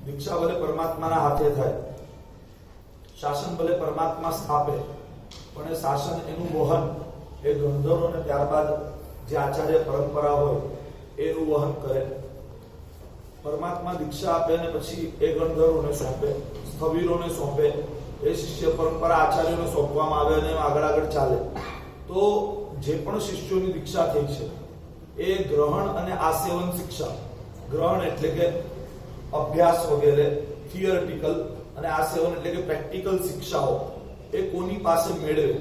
દીક્ષા ભલે પરમાત્માના હાથે થાય, શાસન ભલે પરમાત્મા સ્થાપે, પણ એ શાસન એનું વહન એ ગણધરો અને ત્યારબાદ જે આચાર્ય પરંપરા હોય એનું વહન કરે. પરમાત્મા દીક્ષા આપે અને પછી એ ગણધરોને સોંપે, સ્થવિરોને સોંપે, એ શિષ્ય પરંપરા આચાર્યોને સોંપવામાં આવે અને આગળ આગળ ચાલે. તો જે પણ શિષ્યોની દીક્ષા થઈ છે એ ગ્રહણ અને આસેવન શિક્ષા, ગ્રહણ એટલે કે અભ્યાસ વગેરે થિયરિટિકલ, અને આસેવન એટલે કે પ્રેક્ટિકલ શિક્ષાઓ એ કોની પાસે મેળવે,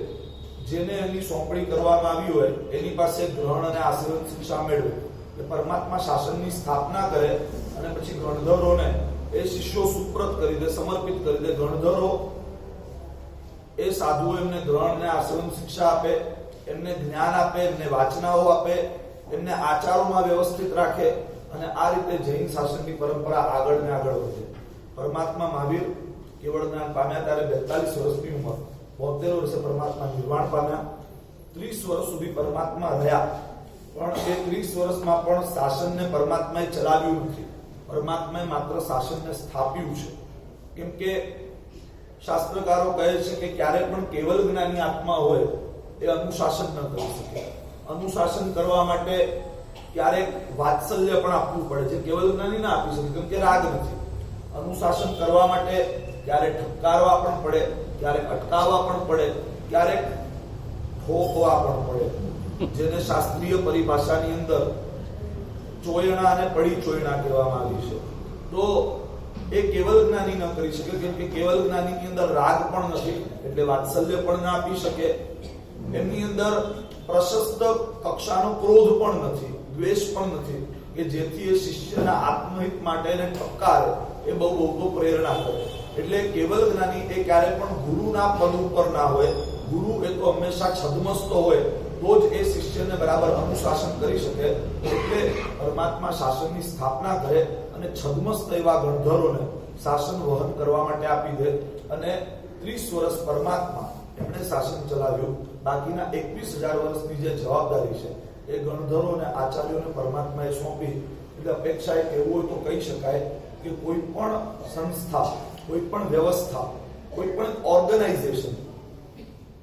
જેને એની સોંપણી કરવામાં આવી હોય એની પાસે ગ્રહણ અને આસેવન શિક્ષા મેળવે. એટલે પરમાત્મા શાસનની સ્થાપના કરે અને પછી ગણધરોને એ શિષ્યો સુપ્રત કરી દે, સમર્પિત કરી દે. ગણધરો એ સાધુઓ એમને ગ્રહણ અને આસેવન શિક્ષા આપે, એમને જ્ઞાન આપે, એમને વાચનાઓ આપે, એમને આચારોમાં વ્યવસ્થિત રાખે, અને આ રીતે જૈન શાસનની પરંપરા આગળ ને આગળ વધે. પરમાત્મા મહાવીર કેવળ જ્ઞાન પામ્યા ત્યારે 42 વર્ષની ઉંમર, 72 વર્ષે પરમાત્મા નિર્વાણ પામ્યા. 30 વર્ષ સુધી પરમાત્મા રહ્યા, પણ એ 30 વર્ષમાં પણ શાસનને પરમાત્માએ ચલાવ્યું નથી. પરમાત્માએ માત્ર શાસનને સ્થાપ્યું છે. કેમ કે શાસ્ત્રકારો કહે છે કે ક્યારે પણ કેવલ જ્ઞાની આત્મા હોય એ અનુશાસન ન કરી શકે. અનુશાસન કરવા માટે ક્યારેક વાત્સલ્ય પણ આપવું પડે છે, કેવલ જ્ઞાની ના આપી શકે, કેમ કે રાગ નથી. અનુશાસન કરવા માટે ક્યારેક ઠપકારવા પણ પડે, ક્યારેક અટકાવવા પણ પડે, ક્યારેક ઠોકવા પણ પડે, જેને શાસ્ત્રીય પરિભાષાની અંદર ચોયણા અને પડી ચોયણા કહેવામાં આવી છે. તો એ કેવલ જ્ઞાની ન કરી શકે, કેમ કે કેવલ જ્ઞાનીની અંદર રાગ પણ નથી, એટલે વાત્સલ્ય પણ ના આપી શકે. એમની અંદર પ્રશસ્ત કક્ષાનો ક્રોધ પણ નથી, દ્વેષ પણ નથી, કે જેથી એ શિષ્યના આત્મહિત માટે એને ઠપકારે, એ બહુ બહુ પ્રેરણા કરે. એટલે કેવલ જ્ઞાની એ ક્યારે પણ ગુરુના પદ ઉપર ના હોય. ગુરુ એ તો હંમેશા છદ્મસ્ત હોય, તો જ એ શિષ્યને બરાબર અનુશાસન કરી શકે. એટલે પરમાત્મા શાસનની સ્થાપના કરે અને છદ્મસ્ત એવા ગણધરોને શાસન વહન કરવા માટે આપી દે. અને 30 વર્ષ પરમાત્મા એમણે શાસન ચલાવ્યું. બાકીના 21,000 વર્ષની જે જવાબદારી છે એ ગણધરો અને આચાર્યોને પરમાત્માએ સોંપી. એટલે અપેક્ષા એ કહેવું હોય તો કહી શકાય કે કોઈ પણ સંસ્થા, કોઈ પણ વ્યવસ્થા, કોઈ પણ ઓર્ગેનાઇઝેશન,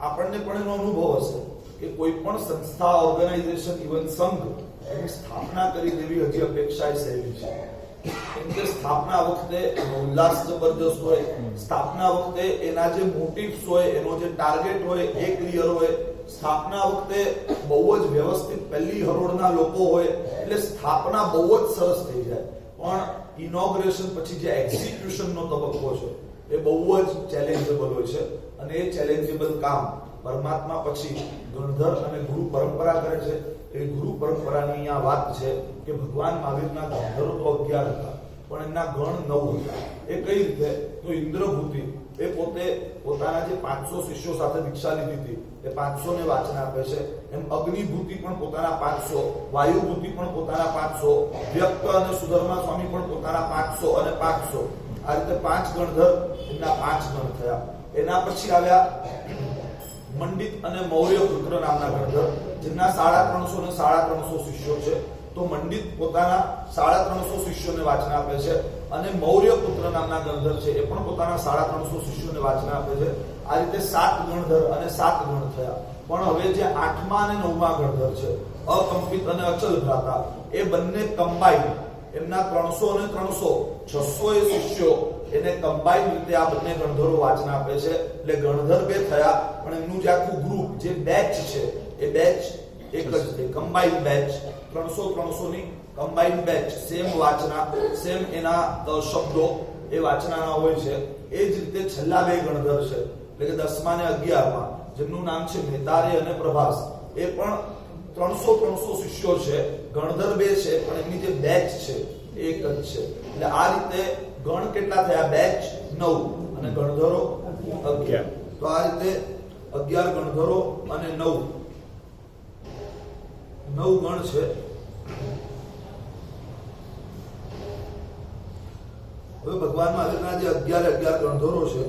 આપણને પણ એનો અનુભવ હશે કે કોઈ પણ સંસ્થા, ઓર્ગેનાઇઝેશન, ઇવન સંઘ, એની સ્થાપના કરી દેવી હજી અપેક્ષા એ સહેલી છે. કેમ કે સ્થાપના વખતે એનો ઉલ્લાસ જબરદસ્ત હોય, સ્થાપના વખતે એના જે મોટિવ્સ હોય, એનો જે ટાર્ગેટ હોય એ ક્લિયર હોય, સ્થાપના વખતે બહુ જ વ્યવસ્થિત પહેલી હરોળના લોકો હોય, એટલે સ્થાપના બહુ જ સરસ થઈ જાય. પણ ઇનોગ્રેશન પછી જે એક્ઝિક્યુશનનો તબક્કો છે એ બહુ જ ચેલેન્જેબલ હોય છે. અને એ ચેલેન્જેબલ કામ પરમાત્મા પછી ગણધર અને ગુરુ પરંપરા કરે છે. એ ગુરુ પરંપરાની અહીંયા વાત છે કે ભગવાન મહાવીરના ગણધરો તો 11 હતા, પણ એમના ગણ 9 હતા. એ કઈ રીતે? તો ઇન્દ્રભૂતિ એ પોતે પોતાના જે 500 શિષ્યો સાથે દીક્ષા લીધી હતી એ 500 ને વાચન આપે છે. એમ અગ્નિભૂતિ પણ પોતાના 500, વાયુભૂતિ પણ પોતાના 500, વ્યક્ત અને સુધર્મા સ્વામી પણ પોતાના 500 અને 500. આ રીતે 5 ગણધર, એમના 5 ગણ થયા. એના પછી આવ્યા મંડિત અને મૌર્ય પુત્ર નામના ગણધર, જેમના 350 ને 350 શિષ્યો છે. તો મંડિત પોતાના 350 શિષ્યોને વાચન આપે છે, અને મૌર્ય પુત્ર નામના ગણધર છે એ પણ પોતાના 350 શિષ્યોને વાચન આપે છે. આ રીતે 7 ગણધર અને 7 ગણ થયા. પણ હવે જે 8મા અને 9મા ગણધર છે, અકંપિત અને અચલ ભ્રાતા, એ બંને કમ્બાઈન, એમના 300 અને 300 600 એ શિષ્યો, એને કમ્બાઈન રીતે આ બંને ગણધરો વાચન આપે છે. એટલે ગણધર 2 થયા, પણ એમનું જે આખું ગ્રુપ, જે બેચ છે, એ બેચ એક જ થઈ, કમ્બાઈન બેચ. 300 ની કમ્બાઈન બેચ, સેમ વાચના, સેમ એના શબ્દો એ વાચનાના હોય છે. એ જ રીતે છેલ્લા 2 ગણધર છે, એટલે કે 10મા અને 11મા, જેમનું નામ છે મેતારે અને પ્રભાસ. એ પણ 300 શિષ્યો છે, ગણધર 2 છે, પણ એમની જે બેચ છે એ એક જ છે. એટલે આ રીતે ગણ કેટલા થયા? બેચ 9 અને ગણધરો 11. તો આ રીતે 11 ગણધરો અને 9 ગણ છે. હવે ભગવાન મહાવીરના જે 11 ગણધરો છે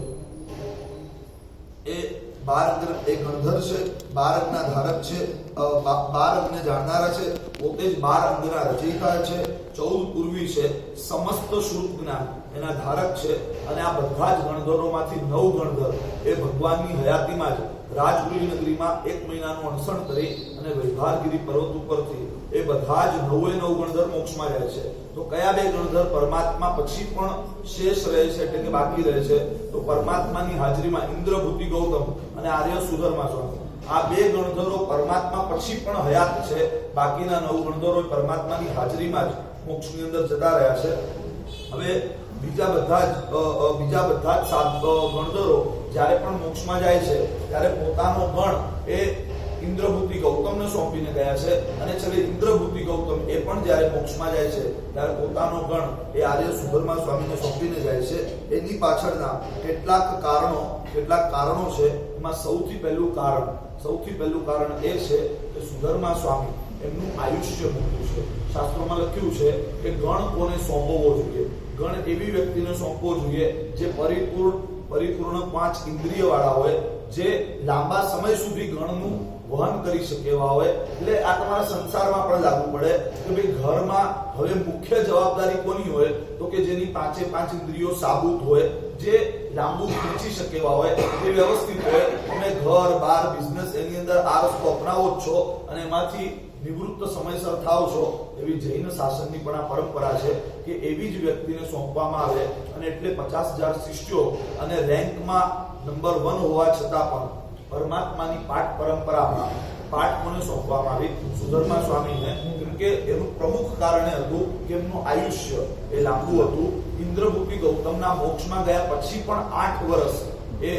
એ 12 એ ગણધર છે, 12 અંગના ધારક છે, 12 અંગને જાણનારા છે, પોતે જ 12 અંગના રચયિતા છે. 14 પૂર્વી છે, સમસ્ત શ્રુત જ્ઞાન એના ધારક છે અને આ બધા જ ગણધરોમાંથી 9 ગણધર એ ભગવાનની હયાતીમાં જ રાજગુરી નગરીમાં 1 મહિનાનું અણસણ કરી અને વૈભારગીરી પર્વત ઉપરથી એ બધા જ 9 ગણધર મોક્ષમાં જાય છે. તો કયા 2 ગણધર પરમાત્મા પછી પણ શેષ રહે છે, એટલે કે બાકી રહે છે? તો પરમાત્માની હાજરીમાં ઇન્દ્રભૂતિ ગૌતમ અને આર્ય સુધર્મા સ્વામી, આ 2 ગણધરો પરમાત્મા પછી પણ હયાત છે. બાકીના 9 ગણધરો પરમાત્માની હાજરીમાં જ મોક્ષની અંદર જતા રહ્યા છે. હવે બીજા બધા જ 7 ગણધરો જ્યારે પણ મોક્ષમાં જાય છે ત્યારે પોતાનો ગણ એ ઇન્દ્રભૂતિ ગૌતમને સોંપીને ગયા છે અને છેલ્લે ઇન્દ્રભૂતિ ગૌતમ એ પણ જ્યારે મોક્ષમાં જાય છે ત્યારે પોતાનો ગણ એ આર્ય સુધર્મા સ્વામીને સોંપીને જાય છે. એની પાછળના કેટલાક કારણો છે. એમાં સૌથી પહેલું કારણ એ છે કે સુધર્મા સ્વામી એમનું આયુષ્ય મૂક્યું છે. શાસ્ત્રોમાં લખ્યું છે કે ગણ કોને સોંપવો જોઈએ? ગણ એવી વ્યક્તિને સોંપવો જોઈએ જે પરિપૂર્ણ 5 ઇન્દ્રિય વાળા હોય, જે લાંબા સમય સુધી ગણનું વહન કરી શકે એવા હોય. એટલે આ તમારા સંસારમાં પણ લાગુ પડે કે ભાઈ ઘરમાં હવે મુખ્ય જવાબદારી કોની હોય? તો કે જેની 5 ઇન્દ્રિયો સાબુત હોય, જે લાંબુ ખેંચી શકે એવા હોય, જે વ્યવસ્થિત હોય. તમે ઘર બાર બિઝનેસ એની અંદર આ રસ્તો અપનાવો જ છો અને એમાંથી નિવૃત્ત સમયસર થાવ છો. એવી જૈન શાસનની પણ આ પરંપરા છે કે એવી જ વ્યક્તિને સોંપવામાં આવે. અને એટલે 50,000 શિષ્યો અને રેન્કમાં નંબર 1 હોવા છતાં પણ પરમાત્માની પાઠ પરંપરામાં પાઠ કોને સોંપવામાં આવી? સુધર્મા સ્વામીને. કેમ કે એનું પ્રમુખ કારણ હતું કે એમનું આયુષ્ય એ લાંબુ હતું. ઇન્દ્રભૂતિ ગૌતમના મોક્ષમાં ગયા પછી પણ 8 વર્ષ એ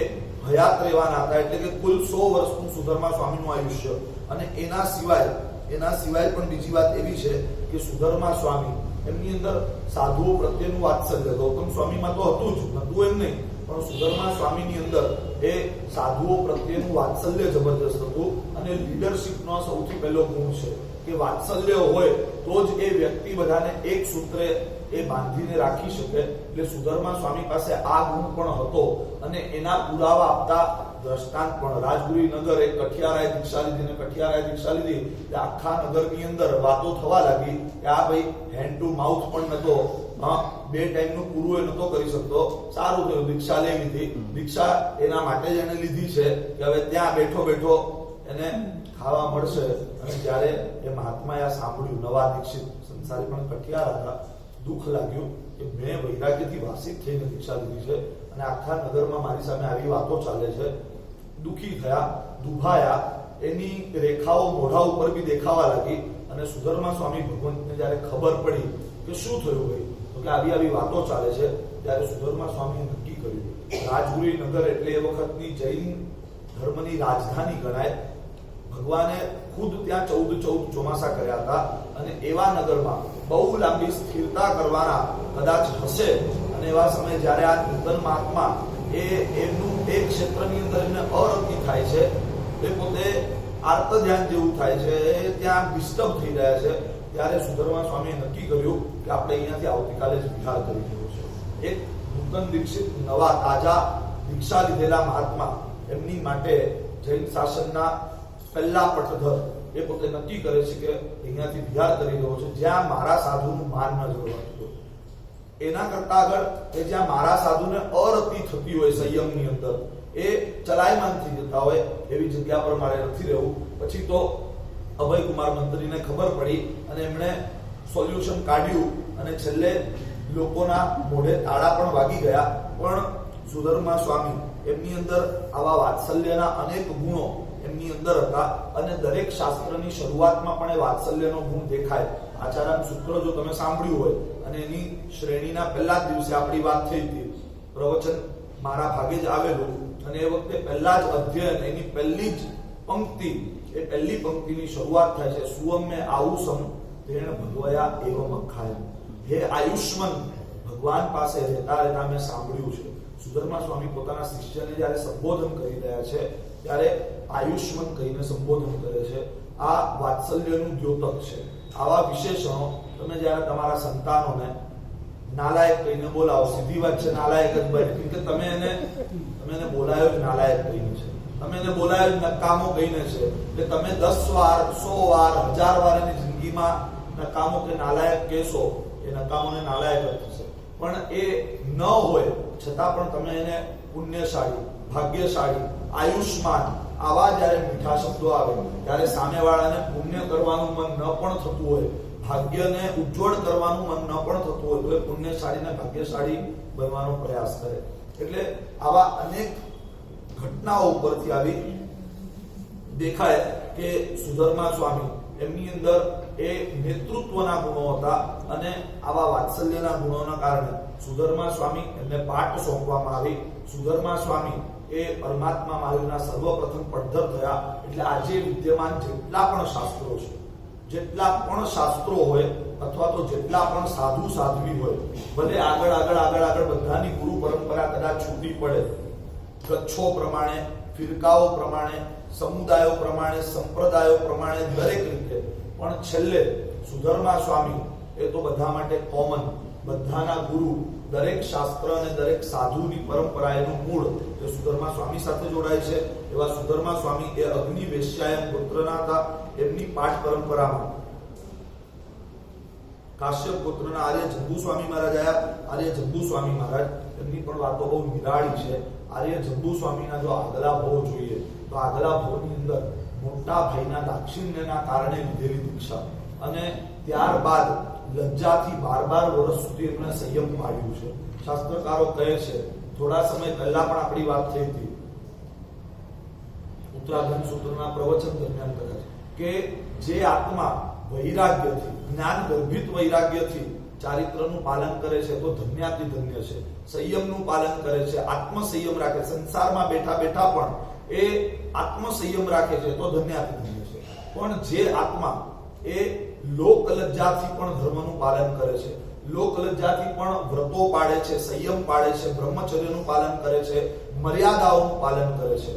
હયાત રહેવાના હતા, એટલે કે કુલ 100 વર્ષનું સુધર્મા સ્વામીનું આયુષ્ય. અને એના સિવાય પણ બીજી વાત એવી છે કે સુધર્મા સ્વામી એમની અંદર સાધુઓ પ્રત્યેનું વાત્સલ્ય ગૌતમ સ્વામીમાં તો હતું જ, નતું એમ નહીં, પણ સુધર્મા સ્વામીની અંદર એ સાધુઓ પ્રત્યેનું વાત્સલ્ય જબરદસ્ત હતું. અને લીડરશિપનો સૌથી પહેલો ગુણ છે કે વાત્સલ્ય હોય તો જ એ વ્યક્તિ બધાને એક સૂત્રે એ બાંધીને રાખી શકે. એટલે સુધર્મા સ્વામી પાસે આ ગુણ પણ હતો અને એના પુરાવા આપતા દ્રષ્ટાંત પણ. રાજગુરી નગર એક કઠિયારાએ દીક્ષા લીધી કે આખા નગરની અંદર વાતો થવા લાગી કે આ ભાઈ હેન્ડ ટુ માઉથ પણ નતો, 2 ટાઈમનું પૂરું એ નતો કરી શકતો. સારું થયું દીક્ષા લઈ લીધી. દીક્ષા એના માટે જ એને લીધી છે કે હવે ત્યાં બેઠો એને ખાવા મળશે. અને જ્યારે એ મહાત્માએ આ સાંભળ્યું, નવા દીક્ષિત સંસારી પણ કઠિયાર હતા, દુઃખ લાગ્યું કે મેં વૈરાગ્યથી વાસિત થઈને દીક્ષા લીધી છે અને આખા નગરમાં મારી સામે આવી વાતો ચાલે છે. દુઃખી થયા, દુભાયા. એની રેખાઓ મોઢા ઉપર બી દેખાવા લાગી. અને સુધર્મા સ્વામી ભગવંતને જ્યારે ખબર પડી કે શું થયું ભાઈ, તો કે આવી વાતો ચાલે છે, ત્યારે સુધર્મા સ્વામીએ નક્કી કર્યું. રાજગુરી નગર એટલે એ વખતની જૈન ધર્મની રાજધાની ગણાય. ભગવાને ખુદ ત્યાં 14 ચોમાસા કર્યા હતા અને એવા નગરમાં બહુ લાંબી સ્થિરતા કરવાના કદાચ હશે. અને એવા સમયે જ્યારે આ નૂતન મહાત્મા એમનું એક ક્ષેત્રની અંદર એમને અરતિ થાય છે, એ પોતે આર્ત ધ્યાન જેવું થાય છે, ત્યાં ડિસ્ટર્બ થઈ રહ્યા છે, ત્યારે સુધર્મા સ્વામીએ નક્કી કર્યું કે આપણે અહીંયાથી આવતીકાલે જ વિહાર કરી દેવો છે. એક નૂતન દીક્ષિત નવા તાજા દીક્ષા લીધેલા મહાત્મા એમની માટે જૈન શાસનના પહેલા પટધર એ પોતે નક્કી કરે છે કે અહીંયાથી વિહાર કરી દેવો છે, જ્યાં મારા સાધુનું માન ન જળવાતું. એના કરતા આગળ કે જ્યાં મારા સાધુને અરતિ થતી હોય સંયમની અંદર, એ ચલાયમાન થઈ જતા હોય એવી જગ્યા પર મારે નથી રહેવું. પછી તો અભયકુમાર મંત્રીને ખબર પડી અને એમણે સોલ્યુશન કાઢ્યું અને છેલ્લે લોકોના મોઢે તાળા પણ વાગી ગયા. પણ સુધર્મા સ્વામી એમની અંદર આવા વાત્સલ્યના અનેક ગુણો એમની અંદર હતા અને દરેક શાસ્ત્રની શરૂઆતમાં પણ એ વાત્સલ્યનો ગુણ દેખાય. આચાર્ય સૂત્ર જો તમે સાંભળ્યું હોય અને એની શ્રેણીના પહેલા જ દિવસે આપણી વાત થઈ હતી, પ્રવચન મારા ભાગે જ આવેલું અને એ વખતે પહેલા જ અધ્યયન એની પહેલી જ પંક્તિ, એ પહેલી પંક્તિની શરૂઆત થાય છે, સુવમે આયુષમ તેણ ભગવયા એવમ અખાય. હે આયુષ્મન, ભગવાન પાસે રહેતા મેં સાંભળ્યું છે. સુધર્મા સ્વામી પોતાના શિષ્યને જ્યારે સંબોધન કરી રહ્યા છે ત્યારે આયુષ્મન કહીને સંબોધન કરે છે. આ વાત્સલ્યનું દ્યોતક છે. આવા વિશેષણો તમે જ્યારે તમારા સંતાનોને નાલાયક કહીને બોલાવો, સીધી વાત છે, નાલાયક જ બને. કેમ કે તમે એને બોલાયો જ નાલાયક કહીને છે, તમે એને બોલાયો જ નકામો કહીને છે. એટલે તમે 10 વાર 100 વાર 1000 વાર એની જિંદગીમાં નકામો કે નાલાયક કહેશો એ નકામો ને નાલાયક જ થશે. પણ એ ન હોય છતાં પણ તમે એને પુણ્યશાળી, ભાગ્યશાળી, આયુષ્માન આવા જ્યારે મીઠા શબ્દો આવે ત્યારે સામેવાળાને પુણ્ય કરવાનું મન ન પણ થતું હોય, ભાગ્યને ઉજ્જવળ કરવાનું મન ન પણ થતું હોય તો એ પુણ્યશાળી ને ભાગ્યશાળી બનવાનો પ્રયાસ કરે. એટલે આવા અનેક ઘટનાઓ ઉપરથી આવી દેખાય કે સુધર્મા સ્વામી એમની અંદર એ નેતૃત્વના ગુણો હતા અને આવા વાત્સલ્યના ગુણોના કારણે સુધર્મા સ્વામી એમને પાઠ સોંપવામાં આવી. સુધર્મા સ્વામી એ પરમાત્મા મહાવીરના સર્વપ્રથમ પદ્ધર થયા. એટલે આજે વિદ્યમાન જેટલા પણ શાસ્ત્રો છે, જેટલા પણ શાસ્ત્રો હોય અથવા તો જેટલા પણ સાધુ સાધ્વી હોય, ભલે આગળ બધાની ગુરુ પરંપરા કદાચ છૂટી પડે, કચ્છો પ્રમાણે, ફિરકાઓ પ્રમાણે, સમુદાયો પ્રમાણે, સંપ્રદાયો પ્રમાણે દરેક રીતે, પણ છેલ્લે સુધર્મા સ્વામી એ તો બધા માટે કોમન, બધાના ગુરુ, દરેક શાસ્ત્ર અને દરેક સાધુની પરંપરા એનું મૂળ એ સુધર્મા સ્વામી સાથે જોડાય છે. એવા સુધર્મા સ્વામી એ અગ્નિ વેશ્યાયન પુત્રના હતા. એમની પાઠ પરંપરામાં કાશ્યપ પુત્રના આર્ય જંબુ સ્વામી મહારાજ આયા. આર્ય જંબુ સ્વામી મહારાજ એમની પણ વાતો બહુ નિરાળી છે. આર્ય જંબુ સ્વામીના જો આગલા ભાવ જોઈએ તો આગલા ભાવની અંદર મોટા ભાઈના દાક્ષિણ્યના કારણે લીધેલી દીક્ષા અને ત્યારબાદ લજ્જાથી 12 વર્ષ સુધી એમણે સંયમ પાડ્યું છે. શાસ્ત્રકારો કહે છે, થોડા સમય પહેલા પણ આપણી વાત થઈ હતી ઉત્તરાધન સૂત્રના પ્રવચન દરમિયાન કદાચ, કે જે આત્મા વૈરાગ્યથી, જ્ઞાન ગર્ભિત વૈરાગ્યથી ચારિત્રનું પાલન કરે છે તો ધન્યાતિ ધન્ય છે. સંયમનું પાલન કરે છે, આત્મ સંયમ રાખે, સંસારમાં બેઠા બેઠા પણ એ આત્મ સંયમ રાખે છે તો ધન્યાતિ ધન્ય છે. પણ જે આત્મા એ લોકલજ્જાથી પણ ધર્મનું પાલન કરે છે, લોકલજ્જાથી પણ વ્રતો પાળે છે, સંયમ પાળે છે, બ્રહ્મચર્યનું પાલન કરે છે, મર્યાદાઓનું પાલન કરે છે,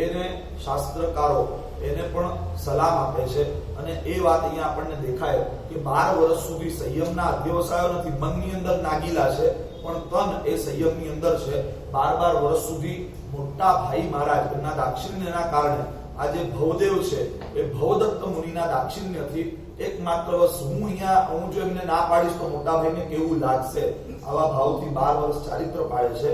એને શાસ્ત્રકારો એને પણ સલામ આપે છે. અને એ વાત અહીંયા આપણને દેખાય કે 12 વર્ષ સુધી સંયમના અધ્યવસાયો નથી, મનની અંદર નાગીલા છે પણ તન એ સંયમની અંદર છે. 12 વર્ષ સુધી મોટા ભાઈ મહારાજ એમના દાક્ષિણ્યના કારણે આજે ભવદેવ છે એ ભવદત્ત મુનિના દાક્ષિણ્યથી એકમાત્ર હું જો એમને ના પાડીશ તો મોટા ભાઈને કેવું લાગશે, આવા ભાવથી 12 વર્ષ ચારિત્ર પાડે છે.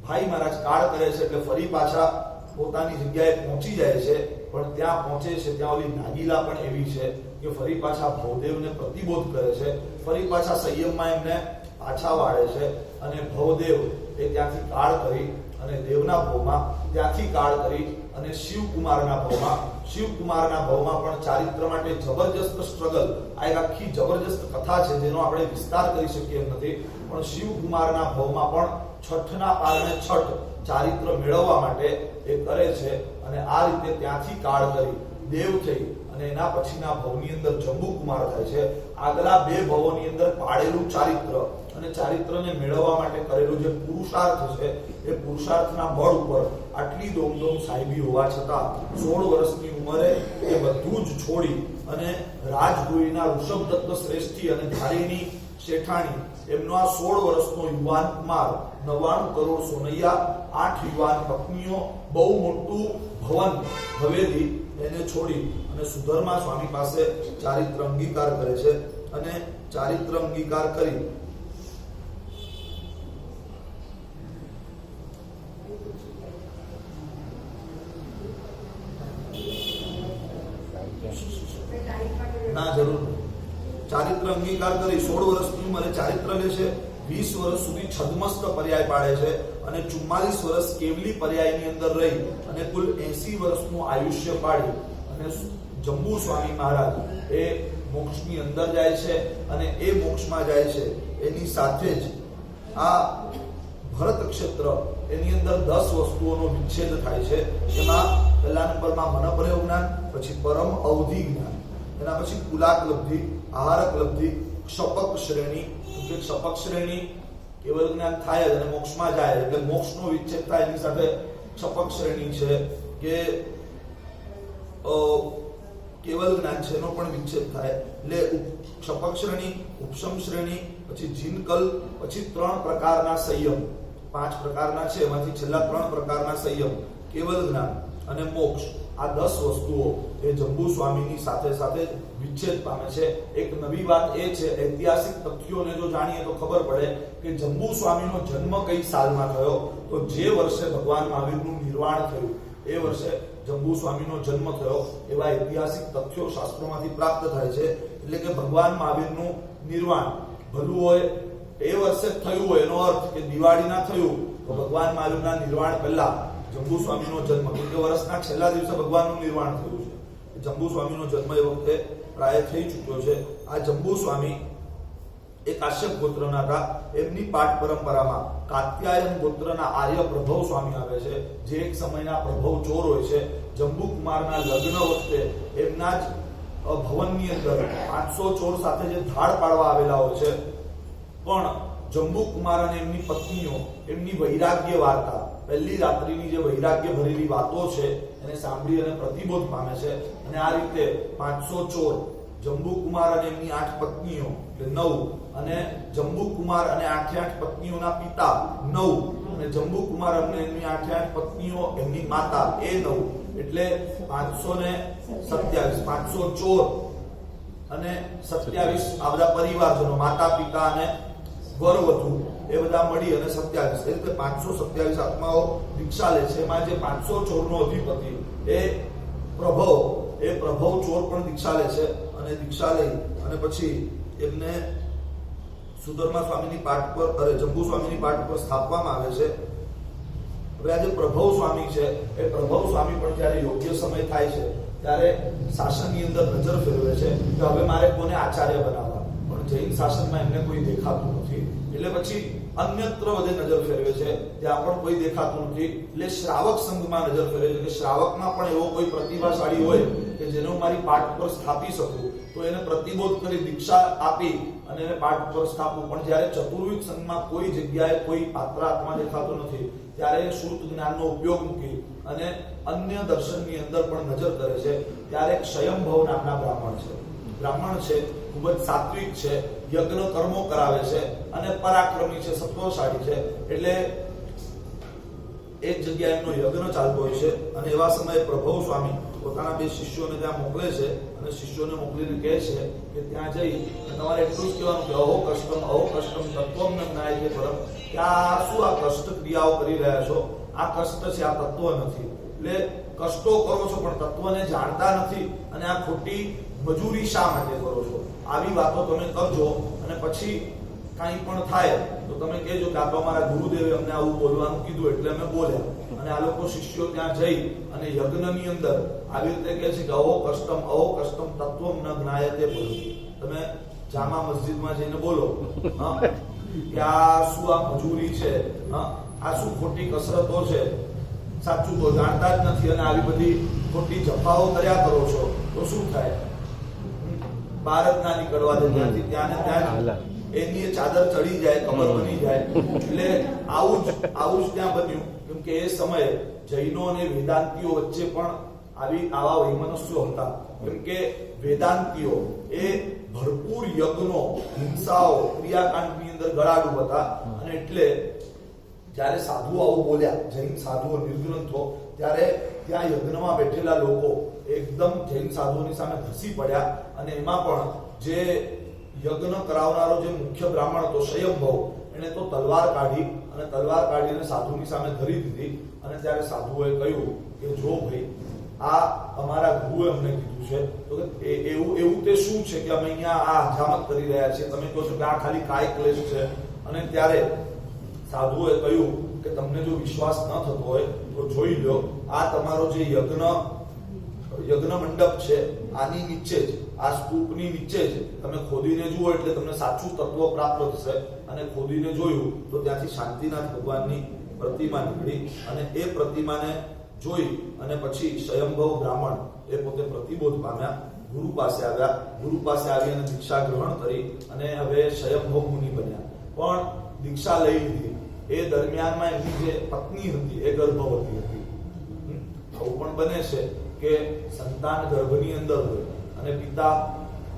ભાઈ મહારાજ કાળ કરે છે એટલે ફરી પાછા પોતાની જગ્યાએ પહોંચી જાય છે. પણ ત્યાં પહોંચે છે ત્યાં ઓલી નાગીલા પણ એવી છે કે ફરી પાછા ભવદેવને પ્રતિબોધ કરે છે, ફરી પાછા સંયમમાં એમને પાછા વાળે છે. અને ભવદેવ એ ત્યાંથી કાળ કરી અને દેવના ભાવમાં, ત્યાંથી કાળ કરી અને શિવકુમારના ભાવમાં પણ ચારિત્ર માટે જબરજસ્ત સ્ટ્રગલ. આ એક આખી જબરજસ્ત કથા છે જેનો આપણે વિસ્તાર કરી શકીએ એમ નથી. પણ શિવકુમારના ભાવમાં પણ છઠના પારણે છઠ ચારિત્ર મેળવવા માટે એ કરે છે. અને આ રીતે ત્યાંથી કાળ કરી દેવ થઈ અને એના પછીના ભવની અંદર જંબુકુમાર થાય છે. આગલા 2 ભવોની અંદર પાડેલું ચારિત્ર અને ચારિત્રને મેળવવા માટે કરેલું જે પુરુષાર્થ છે એ પુરુષાર્થના બળ ઉપર આટલી દોમદોમ સાહેબી હોવા છતાં 16 વર્ષની ઉંમરે એ બધું જ છોડી અને રાજગુરીના ઋષભદત્ત શ્રેષ્ઠી અને ધારીની શેઠાણી એમનો આ 16 વર્ષનો યુવાન કુમાર, 99 કરોડ સોનૈયા, 8 યુવાન પત્નીઓ, બહુ મોટું ભવન હવેલી એને છોડી અને સુધર્મા સ્વામી પાસે ચારિત્ર અંગીકાર કરે છે. અને ચારિત્ર અંગીકાર કરી ચારિત્ર અંગીકાર કરી 16 વર્ષની ઉંમરે ચારિત્ર લે છે. 20 વર્ષ સુધી છદ્મસ્ત પર્યાય પાડે છે અને 44 વર્ષ કેવલી પર્યાયની અંદર રહી અને કુલ 80 વર્ષનું આયુષ્ય પાડી અને જંબુ સ્વામી મહારાજ એ મોક્ષની અંદર જાય છે. અને એ મોક્ષમાં જાય છે એની સાથે જ આ ભરત ક્ષેત્ર એની અંદર 10 વસ્તુઓનો વિચ્છેદ થાય છે. એમાં પહેલા નંબરમાં મનપર્યો જ્ઞાન, પછી પરમ અવધિ જ્ઞાન, એના પછી કુલાક લબ્ધિ, આહારક લબ્ધિ, ક્ષપક શ્રેણી. કે ક્ષપક શ્રેણી કેવલ જ્ઞાન થાય અને મોક્ષમાં જાય એટલે મોક્ષનો વિચ્છેદ થાય. એની સાથે ક્ષપક શ્રેણી છે કે કેવલ જ્ઞાન છે એનો પણ વિચ્છેદ થાય. એટલે ક્ષપક શ્રેણી, ઉપશમ શ્રેણી, પછી જીનકલ, પછી 3 પ્રકારના સંયમ, 5 પ્રકારના છે એમાંથી છેલ્લા 3 પ્રકારના સંયમ, કેવલ જ્ઞાન અને મોક્ષ. આ 10 વસ્તુઓ એ જંબુ સ્વામીની સાથે સાથે વિચ્છેદ પામે છે. એક નવી વાત એ છે, ઐતિહાસિક તથ્યોને જો જાણીએ તો ખબર પડે કે જંબુ સ્વામીનો જન્મ કઈ સાલમાં થયો, તો જે વર્ષે ભગવાન મહાવીરનું નિર્વાણ થયું એ વર્ષે જંબુ સ્વામીનો જન્મ થયો એવા ઐતિહાસિક તથ્યો શાસ્ત્રોમાંથી પ્રાપ્ત થાય છે. એટલે કે ભગવાન મહાવીરનું નિર્વાણ ભલું હોય એ વર્ષે થયું હોય, એનો અર્થ કે દિવાળી ના થયું તો ભગવાન મહાવીરના નિર્વાણ પહેલા જંબુ સ્વામીનો જન્મ, કે વર્ષના છેલ્લા દિવસે ભગવાનનું નિર્વાણ થયું છે. જંબુ સ્વામીનો જન્મ એ વખતે પ્રાય થઈ ચૂક્યો છે. આ જંબુ સ્વામી એક કાશ્યપ ગોત્રના હતા. એમની પાઠ પરંપરામાં કાત્યાયન ગોત્રના આર્ય પ્રભવ સ્વામી આવે છે, જે એક સમયના પ્રભવ ચોર હોય છે. જંબુ કુમારના લગ્ન વખતે એમના જ ભવનની અંદર 500 ચોર સાથે જે ધાડ પાડવા આવેલા હોય છે, પણ જંબુ કુમાર અને એમની પત્નીઓ એમની વૈરાગ્ય વાર્તા, પહેલી રાત્રિની જે વૈરાગ્ય ભરેલી વાતો છે એને સાંભળી અને પ્રતિબોધ પામે છે. અને આ રીતે 500 ચોર, જંબુ કુમાર અને એમની 8 પત્નીઓ એટલે 9, અને જંબુ કુમાર અને 8 પત્નીઓના પિતા 9, અને જંબુ કુમાર અને એમની 8 પત્નીઓ એમની માતા એ 9, એટલે 527, 500 ચોર અને 27 આ બધા પરિવારજનો, માતા પિતા અને વરવધુ એ બધા મળી અને 27, એ રીતે 527 આત્માઓ દીક્ષા લે છે. એમાં જે 500 ચોરનો અધિપતિ એ પ્રભવ ચોર પણ દીક્ષા લે છે. અને દીક્ષા લઈ અને પછી એમને સુધર્મા સ્વામીની પાઠ પર, જંબુ સ્વામીની પાઠ પર સ્થાપવામાં આવે છે. હવે આ જે પ્રભવ સ્વામી છે એ પ્રભવ સ્વામી પણ જ્યારે યોગ્ય સમય થાય છે ત્યારે શાસનની અંદર નજર ફેરવે છે કે હવે મારે કોને આચાર્ય બનાવવા, પણ જૈન શાસનમાં એમને કોઈ દેખાતું નથી. એટલે પછી અન્યત્ર બધે નજર ફેરવે છે, ત્યાં પણ કોઈ દેખાતું નથી. એટલે શ્રાવક સંઘમાં નજર ફેરવે છે કે શ્રાવકમાં પણ એવો કોઈ પ્રતિભાશાળી હોય કે જેને હું મારી પાઠ પર સ્થાપી શકું, તો એને પ્રતિબોધ કરી દીક્ષા આપી અને એને પાઠ પર સ્થાપવું. પણ જ્યારે ચતુર્વિધ સંઘમાં કોઈ જગ્યાએ કોઈ પાત્ર આત્મા દેખાતો નથી, ત્યારે શ્રુત જ્ઞાનનો ઉપયોગ મૂકી અને અન્ય દર્શનની અંદર પણ નજર કરે છે. ત્યારે સ્વયંભવ નામના બ્રાહ્મણ છે, ખૂબ જ સાત્વિક છે, યજ્ઞ કર્મો કરાવે છે અને પરાક્રમી છે, સત્વશાળી છે. એટલે એક જગ્યાએ એમનો યજ્ઞ ચાલતો હોય છે અને એવા સમયે પ્રભવ સ્વામી પોતાના 2 શિષ્યોને ત્યાં મોકલે છે અને શિષ્યોને મોકલીને કહે છે કે ત્યાં જઈ તમારે એટલું જ કહેવાનું કે અહો કષ્ટમ તત્વમ ન જ્ઞાયતે પરમ, કે આ શું આ કષ્ટ ક્રિયાઓ કરી રહ્યા છો, આ કષ્ટ છે, આ તત્વ નથી. એટલે કષ્ટો કરો છો પણ તત્વને જાણતા નથી, અને આ ખોટી મજૂરી શા માટે કરો છો, આવી વાતો તમે કરજો. અને પછી કાંઈ પણ થાય તો તમે કહેજો કે આ તો અમારા ગુરુદેવે અમને આવું બોલવાનું કીધું એટલે અમે બોલ્યા. અને આ લોકો શિષ્યો ત્યાં જઈ અને યજ્ઞની અંદર આવી રીતે કહે છે કે અહો કષ્ટમ તત્વમ ન જ્ઞાયતે બોલો. તમે જામા મસ્જિદમાં જઈને બોલો કે આ શું આ મજૂરી છે, આ શું ખોટી કસરતો છે, સાચું તો જાણતા જ નથી અને આવી બધી ખોટી જફાઓ કર્યા કરો છો તો શું થાય, ભારત ના નીકળવા દે ત્યાંથી, ત્યાં ને ત્યાં એની ચાદર ચડી જાય, કમર બની જાય. એટલે આવું જ ત્યાં બન્યું. કેમ કે એ સમયે જૈનો અને વેદાંતીઓ વચ્ચે પણ આવા વૈમનસ્યો હતા. કેમ કે વેદાંતીઓ એ ભરપૂર યજ્ઞો, હિંસાઓ, ક્રિયાકાંડની અંદર ગળાડૂબ હતા. અને એટલે જ્યારે સાધુઓ આવું બોલ્યા, જૈન સાધુઓ નિર્ગ્રંથો, ત્યારે ત્યાં યજ્ઞમાં બેઠેલા લોકો એકદમ જૈન સાધુઓની સામે ધસી પડ્યા. અને એમાં પણ જે યજ્ઞ કરાવનારો જે મુખ્ય બ્રાહ્મણ હતો સ્વયંભવ, એને તો તલવાર કાઢીને સાધુની સામે ધરી દીધી. અને ત્યારે સાધુઓએ કહ્યું કે જો ભાઈ આ અમારા ગુરુએ અમને કીધું છે, તો કે એવું તે શું છે કે અમે અહીંયા આ હજામત કરી રહ્યા છીએ, તમે કહો છો કે આ ખાલી કાય ક્લેશ છે. અને ત્યારે સાધુઓએ કહ્યું કે તમને જો વિશ્વાસ ન થતો હોય તો જોઈ લો, આ તમારો જે યજ્ઞ મંડપ છે આની નીચે જ, આ સ્તૂપની નીચે જ તમે ખોદીને જુઓ એટલે તમને સાચું તત્વ પ્રાપ્ત થશે. અને ખોદીને જોયું તો ત્યાંથી શાંતિનાથ ભગવાનની પ્રતિમા નીકળી. અને એ પ્રતિમાને જોઈ અને પછી સ્વયંભવ બ્રાહ્મણ એ પોતે પ્રતિબોધ પામ્યા, ગુરુ પાસે આવ્યા, ગુરુ પાસે આવી અને દીક્ષા ગ્રહણ કરી અને હવે સ્વયંભવ મુનિ બન્યા. પણ દીક્ષા લઈ લીધી એ દરમિયાનમાં એમની જે પત્ની હતી એ ગર્ભવતી હતી. આવું પણ બને છે કે સંતાન ગર્ભની અંદર હોય અને પિતા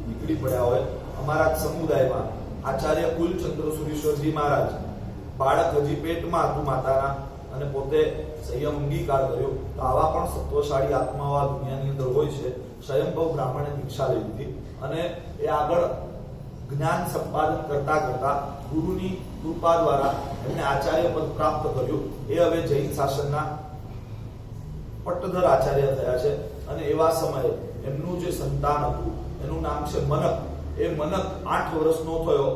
નીકળી પડ્યા હોય. અમારા સમુદાયમાં આચાર્ય કુલચંદ્ર સુરીશ્વરજી મહારાજ, બાળક હજી પેટમાં હતું માતાના, અને પોતે સંયમ અંગીકાર કર્યો. તો આવા પણ સત્વશાળી આત્માઓ આ દુનિયાની અંદર હોય છે. સ્વયંભવ બ્રાહ્મણે દીક્ષા લઈ લીધી અને એ આગળ જ્ઞાન સંપાદન કરતા કરતા ગુરુની કૃપા દ્વારા એમને આચાર્ય પદ પ્રાપ્ત કર્યું. એ હવે જૈન શાસનના પટ્ટધર આચાર્ય થયા છે. અને એવા સમયે એમનું જે સંતાન હતું એનું નામ છે મનક. એ મનક 8 વર્ષનો થયો.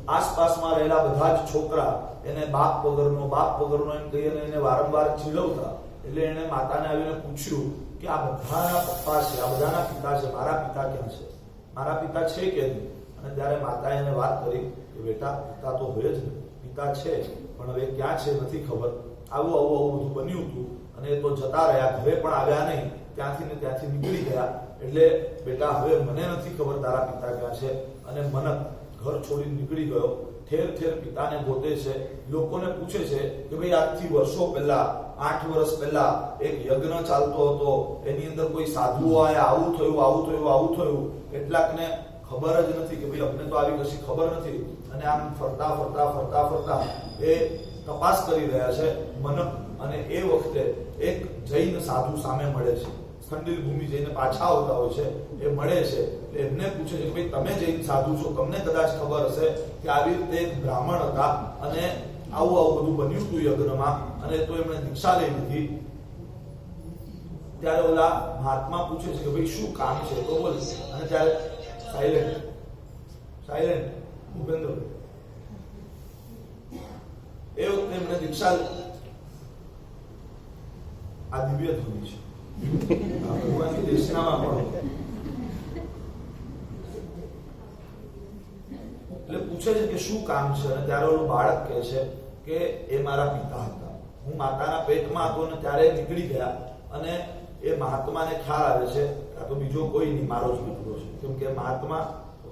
આસપાસમાં રહેલા બધા જ છોકરા એને બાપ વગરનો એમ કહીને એને વારંવાર ચીડવતા. એટલે એને માતાને આવીને પૂછ્યું કે આ બધાના પપ્પા છે, આ બધાના પિતા છે, મારા પિતા ક્યાં છે? મારા પિતા છે કે નહીં? અને ત્યારે માતાએ એને વાત કરી કે બેટા પિતા તો હોય જ ને, પિતા છે પણ હવે ક્યાં છે નથી ખબર. આવું બધું બન્યું હતું અને એ તો જતા રહ્યા, ઘરે પણ આવ્યા નહીં, ત્યાંથી નીકળી ગયા. એટલે બેટા હવે મને નથી ખબર તારા પિતા ક્યાં છે. અને મનક ઘર છોડી નીકળી ગયો. ઠેર પિતાને ગોતે છે. લોકોને પૂછે છે કે ભાઈ આજથી વર્ષો પહેલા 8 વર્ષ પહેલા એક યજ્ઞ ચાલતો હતો, એની અંદર કોઈ સાધુઓ આયા, આવું થયું. કેટલાકને ખબર જ નથી કે ભાઈ અમને તો આવી કશી ખબર નથી. અને આમ ફરતા એ તપાસ કરી રહ્યા છે મનક. અને એ વખતે એક જૈન સાધુ સામે મળે છે. ખંડિલ ભૂમિ જઈને પાછા આવતા હોય છે. એ મળે છે એટલે એમને પૂછે છે કે ભાઈ તમે જૈન સાધુ છો, તમને કદાચ ખબર હશે કે આવી રીતે એક બ્રાહ્મણ હતા અને આવું બધું બન્યું હતું યજ્ઞમાં, અને તો એમણે દીક્ષા લઈ લીધી. ત્યારે ઓલા મહાત્મા પૂછે છે કે ભાઈ શું કામ છે? તો બોલ. અને ત્યારે સાયલેન્ટ ભૂપેન્દ્ર એ વખતે એમણે દીક્ષા, આ દિવ્ય ધ્વનિ છે ભગવાનની દેશનામાં પણ. એટલે પૂછે છે કે શું કામ છે? અને ત્યારે ઓલું બાળક કહે છે કે એ મારા પિતા હતા, હું માતાના પેટમાં હતો અને ત્યારે નીકળી ગયા. અને એ મહાત્માને ખ્યાલ આવે છે કે આ તો બીજો કોઈ નહીં, મારો જ દીકરો છે. કેમ કે મહાત્મા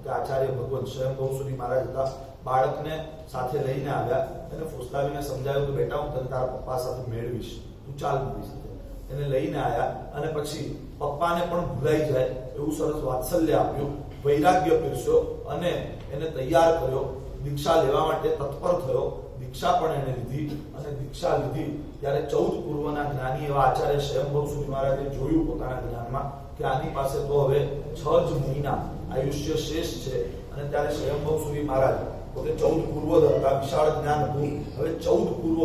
કે આચાર્ય ભગવાન સ્વયંભવ સુધી મહારાજ હતા. બાળકને સાથે લઈને આવ્યા, એને ફોસલાવીને સમજાવ્યું કે બેટા હું તને તારા પપ્પા સાથે મેળવીશ, તું ચાલ મારી સાથે. એને લઈને આવ્યા અને પછી પપ્પાને પણ ભૂલાઈ જાય એવું સરસ વાત્સલ્ય આપ્યું, વૈરાગ્ય પીરસ્યો અને એને તૈયાર કર્યો. દીક્ષા લેવા માટે તત્પર થયો. દીક્ષા પણ એને લીધી. અને દીક્ષા લીધી ત્યારે 14 પૂર્વના જ્ઞાની એવા આચાર્ય સ્વયંભવ સુધી મહારાજે જોયું પોતાના જ્ઞાનમાં કે આની પાસે તો હવે 6 જ મહિના આયુષ્ય શેષ છે. અને ત્યારે સ્વયંભવ સુધી મહારાજ પોતે 14 પૂર્વ હતા, વિશાળ જ્ઞાન હતું. હવે 14 પૂર્વ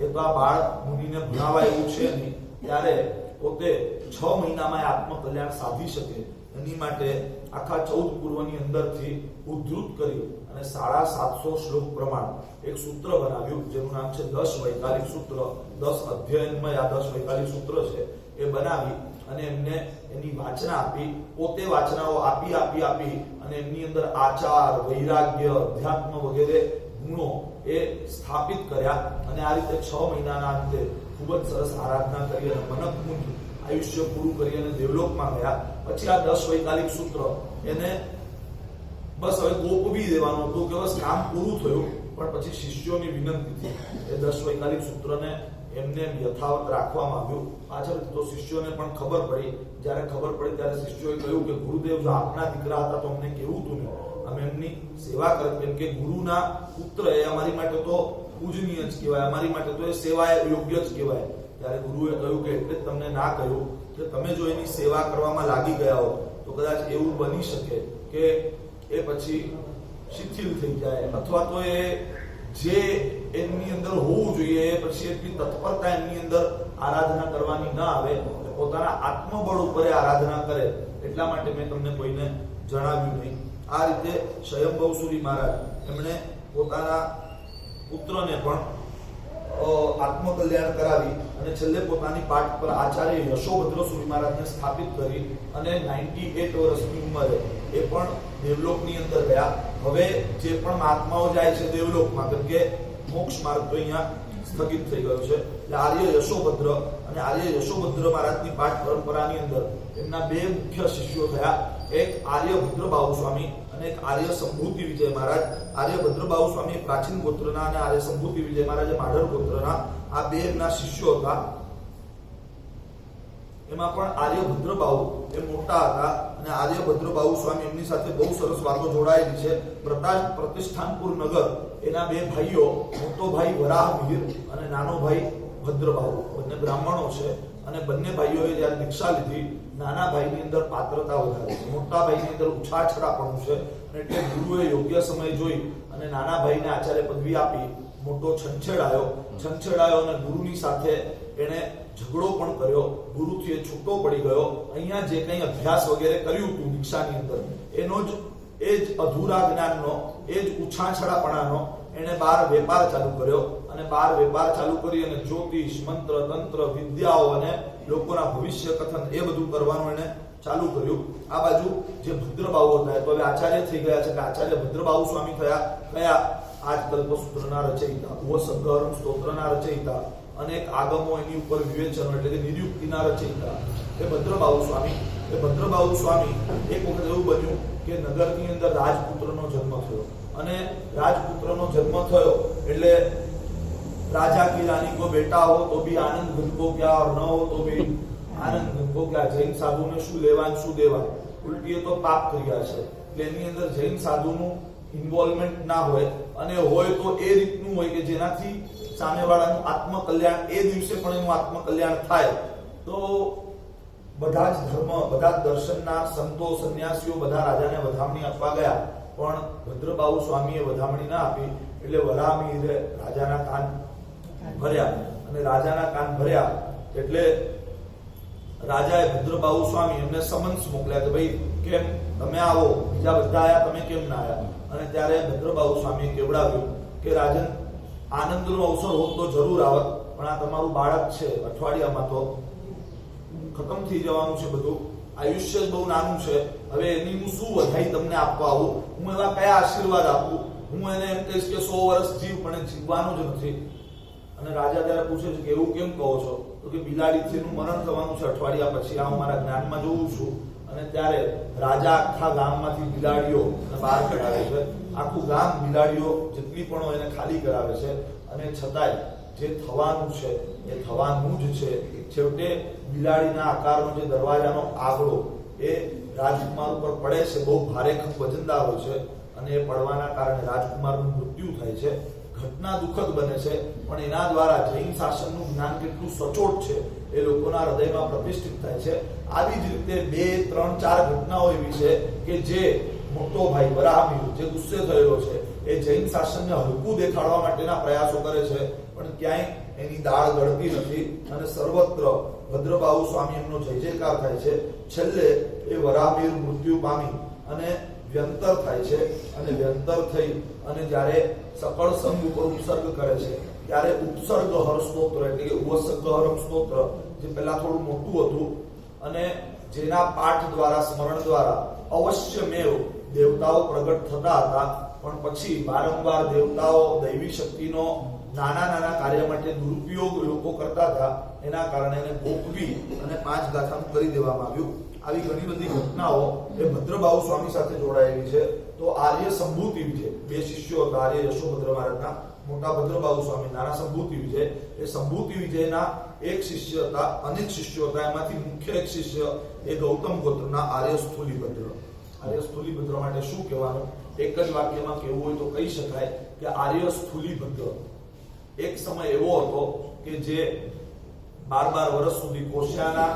એ તો આ બાળ મુનિને ભણાવાય એવું છે નહીં. ત્યારે પોતે 6 મહિનામાં આત્મકલ્યાણ સાધી શકે એની માટે આખા 14 પૂર્વની અંદરથી ઉદ્ધૃત કરી અને 750 શ્લોક પ્રમાણ એક સૂત્ર બનાવ્યું જેનું નામ છે 10 વૈકાલિક સૂત્ર. 10 અધ્યયનમાં આ 10 વૈકાલિક સૂત્ર છે એ બનાવી અને એમને એની વાચના આપી. પોતે વાચનાઓ આપી અને એમની અંદર આચાર, વૈરાગ્ય, અધ્યાત્મ વગેરે ગુણો એ સ્થાપિત કર્યા. અને આ રીતે 6 મહિનાના અંતે ખૂબ જ સરસ આરાધના કરી અને મનક મુનિ આયુષ્ય પૂરું કરી અને દેવલોકમાં ગયા. પછી આ 10 વૈકાલિક સૂત્ર એને બસ હવે ગોપવી દેવાનું હતું કે બસ કામ પૂરું થયું. પણ પછી શિષ્યોની વિનંતીથી એ 10 વૈકાલિક સૂત્રને એમને યથાવત રાખવામાં આવ્યું. પાછળ તો શિષ્યોને પણ ખબર પડી. જ્યારે ખબર પડી ત્યારે શિષ્યોએ કહ્યું કે ગુરુદેવ જો આપના દીકરા હતા તો અમને કેવું હતું ને, અમે એમની સેવા કરત. કેમ કે ગુરુના પુત્ર એ અમારી માટે તો પૂજનીય જ કહેવાય, અમારી માટે તો એ સેવા યોગ્ય જ કહેવાય. ત્યારે ગુરુએ કહ્યું કે એટલે જ તમને ના કહ્યું કે તમે જો એની સેવા કરવામાં લાગી ગયા હો તો કદાચ એવું બની શકે કે એ પછી શિથિલ થઈ જાય, અથવા તો એ જે એમની અંદર હોવું જોઈએ એ પછી એટલી તત્પરતા એમની અંદર આરાધના કરવાની ના આવે, પોતાના આત્મબળ ઉપર આરાધના કરે. એટલા માટે મેં તમને કોઈને જણાવ્યું નહીં. આ રીતે સ્વયંભવ સુરી મહારાજ એમણે પોતાના પુત્રને પણ આત્મકલ્યાણ કરાવી અને છેલ્લે પોતાની પાઠ પર આચાર્ય યશોભદ્ર સુરી મહારાજને સ્થાપિત કરી અને 98 વર્ષની ઉંમરે એ પણ દેવલોકની અંદર ગયા. હવે જે પણ મહાત્માઓ જાય છે દેવલોકમાં, કેમ કે મોક્ષ માર્ગ તો અહીંયા સ્થગિત થઈ ગયો છે, એટલે આર્ય યશોભદ્ર અને આર્ય યશોભદ્ર મહારાજની પાઠ પરંપરાની અંદર એમના 2 મુખ્ય શિષ્યો થયા. એક આર્યભદ્ર બાહુ સ્વામી અને એક આર્ય સંભૂતિ વિજય મહારાજ. આર્યભદ્ર બાહુ સ્વામી પ્રાચીન ગોત્રના અને આર્ય સંભૂતિ વિજય મહારાજ માઢર ગોત્રના. આ 2 ના શિષ્યો હતા. એમાં પણ આર્યભદ્ર બાહુ એ મોટા હતા અને આર્યભદ્ર બાહુ સ્વામી એમની સાથે બહુ સરસ વાતો જોડાયેલી છે. પ્રતિષ્ઠાનપુર નગર એના 2 ભાઈઓ, મોટો ભાઈ વરાહમિહિર અને નાનો ભાઈ ભદ્રબાહુ, બંને બ્રાહ્મણો છે અને બંને ભાઈઓએ જ્યારે દીક્ષા લીધી, નાના ભાઈની અંદર પાત્રતા વધારે છે, મોટા ભાઈની અંદર ઉછાછરાપણું છે, અને એટલે ગુરુએ યોગ્ય સમય જોઈ અને નાના ભાઈને આચાર્ય પદવી આપી. મોટો છંછેડાયો અને ગુરુની સાથે એને ઝઘડો પણ કર્યો. ગુરુથી એ છૂટો પડી ગયો. અહીંયા જે કંઈ અભ્યાસ વગેરે કર્યું હતું દીક્ષાની અંદર, એ જ અધૂરા જ્ઞાનનો, એ જ ઉછાછરાપણાનો એને બહાર વેપાર ચાલુ કર્યો. અને બહાર વેપાર ચાલુ કરી અને જ્યોતિષ, મંત્ર, તંત્ર, વિદ્યાઓ અને લોકોના ભવિષ્ય કથન એ બધું કરવાનું એને ચાલુ કર્યું. આ બાજુ જે ભદ્રબાહુ હતા તો હવે આચાર્ય થઈ ગયા છે કે આચાર્ય ભદ્રબાહુ સ્વામી થયા. કયા? આજ કલ્પસૂત્રના રચયિતા, ઉવસર્ગહરમ સ્તોત્રના રચયિતા, અનેક આગમો એની ઉપર વિવેચનો એટલે કે નિરુક્તિના રચયિતા એ ભદ્રબાહુ સ્વામી. એ ભદ્રબાહુ સ્વામી એક વખત એવું બન્યું કે નગરની અંદર રાજપુત્રનો જન્મ થયો. અને રાજપુત્રનો જન્મ થયો એટલે राजा की रानी को बेटा हो तो भी आनंद घन को क्या, और न हो तो भी आनंद घन को क्या. जैन साधु ने શું લેવાનું શું દેવાનું, ઉલટી એ તો પાપ ક્રિયા છે. એટલે એની અંદર જૈન સાધુનું ઇન્વોલ્વમેન્ટ ના હોય, અને હોય તો એ રીતનું હોય કે જેનાથી સામેવાળાનું આત્મકલ્યાણ, એ દિવસે પણ એનું આત્મકલ્યાણ થાય. તો બધા જ ધર્મ, બધા જ દર્શનના સંતો, સંન્યાસીઓ બધા રાજાને વધામણી આપવા ગયા, પણ ભદ્રબાહુ સ્વામીએ વધામણી ના આપી. એટલે વરામીરે રાજાના કાન ભર્યા, અને રાજાના કાન ભર્યા એટલે રાજાએ ભદ્રબાહુ સ્વામી એમને સમન્સ મોકલ્યા કે ભાઈ કેમ તમે આવો, બીજા બધા આયા, તમે કેમ ના આયા? અને ત્યારે ભદ્રબાહુ સ્વામીએ કેવડાવ્યું કે રાજન, આનંદનો અવસર હોત તો જરૂર આવત, પણ આ તમારું બાળક છે, અઠવાડિયામાં તો ખતમ થઈ જવાનું છે બધું, આયુષ્ય બહુ નાનું છે, હવે એની હું શું વધાઈ તમને આપવા આવું? હું એવા કયા આશીર્વાદ આપું? હું એને એમ કહીશ કે 100 વર્ષ જીવ, પણ જીવવાનું જ નથી. અને રાજા ત્યારે પૂછે છે કે એવું કેમ કહો છો? તો કે બિલાડીથી એનું મરણ થવાનું છે અઠવાડિયા પછી, આ હું મારા જ્ઞાનમાં જોઉં છું. અને ત્યારે રાજા આખા ગામમાંથી બિલાડીઓ બહાર કઢાવે છે. આખું ગામ બિલાડીઓ જેટલી પણ હોય એને ખાલી કરાવે છે. અને છતાંય જે થવાનું છે એ થવાનું જ છે. છેવટે બિલાડીના આકારનો જે દરવાજાનો આગળો એ રાજકુમાર ઉપર પડે છે, બહુ ભારે વજનદાર હોય છે, અને એ પડવાના કારણે રાજકુમારનું મૃત્યુ થાય છે. ઘટના દુઃખદ બને છે, પણ એના દ્વારા જૈન શાસનનું જ્ઞાન કેટલું સચોટ છે એ લોકોના હૃદયમાં પ્રતિષ્ઠિત થાય છે. આવી જ રીતે 2, 3, 4 ઘટનાઓ એવી છે કે જે મોટો ભાઈ વરાહમિહિર જે ગુસ્સે થયેલો છે એ જૈન શાસનને હલકું દેખાડવા માટેના પ્રયાસો કરે છે, પણ ક્યાંય એની દાળ ગળતી નથી. અને સર્વત્ર ભદ્રબાહુ સ્વામી એમનો જય જયકાર થાય છે. છેલ્લે એ વરાહમિહિર મૃત્યુ પામી અને વ્યંતર થાય છે. અને વ્યંતર થઈ અને જ્યારે સકળ સંઘ ઉપર ઉપસર્ગ કરે છે ત્યારે ઉપસર્ગ હર સ્તોત્ર એટલે કે ઉવસર્ગહરમ સ્તોત્ર, જે પહેલા થોડું મોટું હતું અને જેના પાઠ દ્વારા, સ્મરણ દ્વારા અવશ્યમેવ દેવતાઓ પ્રગટ થતા હતા, પણ પછી વારંવાર દેવતાઓ દૈવી શક્તિનો નાના કાર્ય માટે દુરુપયોગ લોકો કરતા હતા. એના કારણે એને ગોપવી અને 5 ગાથાનું કરી દેવામાં આવ્યું. આવી ઘણી બધી ઘટનાઓ એ ભદ્રબાહુ સ્વામી સાથે જોડાયેલી છે. તો આર્ય સંભૂતિ વિજય, 2 શિષ્યો હતા આર્ય યશોભદ્ર મહારાજના, મોટા ભદ્રબાહુ સ્વામી, નાના સંભૂતિ વિજય. એ સંભૂતિ વિજયના એક શિષ્ય હતા, અનેક શિષ્યો હતા, એમાંથી મુખ્ય એક શિષ્ય એ ગૌતમ ગોત્રના આર્ય સ્થૂલીભદ્ર. આર્ય સ્થૂલીભદ્ર માટે શું કહેવાનું? એક જ વાક્યમાં કહેવું હોય તો કહી શકાય કે આર્ય સ્થૂલીભદ્ર એક સમય એવો હતો કે જે 12 વર્ષ સુધી કોશ્યાના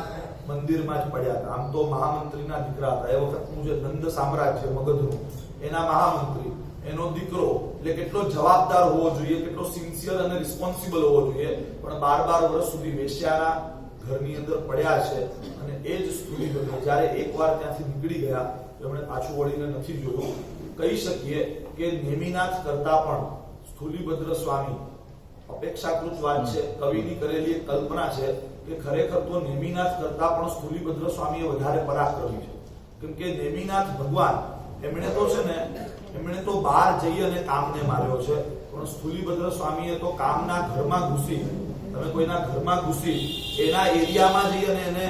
મંદિરમાં જ પડ્યા હતા. આમ તો મહામંત્રીના દીકરા હતા. એ વખતનું જે નંદ સામ્રાજ્ય મગધનું, એના મહામંત્રી, એનો દીકરો, એટલે કેટલો જવાબદાર હોવો જોઈએ, કેટલો સિન્સિયર અને રિસ્પોન્સિબલ હોવો જોઈએ, પણ 12 વર્ષ સુધી વેશ્યાના ઘરની અંદર પડ્યા છે. અને એ જ સ્થૂલીભદ્ર જ્યારે એકવાર ત્યાંથી નીકળી ગયા એમણે પાછું વળીને નથી જોયું. કહી શકીએ કે નેમિનાથ કરતા પણ સ્થૂલીભદ્ર સ્વામી અપેક્ષાકૃત વાત છે, કવિની કરેલી એક કલ્પના છે કે ખરેખર તો નેમિનાથ કરતા પણ સ્થૂલીભદ્ર સ્વામી વધારે પરાક્રમી છે. કેમ કે નેમિનાથ ભગવાન એમણે તો છે ને, એમણે તો બહાર જઈ અને કામને માર્યો છે, પણ સ્થૂલીભદ્ર સ્વામીએ તો કામના ઘરમાં ઘૂસી, તમે કોઈના ઘરમાં ઘૂસી એના એરિયામાં જઈ અને એને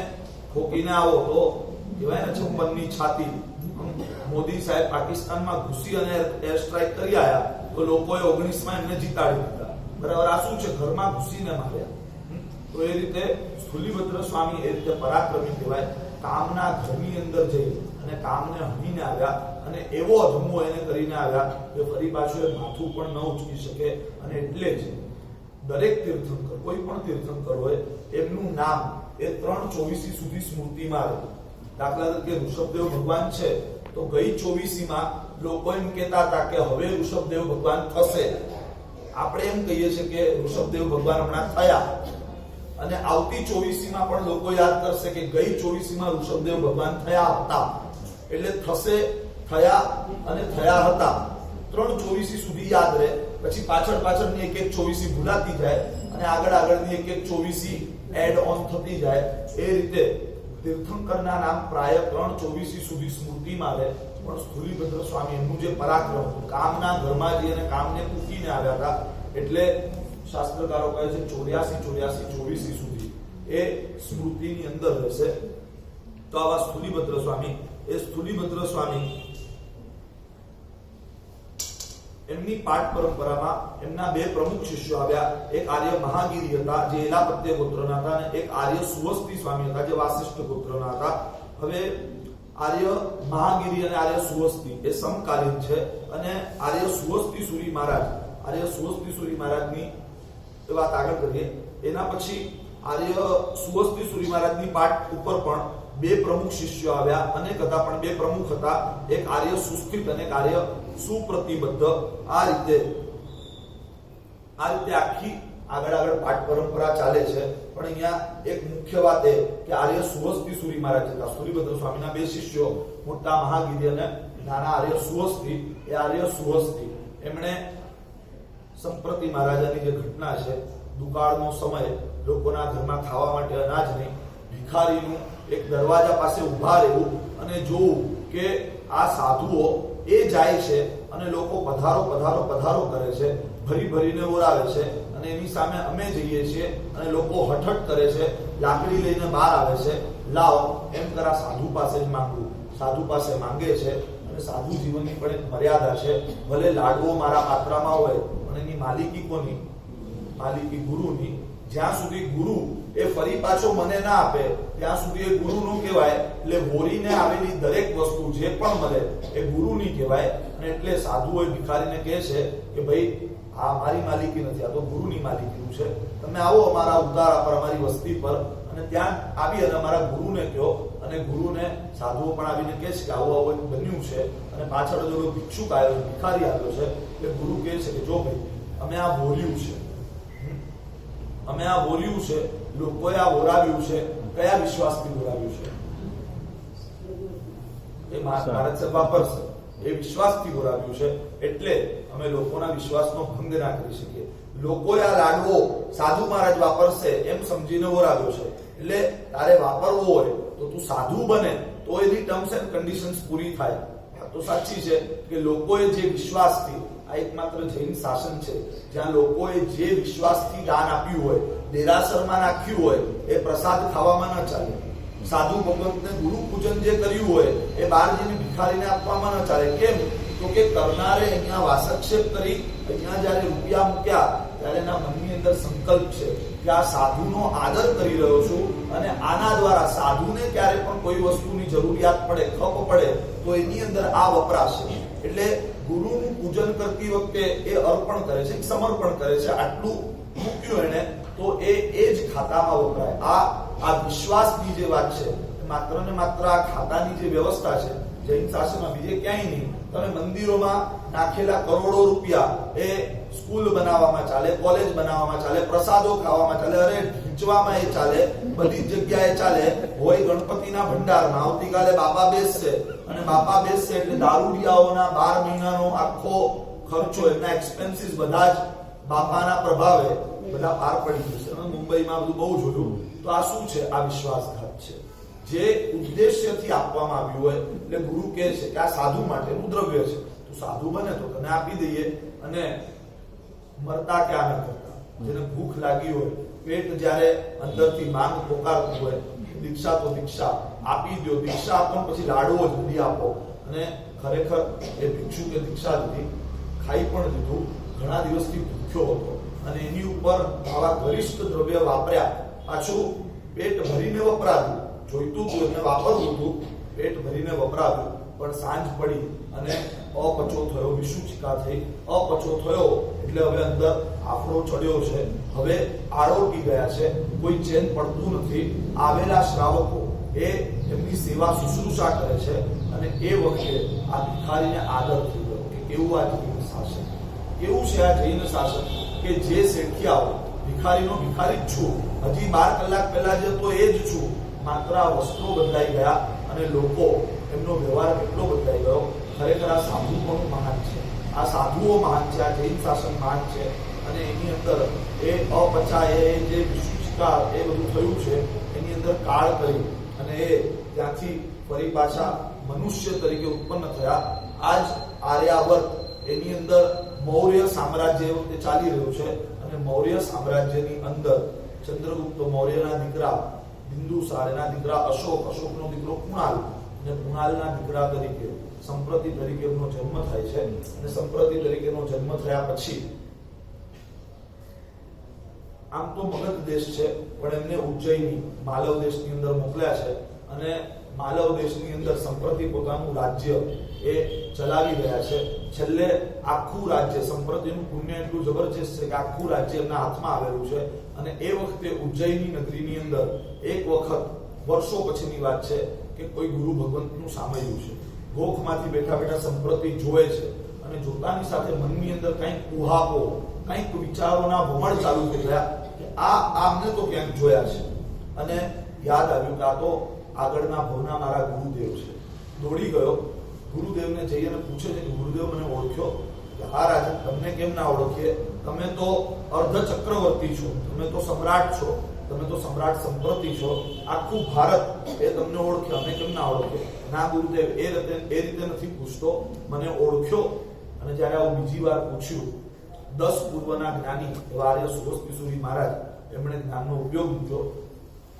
ઠોકીને આવો તો કહેવાય ને 56ની છાતી. મોદી સાહેબ પાકિસ્તાનમાં ઘૂસી અને એર સ્ટ્રાઇક કરી આયા તો લોકોએ 19માં એમને જીતાડી દીધા. બરાબર, આ શું છે? ઘરમાં ઘૂસીને માર્યા. તો એ રીતે સ્થૂલીભદ્ર સ્વામી એ રીતે પરાક્રમી કહેવાય. કામના ઘરની અંદર જઈ અને કામને હણીને આવ્યા, અને એવો અધમો એને કરીને આવ્યા કે ફરી પાછું એ માથું પણ ન ઉચકી શકે. અને એટલે જ દરેક તીર્થંકર, કોઈ પણ તીર્થંકર હોય, એમનું નામ એ 3/24 સુધી સ્મૃતિમાં રહે. દાખલા તરીકે ઋષભદેવ ભગવાન છે તો ગઈ 24માં લોકો એમ કહેતા હતા કે હવે ઋષભદેવ ભગવાન થશે. આપણે એમ કહીએ છીએ કે ઋષભદેવ ભગવાન હમણાં થયા, અને આવતી 24માં પણ લોકો યાદ કરશે કે ગઈ 24માં ઋષભદેવ ભગવાન થયા હતા. એટલે થશે, થયા અને થયા હતા 3/24 સુધી યાદ રહે. પછી પાછળની એક 24 ભૂલાતી જાય અને આગળની એક 24 એડ ઓન થતી જાય. એ રીતે તીર્થંકરના નામ પ્રાય 3/24 સુધી સ્મૃતિમાં રહે. પણ સ્થૂલીભદ્ર સ્વામી એમનું જે પરાક્રમ, કામના ઘરમાં જઈ અને કામને તૂટીને આવ્યા હતા, એટલે શાસ્ત્રકારો કહે છે 84 સુધી એ સ્મૃતિની અંદર રહેશે. તો આવા સ્થૂલીભદ્ર સ્વામી, એ સ્થૂલીભદ્ર સ્વામી એમની પાઠ પરંપરામાં એમના બે પ્રમુખ શિષ્યો આવ્યા. એક આર્ય મહાગીરી હતા જે એલાપત્ય ગોત્રના હતા, અને એક આર્ય સુવસ્તી સ્વામી હતા જે વાસિષ્ઠ ગોત્રના હતા. હવે આર્ય મહાગીરી અને આર્ય સુવસ્તી એ સમકાલીન છે, અને આર્ય સુવસ્તી સુરી મહારાજની વાત આગળ કરીએ. એના પછી આર્ય સુવસ્તી સુરી મહારાજની પાઠ ઉપર પણ બે પ્રમુખ શિષ્યો આવ્યા. અનેક હતા પણ બે પ્રમુખ હતા, એક આર્ય સુસ્થિત અને એક આર્ય સુપ્રતિબદ્ધ. આ રીતે આખી આગળ પાઠ પરંપરા ચાલે છે. પણ અહીંયા એક મુખ્ય વાત એ કે આર્ય સુવસ્તી સુરી મહારાજ હતા, સ્થૂલીભદ્ર સ્વામીના બે શિષ્યો, મોટા મહાગીરી અને નાના આર્ય સુવસ્તી. એ આર્ય સુવસ્તી એમણે સંપ્રતિ મહારાજાની જે ઘટના છે, દુકાળનો સમય, લોકોના ઘરમાં ખાવા માટે અનાજ નહીં, ભિખારીનું એક દરવાજા પાસે ઉભા રહેવું અને જોવું કે આ સાધુઓ એ જાય છે અને લોકો પધારો કરે છે, ભરીને ઓરાવે છે, અને એની સામે અમે જઈએ છીએ અને લોકો હઠઠ કરે છે, લાકડી લઈને બહાર આવે છે, લાવ એમ કરા સાધુ પાસે જ માંગવું. સાધુ પાસે માંગે છે, અને સાધુ જીવનની પણ એક મર્યાદા છે. ભલે લાડવો મારા પાત્રમાં હોય, પણ એની માલિકી કોની? માલિકી ગુરુની. જ્યાં સુધી ગુરુ એ ફરી પાછો મને ના આપે ત્યાં સુધી એ ગુરુ નું કહેવાય. એટલે હોરીને આવેલી દરેક વસ્તુ જે પણ મળે એ ગુરુની કહેવાય. અને એટલે સાધુઓ ભિખારીને કહે છે કે ભાઈ આ મારી માલિકી નથી, આ તો ગુરુની માલિકીનું છે, તમે આવો અમારા ઉતારા પર, અમારી વસ્તી પર, અને ત્યાં આવી અને અમારા ગુરુને કહો. અને ગુરુને સાધુઓ પણ આવીને કહે છે કે આવું બન્યું છે, અને પાછળ જો ભિક્ષુક આવ્યો, ભિખારી આવ્યો છે, એટલે ગુરુ કહે છે કે જો ભાઈ અમે આ બોલ્યું છે, લોકોએ આ બોરાવ્યું છે, કયા વિશ્વાસથી બોરાવ્યું છે? એ ભારત સરકાર વાપરશે, એ વિશ્વાસથી બોરાવ્યું છે. એટલે અમે લોકોના વિશ્વાસનો ભંગ ના કરી શકીએ. લોકોએ આ લાડવો સાધુ મહારાજ વાપરશે એમ સમજીને બોરાવ્યો છે. એટલે તારે વાપરવો હોય તો તું સાધુ બને તો એની ટર્મ્સ એન્ડ કન્ડિશન્સ પૂરી થાય. તો સાચી છે કે લોકોએ જે વિશ્વાસથી, આ એકમાત્ર જૈન શાસન છે જ્યાં લોકોએ જે વિશ્વાસથી દાન આપ્યું હોય, દેરાસરમાં નાખ્યું હોય, એ પ્રસાદ ખાવામાં ન ચાલે. સાધુ ભગવંતને ગુરુ પૂજન જે કર્યું હોય એ બહાર જઈને ભિખારીને આપવામાં ન ચાલે. કેમ? તો કે કરનારે અહીંયા વાસક્ષેપ કરી અહીંયા જયારે રૂપિયા મૂક્યા ત્યારે એના મનની અંદર સંકલ્પ છે કે આ સાધુનો આદર કરી રહ્યો છું, અને આના દ્વારા સાધુને ક્યારે પણ કોઈ વસ્તુની જરૂરિયાત પડે, ખપ પડે તો એની અંદર આ વપરાશે. એટલે ગુરુનું પૂજન કરતી વખતે એ અર્પણ કરે છે, સમર્પણ કરે છે. આટલું મૂક્યું એને તો એ જ ખાતામાં વપરાય. આ વિશ્વાસની જે વાત છે, માત્ર ને માત્ર આ ખાતાની જે વ્યવસ્થા છે જૈન શાસનમાં બીજે ક્યાંય નહીં. તમે મંદિરોમાં નાખેલા કરોડો રૂપિયા એ સ્કૂલ બનાવવામાં ચાલે, કોલેજ બનાવવામાં ચાલે, પ્રસાદો ખાવામાં ચાલે, અરે ઢીંચવામાં એ ચાલે, બધી જ જગ્યાએ ચાલે. હોય ગણપતિના ભંડારમાં આવતીકાલે બાપા બેસશે, અને બાપા બેસશે એટલે દારૂડિયાઓના 12 મહિનાનો આખો ખર્ચો, એમના એક્સપેન્સીસ બધા જ બાપાના પ્રભાવે બધા પાર પડી જશે. મુંબઈમાં બધું બહુ જોયું. તો આ શું છે? આ વિશ્વાસઘાત છે. જે ઉદ્દેશ્યથી આપવામાં આવ્યું હોય, એટલે ગુરુ કહે છે કે આ સાધુ માટેનું દ્રવ્ય છે, તું સાધુ બને તો તને આપી દઈએ. અને મરતા ક્યાં ન કરતા, જેને ભૂખ લાગી હોય, પેટ જ્યારે અંદરથી માંગ પોકારતું હોય, દીક્ષા તો દીક્ષા આપી દો. દીક્ષા આપો પછી લાડવો જલ્દી આપો. અને ખરેખર એ ભિક્ષુકે દીક્ષા લીધી, ખાઈ પણ દીધું, ઘણા દિવસથી ભૂખ્યો હતો, અને એની ઉપર આવા ગરિષ્ઠ દ્રવ્ય વાપર્યા. પાછું પેટ ભરીને વપરાવ્યું, જોઈતું હતું એમને વાપરવું હતું, પેટ ભરીને વપરાવ્યું. પણ સાંજ પડી અને અપચો થયો, વિષુચિકા થઈ, અપચો થયો. એટલે હવે અંદર આફડો ચડ્યો છે, હવે આરોટી ગયા છે, કોઈ ચેન પડતું નથી. આવેલા શ્રાવકો એ એમની સેવા શુશ્રૂષા કરે છે અને એ વખતે આ ભિખારીને આદર થઈ ગયો કે કેવું આ જૈન શાસન, કેવું છે આ જૈન શાસન કે જે શેઠિયાઓ ભિખારીનો ભિખારી જ છું, હજી 12 કલાક પહેલા જે હતો એ જ છું, માત્ર આ વસ્ત્રો બદલાઈ ગયા અને લોકો એમનો વ્યવહાર કેટલો બદલાઈ ગયો. ખરેખર આ સાધુ પણ મહાન છે, આ સાધુઓ મહાન છે, આ જૈન શાસન મહાન છે. અને એની અંદર એ અપચાય જે વિશુચિતા એ બધું થયું છે એની અંદર કાળ કરી અને એ ત્યાંથી ફરી પાછા મનુષ્ય તરીકે ઉત્પન્ન થયા. આજ આર્યાવર્ત એની અંદર મૌર્ય સામ્રાજ્ય વખતે ચાલી રહ્યું છે અને મૌર્ય સામ્રાજ્યની અંદર ચંદ્રગુપ્ત મૌર્યના દીકરા બિંદુસાર, એના દીકરા અશોક, અશોકનો દીકરો કુણાલ અને કુણાલના દીકરા તરીકે સંપ્રતિ તરીકે એમનો જન્મ થાય છે. અને સંપ્રતિ તરીકેનો જન્મ થયા પછી આમ તો મગધ દેશ છે પણ એમને ઉજ્જૈની માલવ દેશની અંદર મોકલ્યા છે અને માલવ દેશની અંદર સંપ્રતિ પોતાનું રાજ્ય એ ચલાવી રહ્યા છે. છેલ્લે આખું રાજ્ય, સંપ્રતિનું પુણ્ય એટલું જબરજસ્ત છે કે આખું રાજ્ય એમના હાથમાં આવેલું છે. અને એ વખતે ઉજ્જૈની નગરીની અંદર એક વખત વર્ષો પછીની વાત છે કે કોઈ ગુરુ ભગવંતનું સામયું છે. ગોખમાંથી બેઠા બેઠા સંપ્રતિ જોવે છે અને જોતાની સાથે મનની અંદર કંઈક ઉહાપો, કંઈક વિચારોના ભમણ ચાલુ થઈ ગયા કે આમને તો ક્યાંક જોયા છે. અને યાદ આવ્યું કે આ તો આગળના ભવના મારા ગુરુદેવ છે. દોડી ગયો, ગુરુદેવને જઈ અને પૂછે છે કે ગુરુદેવ મને ઓળખ્યો? કે હા રાજન, તમને કેમ ના ઓળખીએ, તમે તો અર્ધ ચક્રવર્તી છો, તમે તો સમ્રાટ છો, તમે તો સમ્રાટ સંપ્રતિ છો, આખું ભારત એ તમને ઓળખે, અમે કેમ ના ઓળખે? ના ગુરુદેવ, એ રીતે નથી પૂછતો, મને ઓળખ્યો. અને જયારે આવું બીજી વાર પૂછ્યું, 10 પૂર્વના જ્ઞાની એવા આર્ય સુરસ્તીસુરી મહારાજ એમણે જ્ઞાનનો ઉપયોગ લીધો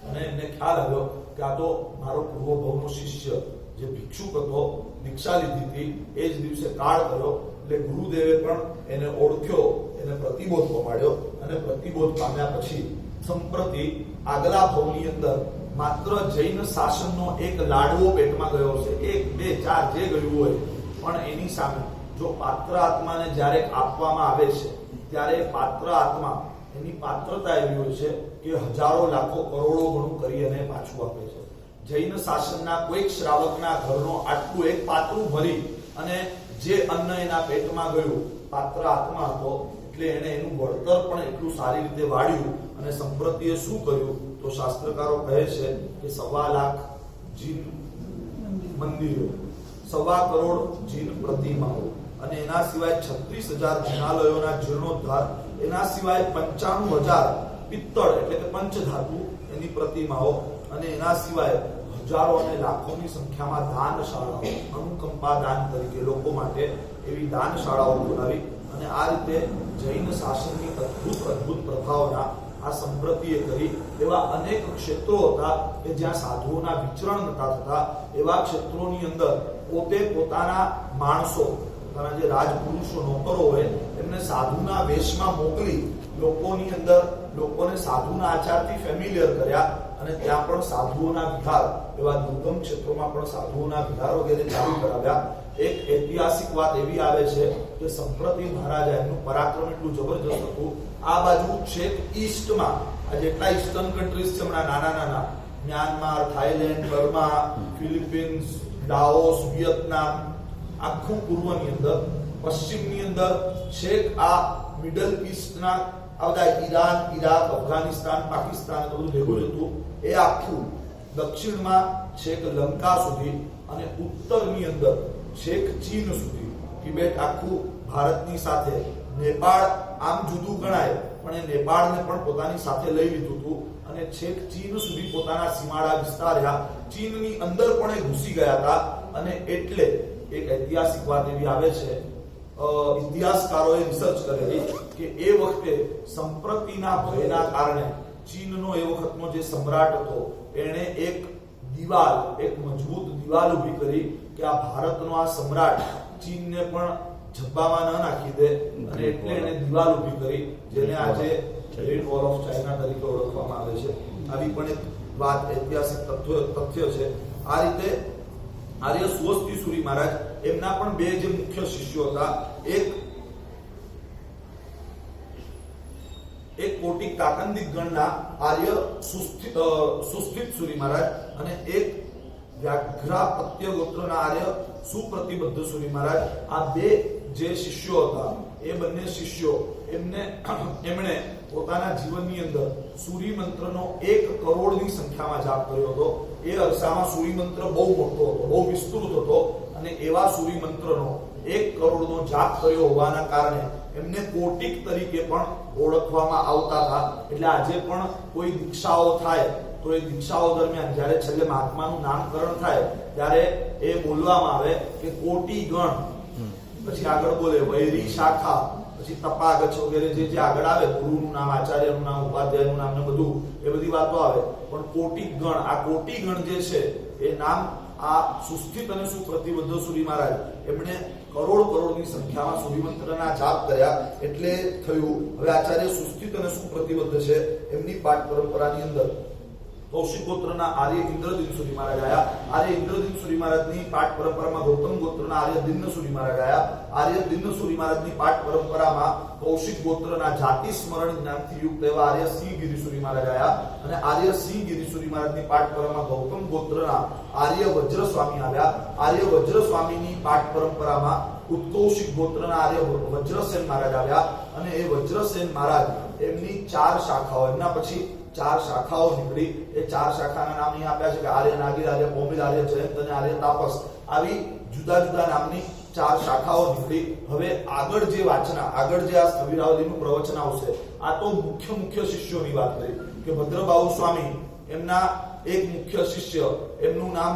અને એમને ખ્યાલ આવ્યો કે આ તો મારો પૂર્વભવનો શિષ્ય જે ભિક્ષુક હતો, દીક્ષા લીધી હતી, એ જ દિવસે કાળ કર્યો. એટલે ગુરુદેવે પણ એને ઓળખ્યો, એને પ્રતિબોધ પમાડ્યો અને પ્રતિબોધ પામ્યા પછી સંપ્રતિ આગલા ભવની અંદર માત્ર જૈન શાસનનો એક લાડવો પેટમાં ગયો છે, 1, 2, 4 જે ગયું હોય, પણ એની સામે જો પાત્ર આત્માને જ્યારે આપવામાં આવે છે ત્યારે પાત્ર આત્મા એની પાત્રતા એવી હોય છે કે હજારો લાખો કરોડો ગણું કરી અને પાછું આપે છે. જૈન શાસનના કોઈક શ્રાવકના ઘરનો આટલું એક પાત્રું ભરી અને જે અન્ન એના પેટમાં ગયું, પાત્ર આત્મા હતો એટલે એને એનું વળતર પણ એટલું સારી રીતે વાળ્યું. અને સંપ્રતિએ શું કર્યું તો શાસ્ત્રકારો કહે છે કે 1.25 લાખ જીન મંદિરો, 1.25 કરોડ જીન પ્રતિમાઓ અને એના સિવાય 36,000 જિનાલયોના જીર્ણોદ્ધાર, એના સિવાય 95,000 પિત્તળ એટલે કે પંચધાતુ એની પ્રતિમાઓ અને એના સિવાય હજારો અને લાખોની સંખ્યામાં દાનશાળાઓ, અનુકંપા દાન તરીકે લોકો માટે એવી દાનશાળાઓ બનાવી. અને આ રીતે જૈન શાસનની અદ્ભુત પ્રભાવના આ સંપ્રતિએ કરી. એવા અનેક ક્ષેત્રો હતા કે જ્યાં સાધુઓના વિચરણ નતા થતા. એવા ક્ષેત્રોની અંદર પોતે પોતાના માણસો, પોતાના જે રાજપુરુષો નોકરો હોય એમને સાધુના વેશમાં મોકલી લોકોની અંદર લોકોને સાધુના આચારથી ફેમિલિયર કર્યા. અને ત્યાં પણ સાધુઓના વિહાર, એવા દુર્ગમ ક્ષેત્રોમાં પણ સાધુઓના વિહાર વગેરે ચાલુ કરાવ્યા. એક ઐતિહાસિક વાત એવી આવે છે કે સંપ્રતિ મહારાજા એમનું પરાક્રમ એટલું જબરજસ્ત હતું. આ બાજુ છેક ઈસ્ટમાં આ જેટલા ઈસ્ટર્ન કન્ટ્રીઝ છે હમણાં નાના Myanmar, Thailand, Burma, Philippines, Laos, Vietnam, આખું પૂર્વની અંદર, પશ્ચિમની અંદર છેક આ મિડલ ઈસ્ટના આ બધા ઈરાન, ઈરાક, અફઘાનિસ્તાન, પાકિસ્તાન બધું ભેગું હતું. એ આખું દક્ષિણમાં છેક લંકા સુધી અને ઉત્તરની અંદર છેક ચીન સુધી, તિબેટ આખું ભારતની સાથે. નેપાળ આમ જુદું ગણાય પણ એ નેપાળને પણ પોતાની સાથે લઈ લીધું હતું અને છેક ચીન સુધી પોતાના સીમાડા વિસ્તાર્યા. ચીનની અંદર પણ એ ઘૂસી ગયા હતા. અને એટલે એક ઐતિહાસિક વાત એવી આવે છે, ઇતિહાસકારોએ રિસર્ચ કરેલી કે એ વખતે સંપ્રતિના ભયના કારણે ચીનનો એ વખતનો જે સમ્રાટ હતો એણે એક દિવાલ, એક મજબૂત દિવાલ ઊભી કરી કે આ ભારતનો આ સમ્રાટ ચીનને પણ જબ્બામાં ન નાખી દે. અને એટલે એને દિવાલ ઊભી કરી જેને આજે ગ્રેટ વોલ ઓફ ચાઇના તરીકે ઓળખવામાં આવે છે. આવી પણ એક વાત, ઐતિહાસિક તથ્ય છે. આ રીતે આર્ય સુવસ્તીસુરી મહારાજ, એમના પણ 2 જે મુખ્ય શિષ્યો હતા, એક એક કોટિક કાકંદિક ગણના આર્ય સુસ્થિત સુરી મહારાજ અને એક વ્યાઘ્રાપત્ય ગોત્રના આર્ય સુપ્રતિબદ્ધ સુરી મહારાજ, આ બે જે શિષ્યો હતા એ બંને શિષ્યો એમણે પોતાના જીવનની અંદર સૂરી મંત્રનો 1 કરોડની સંખ્યામાં જાપ કર્યો હતો. એ અરસામાં સૂરી મંત્ર બહુ મોટો હતો, બહુ વિસ્તૃત હતો અને એવા સૂરી મંત્રનો 1 કરોડનો જાપ કર્યો હોવાના કારણે એમને કોટિક તરીકે પણ ઓળખવામાં આવતા હતા. એટલે આજે પણ કોઈ દીક્ષાઓ થાય તો એ દીક્ષાઓ દરમિયાન જ્યારે છેલ્લે મહાત્માનું નામકરણ થાય ત્યારે એ બોલવામાં આવે કે કોટી ગણ, પછી આગળ બોલે વૈરી શાખા, પછી તપાગચ્છ વગેરે જે આગળ આવે, ગુરુનું નામ, આચાર્યનું નામ, ઉપાધ્યાયનું નામ ને બધું એ બધી વાતો આવે. પણ કોટી ગણ, આ કોટી ગણ જે છે એ નામ આ સુસ્થિત અને સુપ્રતિબદ્ધ સુરી મહારાજ એમણે કરોડની સંખ્યામાં સૂરી મંત્રના જાપ કર્યા એટલે થયું. હવે આચાર્ય સુસ્થિત અને સુપ્રતિબદ્ધ છે, એમની પાઠ પરંપરાની અંદર કૌશિક ગોત્રના આર્ય ઇન્દ્રદિન સુરી મહારાજ આયા. આર્ય ઇન્દ્રદિન સુરી મહારાજની પાઠ પરંપરામાં ગૌતમ ગોત્રના આર્ય દિન્ન સુરી મહારાજ આયા. આર્ય દિન્ન સુરી મહારાજની પાઠ પરંપરામાં કૌશિક ગોત્રના જાતિ સ્મરણ જ્ઞાનથી યુક્ત એવા આર્ય સિંહ ગિરિસુરી મહારાજ આયા. અને આર્ય સિંહ ગિરિસુરી મહારાજની પાઠ પરંપરામાં ગૌતમ ગોત્રના આર્ય વજ્ર સ્વામી આવ્યા. આર્ય વજ્ર સ્વામીની પાઠ પરંપરામાં ઉત્કૌશિક ગોત્રના આર્ય વજ્રસેન મહારાજ આવ્યા. અને એ વજ્રસેન મહારાજ એમની 4 શાખાઓ, એમના પછી 4 શાખાઓ નીકળી. એ 4 શાખાના નામ અહીં આપ્યા છે કે આર્ય નાગીર, આર્ય પોમિલ, આર્ય જયંત અને આર્ય તાપસ. આવી જુદા જુદા નામની 4 શાખાઓ નીકળી. હવે આગળ જે આ સ્થવિરાવલીનું પ્રવચન આવશે, આ તો મુખ્ય શિષ્યોની વાત કરી કે ભદ્રબાહુ સ્વામી એમના એક મુખ્ય શિષ્ય, એમનું નામ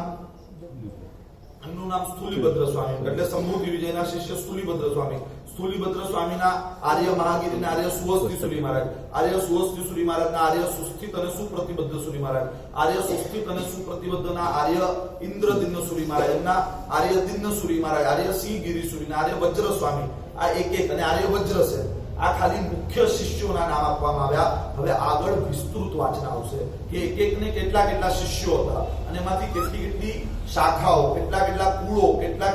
સ્થૂલીભદ્ર સ્વામી, એટલે સમૃદ્ધિ વિજયના શિષ્ય સ્થૂલીભદ્ર સ્વામી. સ્થૂલીભદ્ર સ્વામીના આર્ય મહાગીરી, આર્ય સુવસ્તી સુરી મહારાજ, આર્ય સુવસ્તી સુરી મહારાજના આર્ય સુસ્થિત અને સુપ્રતિબદ્ધ સુરી મહારાજ, આર્ય સુસ્થિત અને સુપ્રતિબદ્ધના આર્ય ઇન્દ્રદિન્ન સુરી મહારાજ, એમના આર્ય દિન્ન સુરી મહારાજ, આર્ય સિંહ ગિરિસુરી, આર્ય વજ્ર સ્વામી, આ એક અને આર્ય વજ્ર છે. આ ખાલી મુખ્ય શિષ્યોના નામ આપવામાં આવ્યા. હવે આગળ વિસ્તૃત વાચન આવશે કે એકને કેટલા શિષ્યો હતા અને એમાંથી કેટલી શાખાઓ, કેટલા કુળો, કેટલા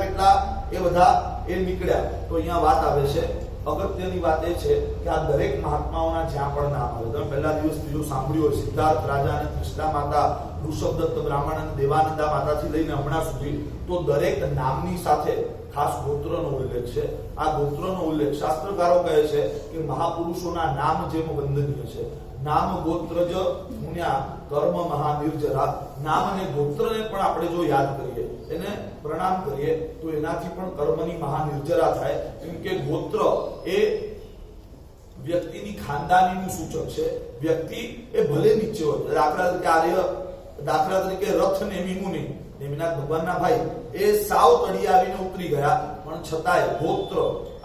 એ બધા એ નીકળ્યા. તો અહીંયા વાત આવે છે, અગત્યની વાત એ છે કે આ દરેક મહાત્માઓના જ્યાં પણ નામ આવે, તમે પહેલા દિવસ બીજું સાંભળ્યું હોય, સિદ્ધાર્થ રાજા અને કૃષ્ણા માતા, ઋષભદત્ત બ્રાહ્મણ અને દેવાનંદા માતાથી લઈને હમણાં સુધી, તો દરેક નામની સાથે ખાસ ગોત્રનો ઉલ્લેખ છે. આ ગોત્રનો ઉલ્લેખ શાસ્ત્રકારો કહે છે કે મહાપુરુષોના નામ જેમ વંદનીય છે. નામ ગોત્રજ પુણ્યા કર્મ મહાનિર્જરા. નામ અને ગોત્રને પણ આપણે જો યાદ કરીએ, એને પ્રણામ કરીએ તો એનાથી પણ કર્મની મહાનિર્જરા થાય. કેમ કે ગોત્ર એ વ્યક્તિની ખાનદાનીનું સૂચક છે. વ્યક્તિ એ ભલે નીચે હોય, દાખલા તરીકે રથ નેમી મુનિ, નેમિનાથ ભગવાનના ભાઈ, એ સાવ તળિયે આવીને ઉતરી ગયા, પણ છતાંય ગોત્ર,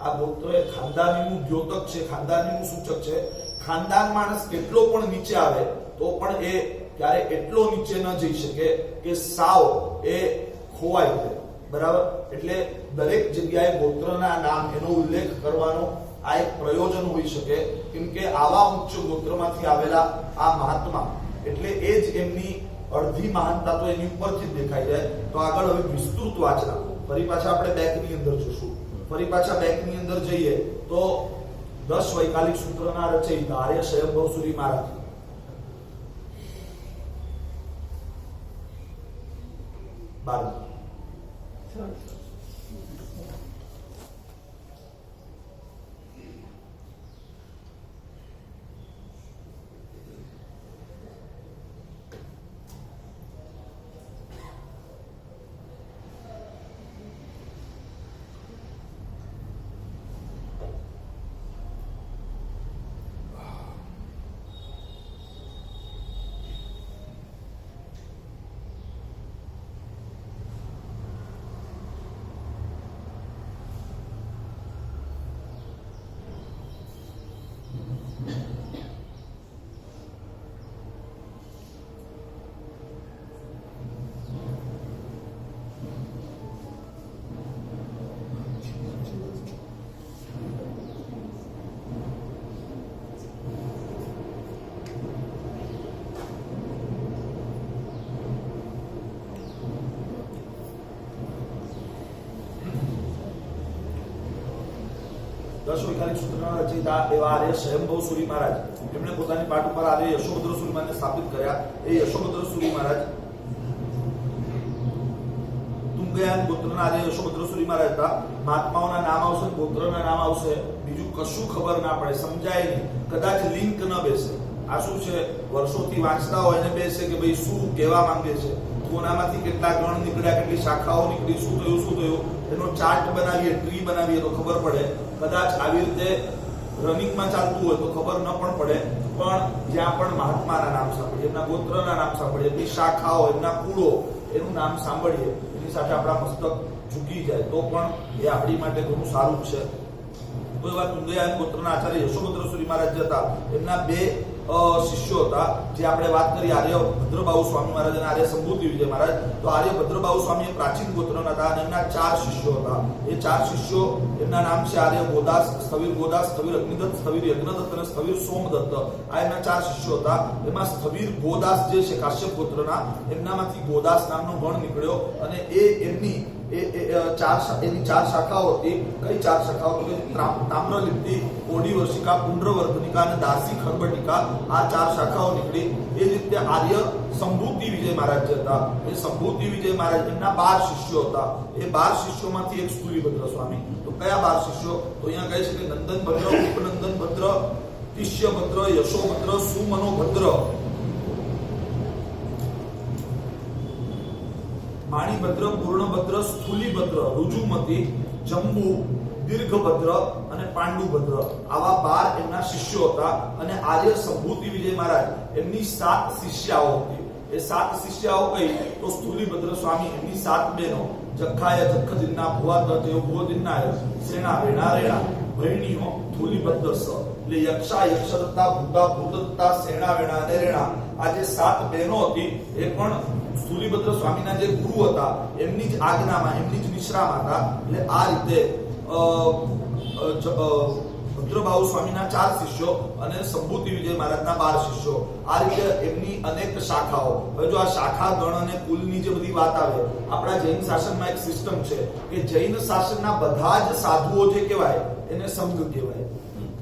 આ ગોત્ર એ ખાનદાનીનું દ્યોતક છે, ખાનદાનીનું સૂચક છે. ખાનદાન માણસ કેટલો પણ નીચે આવે તો પણ એ ક્યારે એટલો નીચે ન જઈ શકે કે સાવ એ ખોવાઈ જાય. બરાબર? એટલે દરેક જગ્યાએ ગોત્રના નામ, એનો ઉલ્લેખ કરવાનો આ એક પ્રયોજન હોઈ શકે. કેમ કે આવા ઉચ્ચ ગોત્રમાંથી આવેલા આ મહાત્મા, એટલે એ જ એમની અડધી મહાનતા તો એની ઉપરથી જ દેખાઈ જાય. તો આગળ હવે વિસ્તૃત વાચના, ફરી પાછા આપણે બેકની અંદર જોશું. ફરી પાછા બેકની અંદર જઈએ તો 10 વૈકાલિક સૂત્રના રચયિતા આર્ય સ્વયંભવ સુરી મહારાજ, દશ વૈખારિક સૂત્રના રચયિતા એવા આર્ય સ્વયંભવ સુરી મહારાજ એમણે પોતાની પાટ ઉપર આર્ય યશોભદ્ર સુરીમાને સ્થાપિત કર્યા. એ યશોભદ્ર સુરી મહારાજ તુંગયાન ગોત્રના આર્ય યશોભદ્ર સુરી મહારાજ હતા. મહાત્માઓના નામ આવશે, ગોત્રના નામ આવશે, બીજું કશું ખબર ના પડે, સમજાય નહીં, કદાચ લિંક ન બેસે. આ શું છે? વર્ષોથી વાંચતા હોય ને બેસે કે ભાઈ શું કહેવા માંગે છે, કોનામાંથી કેટલા ગણ નીકળ્યા, કેટલી શાખાઓ નીકળી, શું થયું, એનો ચાર્ટ બનાવીએ, ટ્રી બનાવીએ તો ખબર પડે. કદાચ આવી રીતે રનિંગમાં ચાલતું હોય તો ખબર ન પણ પડે, પણ જ્યાં પણ મહાત્માના નામ સાંભળીએ, એમના ગોત્રના નામ સાંભળીએ, એમની શાખાઓ, એમના કુળો, એનું નામ સાંભળીએ, એની સાથે આપણા મસ્તક ઝૂકી જાય તો પણ એ આપણી માટે ઘણું સારું છે. તો એવા તુંગયાન ગોત્રના આચાર્ય યશોભદ્ર સુરી મહારાજ હતા. એમના બે શિષ્યો હતા, જે આપણે વાત કરી આર્ય ભદ્રબાહુ સ્વામી મહારાજ અને આર્ય સંભૂતિ વિજય મહારાજ. તો આર્ય ભદ્રબાહુ સ્વામી એ પ્રાચીન ગોત્રના હતા અને એમના 4 શિષ્યો હતા. એ 4 શિષ્યો, એમના નામ છે આર્ય ગોદાસ, સ્થવિર ગોદાસ, સ્થવિર અગ્નિદત્ત, સ્થવિર યજ્ઞદત્ત અને સ્થવિર સોમદત્ત. આ એમના 4 શિષ્યો હતા. એમાં સ્થવિર ગોદાસ જે છે કાશ્યપ ગોત્રના, એમનામાંથી ગોદાસ નામનો ગણ નીકળ્યો અને એમની એની 4 શાખાઓ હતી. કઈ 4 શાખાઓ? તો કે તામ્રલિપ્તિ, કોડી વર્ષિકા, પુંડ્રવર્ધનિકા અને દાસી ખરબટિકા. આ 4 શાખાઓ નીકળી. એ જ રીતે આર્ય સંભૂતિ વિજય મહારાજ હતા. એ સંભૂતિ વિજય મહારાજ એમના 12 શિષ્યો હતા. એ 12 શિષ્યોમાંથી એક સ્થૂલીભદ્ર સ્વામી. તો કયા 12 શિષ્યો? તો અહીંયા કહે છે કે નંદનભદ્ર, ઉપનંદનભદ્ર, તિષ્યભદ્ર, યશોભદ્ર, સુમનોભદ્ર, માણીભદ્ર, પૂર્ણભદ્ર, સ્થૂલીભદ્ર, રુજુમતી, જંબુ, દીર્ઘભદ્ર અને પાંડુભદ્ર. આવા 12 એમના શિષ્યો હતા. અને આર્ય સંભૂતિ વિજય મહારાજ એમની 7 શિષ્યાઓ હતી. એ 7 શિષ્યાઓ કઈ? તો સ્થૂલીભદ્ર સ્વામી એમની 7 બહેનો, જખાય જખદિન્ના, ભુવા તયો ભુવદિન્નાય, સેણા રેણા રેણા, ભૈણીઓ સ્થૂલીભદ્ર સ. એટલે યક્ષા યક્ષદત્તા, ભૂતા ભૂતદત્તા, સેણા વેણા અને રેણા. આ જે 7 બહેનો હતી એ પણ સ્થૂલીભદ્ર સ્વામીના જે ગુરુ હતા એમની જ આજ્ઞામાં, એમની જ નિશ્રામાં હતા. એટલે આ રીતે ભદ્રબાહુ સ્વામીના 4 શિષ્યો અને સંભૂતિ વિજય મહારાજના 12 શિષ્યો. આ રીતે એમની અનેક શાખાઓ. હવે જો આ શાખા ગણ અને કુલની જે બધી વાત આવે, આપણા જૈન શાસનમાં એક સિસ્ટમ છે કે જૈન શાસનના બધા જ સાધુઓ જે કહેવાય એને સંઘ કહેવાય.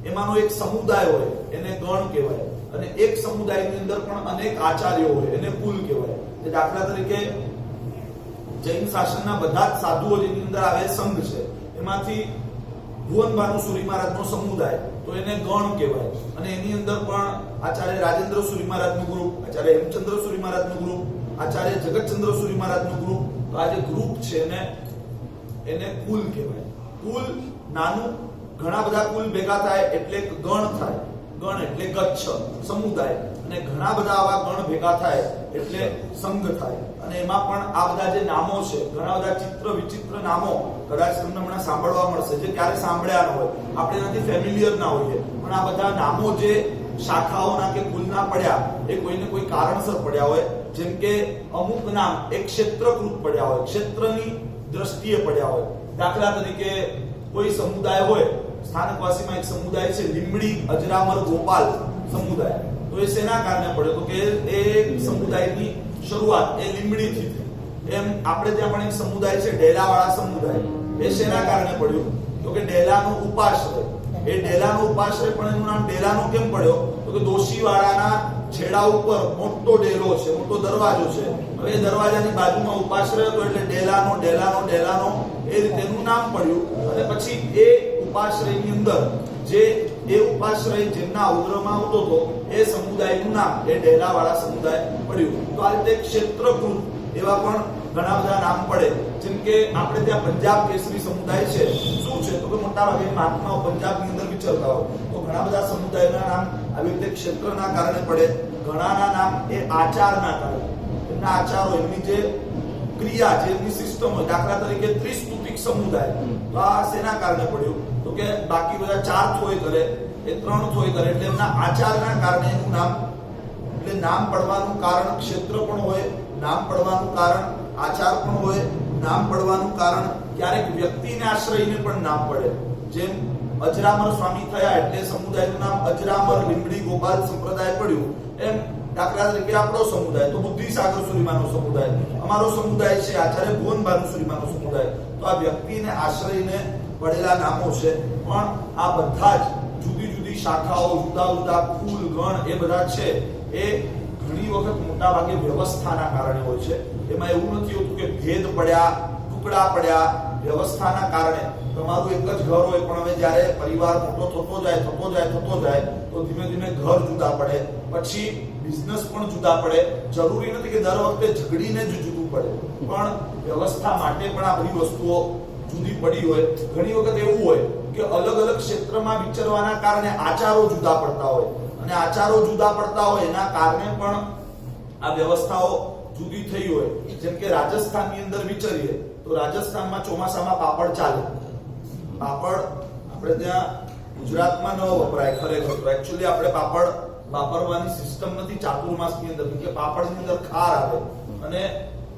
એમાંનો એક સમુદાય હોય એને ગણ કહેવાય. અને એક સમુદાયની અંદર પણ અનેક આચાર્યો હોય એને કુલ કહેવાય. દાખલા તરીકે જૈન શાસનના બધા જ સાધુઓ જેની અંદર આવે સંઘ છે. એમાંથી ભુવન ભાનુ સુરી મહારાજનો સમુદાય તો એને ગણ કહેવાય. અને એની અંદર પણ આચાર્ય રાજેન્દ્ર સુરી મહારાજનું ગ્રુપ, આચાર્ય હેમચંદ્ર સુરી મહારાજનું ગ્રુપ, આચાર્ય જગતચંદ્ર સુરી મહારાજનું ગ્રુપ. તો આ જે ગ્રુપ છે એને કુલ કહેવાય. કુલ નાનું, ઘણા બધા કુલ ભેગા થાય એટલે ગણ થાય. ગણ એટલે ગચ્છ, સમુદાય. અને ઘણા બધા આવા ગણ ભેગા થાય એટલે સંઘ થાય. અને એમાં પણ આ બધા જે નામો છે, ઘણા બધા ચિત્ર વિચિત્ર નામો કદાચ તમને હમણાં સાંભળવા મળશે જે ક્યારે સાંભળ્યા ન હોય, આપણે એનાથી ફેમિલિયર ના હોઈએ, પણ આ બધા નામો જે શાખાઓના કે કુલના પડ્યા એ કોઈને કોઈ કારણસર પડ્યા હોય. જેમ કે અમુક નામ એક ક્ષેત્રકૃત પડ્યા હોય, ક્ષેત્રની દ્રષ્ટિએ પડ્યા હોય. દાખલા તરીકે કોઈ સમુદાય હોય, સ્થાનકવાસીમાં એક સમુદાય છે લીમડી અજરામર ગોપાલ સમુદાય. તો એ શેના કારણે પડ્યો? તો કે એ સમુદાયની શરૂઆત એ લીમડીથી થઈ. એમ આપણે ત્યાં પણ એક સમુદાય છે ડેલાવાળા સમુદાય. એ શેના કારણે પડ્યું? તો કે ડેલાનો ઉપાશ્રય. એ ડેલાનો ઉપાશ્રય પણ એનું નામ ડેલાનો કેમ પડ્યો? તો કે દોશીવાડાના છેડા ઉપર મોટો ડેલો છે, મોટો દરવાજો છે. હવે એ દરવાજાની બાજુમાં ઉપાશ્રય હતો એટલે ડેલાનો ડેલાનો ડેલાનો એ રીતે એનું નામ પડ્યું. અને પછી એ ઉપાશ્રયની અંદર જે એ ઉપાશ્રય જેમના ઉગ્રમાં આવતો હતો એ સમુદાયનું નામ એ ડેલાવાળા સમુદાય પડ્યું. તો આ રીતે ક્ષેત્રકૃત એવા પણ ઘણા બધા નામ પડે. જેમ કે આપણે ત્યાં પંજાબ કેસરી સમુદાય છે. શું છે? તો કે મોટા ભાગે મહાત્માઓ પંજાબની અંદર વિચરતા હોય. તો ઘણા બધા સમુદાયના નામ આવી રીતે ક્ષેત્રના કારણે પડે. ઘણાના નામ એ આચારના કારણે, એમના આચારો, એમની જે ક્રિયા, જે એમની સિસ્ટમ હોય. દાખલા તરીકે ત્રિસ્તુતિક સમુદાય, તો આ શેના કારણે પડ્યું? તો કે બાકી બધા 4 થોય કરે, એ 3 થોય કરે, એટલે એમના આચારના કારણે એનું નામ. એટલે નામ પડવાનું કારણ ક્ષેત્ર પણ હોય, નામ પડવાનું કારણ આચાર પણ હોય, નામ પડવાનું કારણ ક્યારેક વ્યક્તિને આશ્રયને પણ નામ પડે. જેમ અજરામર સ્વામી થયા એટલે સમુદાયનું નામ અજરામર લીમડી ગોપાલ સંપ્રદાય પડ્યું. એમ દાખલા તરીકે આપણો સમુદાય તો બુદ્ધિસાગર સુરીમાનો સમુદાય, અમારો સમુદાય છે આચાર્ય ભુવન ભાનુ સુરીમાનો સમુદાય. તો આ વ્યક્તિને આશ્રયને પડેલા નામો છે, પણ આ બધા જ જુદી જુદી શાખાઓ, જુદા જુદા કુલ ગણ એ બધા છે એ ઘણી વખત મોટા ભાગે વ્યવસ્થાના કારણે હોય છે. એમાં એવું નથી હોતું કે ભેદ પડ્યા, ટુકડા પડ્યા. વ્યવસ્થાના કારણે તમારું એક જ ઘર હોય, પણ હવે જ્યારે પરિવાર મોટો થતો જાય તો ધીમે ધીમે ઘર જુદા પડે, પછી બિઝનેસ પણ જુદા પડે. જરૂરી નથી કે દર વખતે ઝઘડીને જ જુદું પડે, પણ વ્યવસ્થા માટે પણ આ બધી વસ્તુઓ જુદી પડી હોય. ઘણી વખત એવું હોય કે અલગ અલગ ક્ષેત્રમાં વિચરવાના કારણે આચારો જુદા પડતા હોય, અને આચારો જુદા પડતા હોય એના કારણે પણ આ વ્યવસ્થાઓ જુદી થઈ હોય. જેમ કે રાજસ્થાનની અંદર વિચરીએ તો રાજસ્થાનમાં ચોમાસામાં પાપડ ચાલે. પાપડ આપણે ત્યાં ગુજરાતમાં ન વપરાય ખરેખર તો. એકચ્યુઅલી આપણે પાપડ વાપરવાની સિસ્ટમ નથી ચાતુર્માસની અંદર, કે પાપડની અંદર ખાર આવે, અને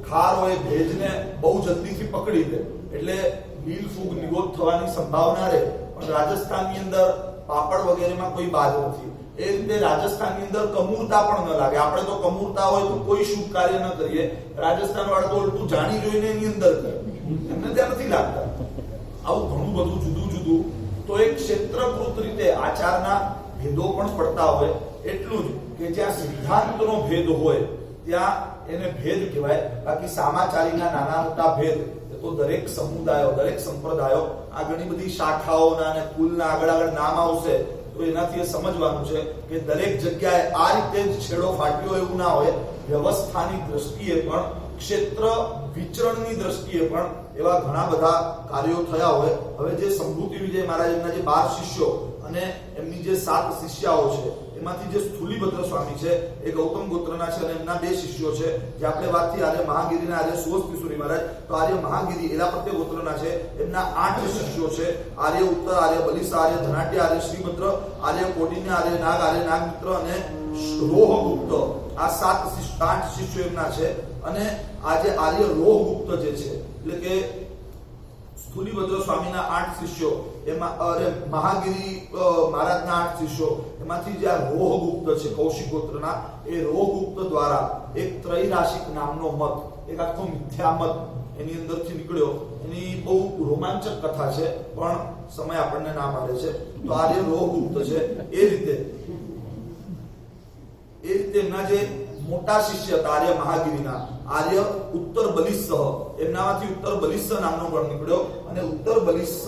ખાર હોય ભેજને બહુ જલ્દીથી પકડી લે, એટલે લીલ ફૂગ નિગોદ થવાની સંભાવના રહે. પણ રાજસ્થાનની અંદર પાપડ વગેરેમાં કોઈ બાદ નથી. એ રીતે રાજસ્થાનની અંદર કમૂરતા પણ ન લાગે. આપણે તો કમૂરતા હોય તો કોઈ શુભ કાર્ય ન કરીએ, રાજસ્થાન વાળા તો ઉલટું જાણી જોઈને એની અંદર કરે, એમને ત્યાં નથી લાગતા. આવું ઘણું બધું જુદું જુદું. તો એક ક્ષેત્રકૃત રીતે આચારના ભેદો પણ પડતા હોય. એટલું જ કે જ્યાં સિદ્ધાંતનો ભેદ હોય ત્યાં એને ભેદ કહેવાય. બાકી સામાચારીના નાના મોટા ભેદ તો દરેક સમુદાયો, દરેક સંપ્રદાયો, આ ઘણી બધી શાખાઓના અને કુલના આગળ નામ આવશે તો એનાથી સમજવાનું છે કે દરેક જગ્યાએ આ રીતે જ છેડો ફાટ્યો એવું ના હોય. વ્યવસ્થાની દ્રષ્ટિએ પણ, ક્ષેત્ર વિચરણની દ્રષ્ટિએ પણ એવા ઘણા બધા કાર્યો થયા હોય. હવે જે સંભૂતિ વિજય મહારાજના જે 12 શિષ્યો અને એમની જે 7 શિષ્યાઓ છે, એમાંથી જે સ્થૂલીભદ્ર સ્વામી છે એ ગૌતમ ગોત્રના છે, અને એમના 2 શિષ્યો છે જે આપણે વાત થઈ આર્ય મહાગીરીના આર્ય સુવસ્તીસુરી મહારાજ. તો આર્ય મહાગીરી એલાપત્ય ગોત્રના છે, એમના 8 શિષ્યો છે. આર્ય ઉત્તર, આર્ય બલિસા, આર્ય ધનાટ્ય, આર્ય શ્રીભદ્ર, આર્ય કોડિન્ય, આર્ય નાગ, આર્ય નાગમિત્ર અને રોહગુપ્ત. આ 8 શિષ્યો એમના છે. અને આ જે આર્ય રોહગુપ્ત જે છે, એટલે કે સ્થૂલીભદ્ર સ્વામીના 8 શિષ્યો, એમાં મહાગીરી મહારાજના 8 શિષ્યો, એમાંથી જે આ રોહગુપ્ત છે કૌશિક ગોત્રના, એ રોહગુપ્ત દ્વારા એક ત્રૈરાશિક નામનો મત, એક આખો મિથ્યા મત એની અંદરથી નીકળ્યો. એની બહુ રોમાંચક કથા છે, પણ સમય આપણને ના મળે છે. તો આર્ય રોહગુપ્ત છે. એ રીતે એમના જે મોટા શિષ્ય હતા આર્ય મહાગીરીના, આર્ય ઉત્તર બલિસ્સહ, એમનામાંથી ઉત્તર બલિસ્સહ નામનો ગણ નીકળ્યો. અને ઉત્તર બલિસ્સહ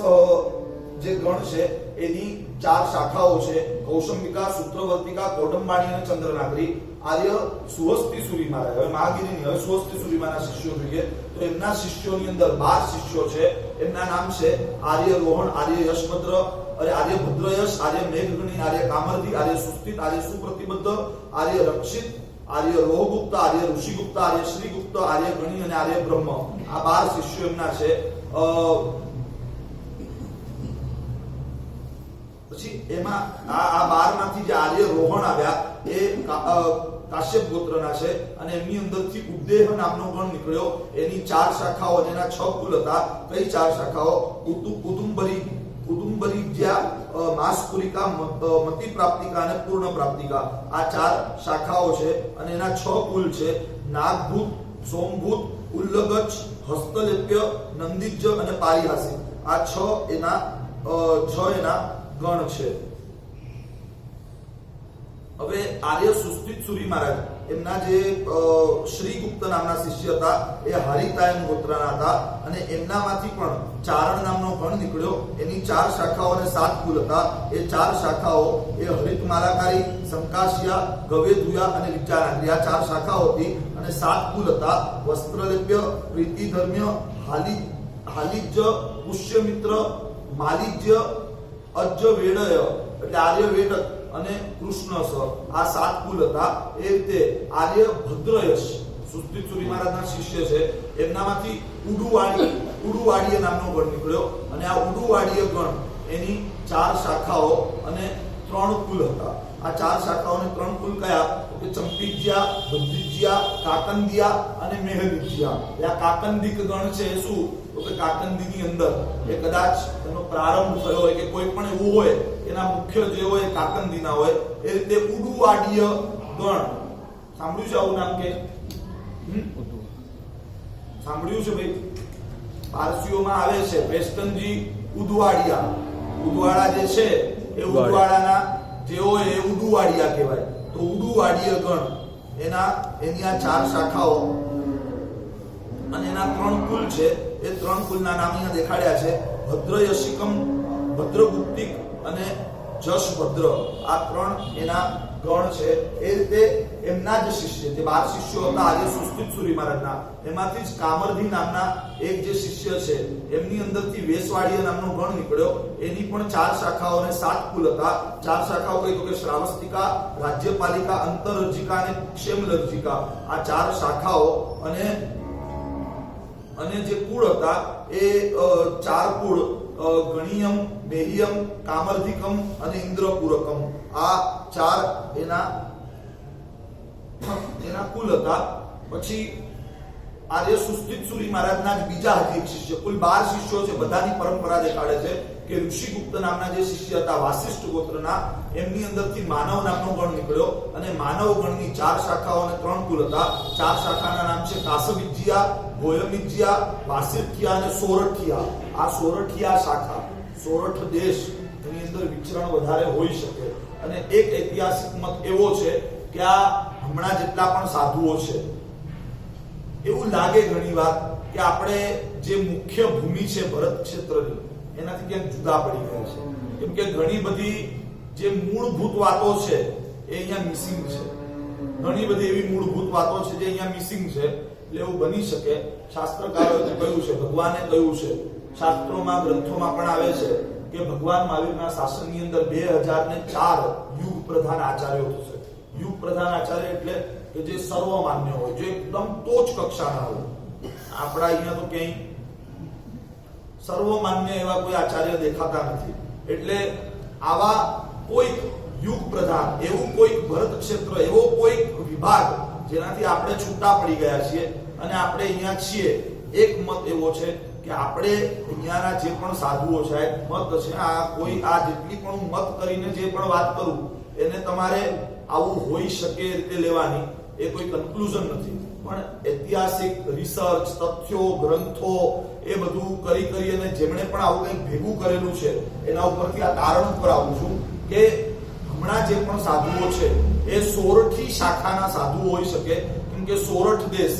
જે ગણ છે એની 4 શાખાઓ છે: કૌશંબિકા, સૂત્રવર્તિકા, કોડંબાણી અને ચંદ્રનાગરી. આર્ય સુવસ્તીસુરી મહારાજ, હવે મહાગીરીની, હવે સુવસ્તીસુરી મહારાજના શિષ્યો જોઈએ તો એમના શિષ્યોની અંદર 12 શિષ્યો છે. એમના નામ છે આર્ય રોહણ, આર્ય યશભદ્ર, આર્ય ભદ્રયશ, આર્ય મેઘગણી, આર્ય કામરધી, આર્ય સુસ્થિત, આર્ય સુપ્રતિબદ્ધ, આર્ય રક્ષિત, આર્ય રોહગુપ્ત, આર્ય ઋષિગુપ્ત, આર્ય શ્રીગુપ્ત, આર્ય ગણી અને આર્ય બ્રહ્મ. આ 12 શિષ્યો એમના છે. પછી એમાં આ 12 માંથી જે આર્ય રોહણ આવ્યા એ કાશ્યપ ગોત્રના છે, અને એમની અંદરથી ઉદ્દેહ નામનો ગણ નીકળ્યો. એની 4 શાખાઓ અને એના 6 કુલ હતા. કઈ 4 શાખાઓ? ઉદુંબરીજ્યા, માસકુલિકા, મતિ પ્રાપ્તિકા અને પૂર્ણ પ્રાપ્તિકા. આ 4 શાખાઓ છે, અને એના 6 કુલ છે: નાગભૂત, સોમભૂત, ઉલ્લગચ્છ, હસ્તલેપ્ય, નંદિજ્ય અને પારિહાસિક. આ 6 એના ગણ છે. હવે આર્ય સુસ્થિતસુરી મહારાજ, એમના જે શ્રીગુપ્ત નામના શિષ્ય હતા એ હરિતાયન ગોત્રના હતા, અને એમનામાંથી પણ ચારણ નામનો ગણ નીકળ્યો. એની 4 શાખાઓ અને 7 કુલ હતા. એ 4 શાખાઓ એ હરિતમાલાકારી, સંકાશિયા, ગવેદુયા અને વિચારાગ્રી. આ 4 શાખાઓ હતી, અને 7 કુલ હતા: વસ્ત્રલેપ્ય, પ્રીતિધર્મ્ય, હાલિજ્ય, પુષ્યમિત્ર, માલિજ્ય, અજ્જ વેડય એટલે આર્ય વેડક અને કૃષ્ણસ. આ 7 કુલ હતા. એ રીતે આર્ય ભદ્રયશ સુસ્થિતસુરી મહારાજના શિષ્ય છે, એમનામાંથી ઉડુવાડીય નામનો ગણ નીકળ્યો. અને આ ઉડુવાડીય ગણ એની 4 શાખાઓ અને 3 કુલ હતા. આ 4 શાખાઓ અને 3 કુલ કયા? તો કે ચંપીજ્યા, બદ્રિજ્યા, કાકંદિયા અને મેહદિજ્યા. આ કાકંદિક ગણ છે શું? તો કે કાકંદીની અંદર એ કદાચ એનો પ્રારંભ થયો હોય કે કોઈ પણ એવું હોય એના મુખ્ય જે હોય કાકંદીના હોય. એ રીતે ઉડુવાડીય ગણ. સાંભળ્યું છે આવું નામ કે? સાંભળ્યું છે ભાઈ? પારસીઓમાં આવે છે. વેસ્ટર્નજી ઉદવાડિયા, ઉદવાડા જે છે એ ઉદવાડાના જેઓ એ ઉદુવાડિયા કહેવાય. તો ઉદુવાડીય ગણ એની આ 4 શાખાઓ અને એના 3 કુલ છે. એ 3 કુલના નામ અહીંયા દેખાડ્યા છે. ભદ્રયશિકમ, ભદ્રગુપ્તિક અને જશભદ્ર. આ 3 એના ગણ છે. એ રીતે એમના જ શિષ્ય, જે 12 શિષ્યો હતા આર્ય સુસ્થિત સુરી મહારાજના, એમાંથી જ કામરધી નામના એક જે શિષ્ય છે એમની અંદરથી વેશવાડીય નામનો ગણ નીકળ્યો. એની પણ 4 શાખાઓ અને 7 કુલ હતા. 4 શાખાઓ કઈ તો કે શ્રાવસ્તિકા, રાજ્યપાલિકા, અંતરર્જિકા અને ક્ષેમલર્જિકા. આ 4 શાખાઓ અને જે કુળ હતા એ 4 કુળ ગણિયમ, મેહિયમ, કામર્ધિકમ અને ઇન્દ્રપુરકમ. આ 4 એના કુલ હતા. પછી આર્ય સુસ્થિત સુરી મહારાજના બીજા હજી એક શિષ્ય, કુલ 12 શિષ્યો છે. બધાની પરંપરા દેખાડે છે કે ઋષિગુપ્ત નામના જે શિષ્ય હતા વાસિષ્ઠ ગોત્રના, એમની અંદરથી માનવ નામનો ગણ નીકળ્યો. અને માનવ ગણની 4 શાખાઓ અને 3 કુલ હતા. 4 શાખાના નામ છે કાસવિજ્યા, ગોયમિજ્યા, વાસિષ્ઠિયા અને સોરઠિયા. આ સોરઠિયા શાખા, સોરઠ દેશ એની અંદર વિચરણ વધારે હોઈ શકે. અને એક ઐતિહાસિક મત એવો છે કે આ હમણાં જેટલા પણ સાધુઓ છે, એવું લાગે ઘણીવાર કે આપણે જે મુખ્ય ભૂમિ છે ભરત ક્ષેત્રની એનાથી ક્યાંક જુદા પડી ગયા છે. કેમ કે ઘણી બધી જે મૂળભૂત વાતો છે એ અહીંયા મિસિંગ છે. ઘણી બધી એવી મૂળભૂત વાતો છે જે અહીંયા મિસિંગ છે. એટલે એવું બની શકે, શાસ્ત્રકારોએ કહ્યું છે, ભગવાને કહ્યું છે, શાસ્ત્રોમાં ગ્રંથોમાં પણ આવે છે કે ભગવાન મહાવીરના શાસનની અંદર 2004 યુગ પ્રધાન આચાર્યો થશે. યુગ પ્રધાન આચાર્ય એટલે કે જે સર્વમાન્ય હોય, જે એકદમ ટોચ કક્ષાના હોય. આપણા અહીંયા તો ક્યાંય સર્વમાન્ય એવા કોઈ આચાર્ય દેખાતા નથી. એટલે આવા કોઈક યુગ પ્રધાન, એવું કોઈક ભરત ક્ષેત્ર, એવો કોઈક વિભાગ જેનાથી આપણે છૂટા પડી ગયા છીએ અને આપણે અહીંયા છીએ. એક મત એવો છે કે આપણે અહીંયાના જે પણ સાધુઓ છે, મત છે, આ જેટલી પણ હું મત કરીને જે પણ વાત કરું એને તમારે આવું હોઈ શકે રીતે લેવાની, એ કોઈ કન્ક્લુઝન નથી. પણ ઐતિહાસિક રિસર્ચ, તથ્યો, ગ્રંથો એ બધું કરી અને જેમણે પણ આવું કંઈક ભેગું કરેલું છે એના ઉપરથી આ તારણ ઉપર આવું છું કે હમણાં જે પણ સાધુઓ છે એ સોરઠી શાખાના સાધુઓ હોઈ શકે. કેમ કે સોરઠ દેશ,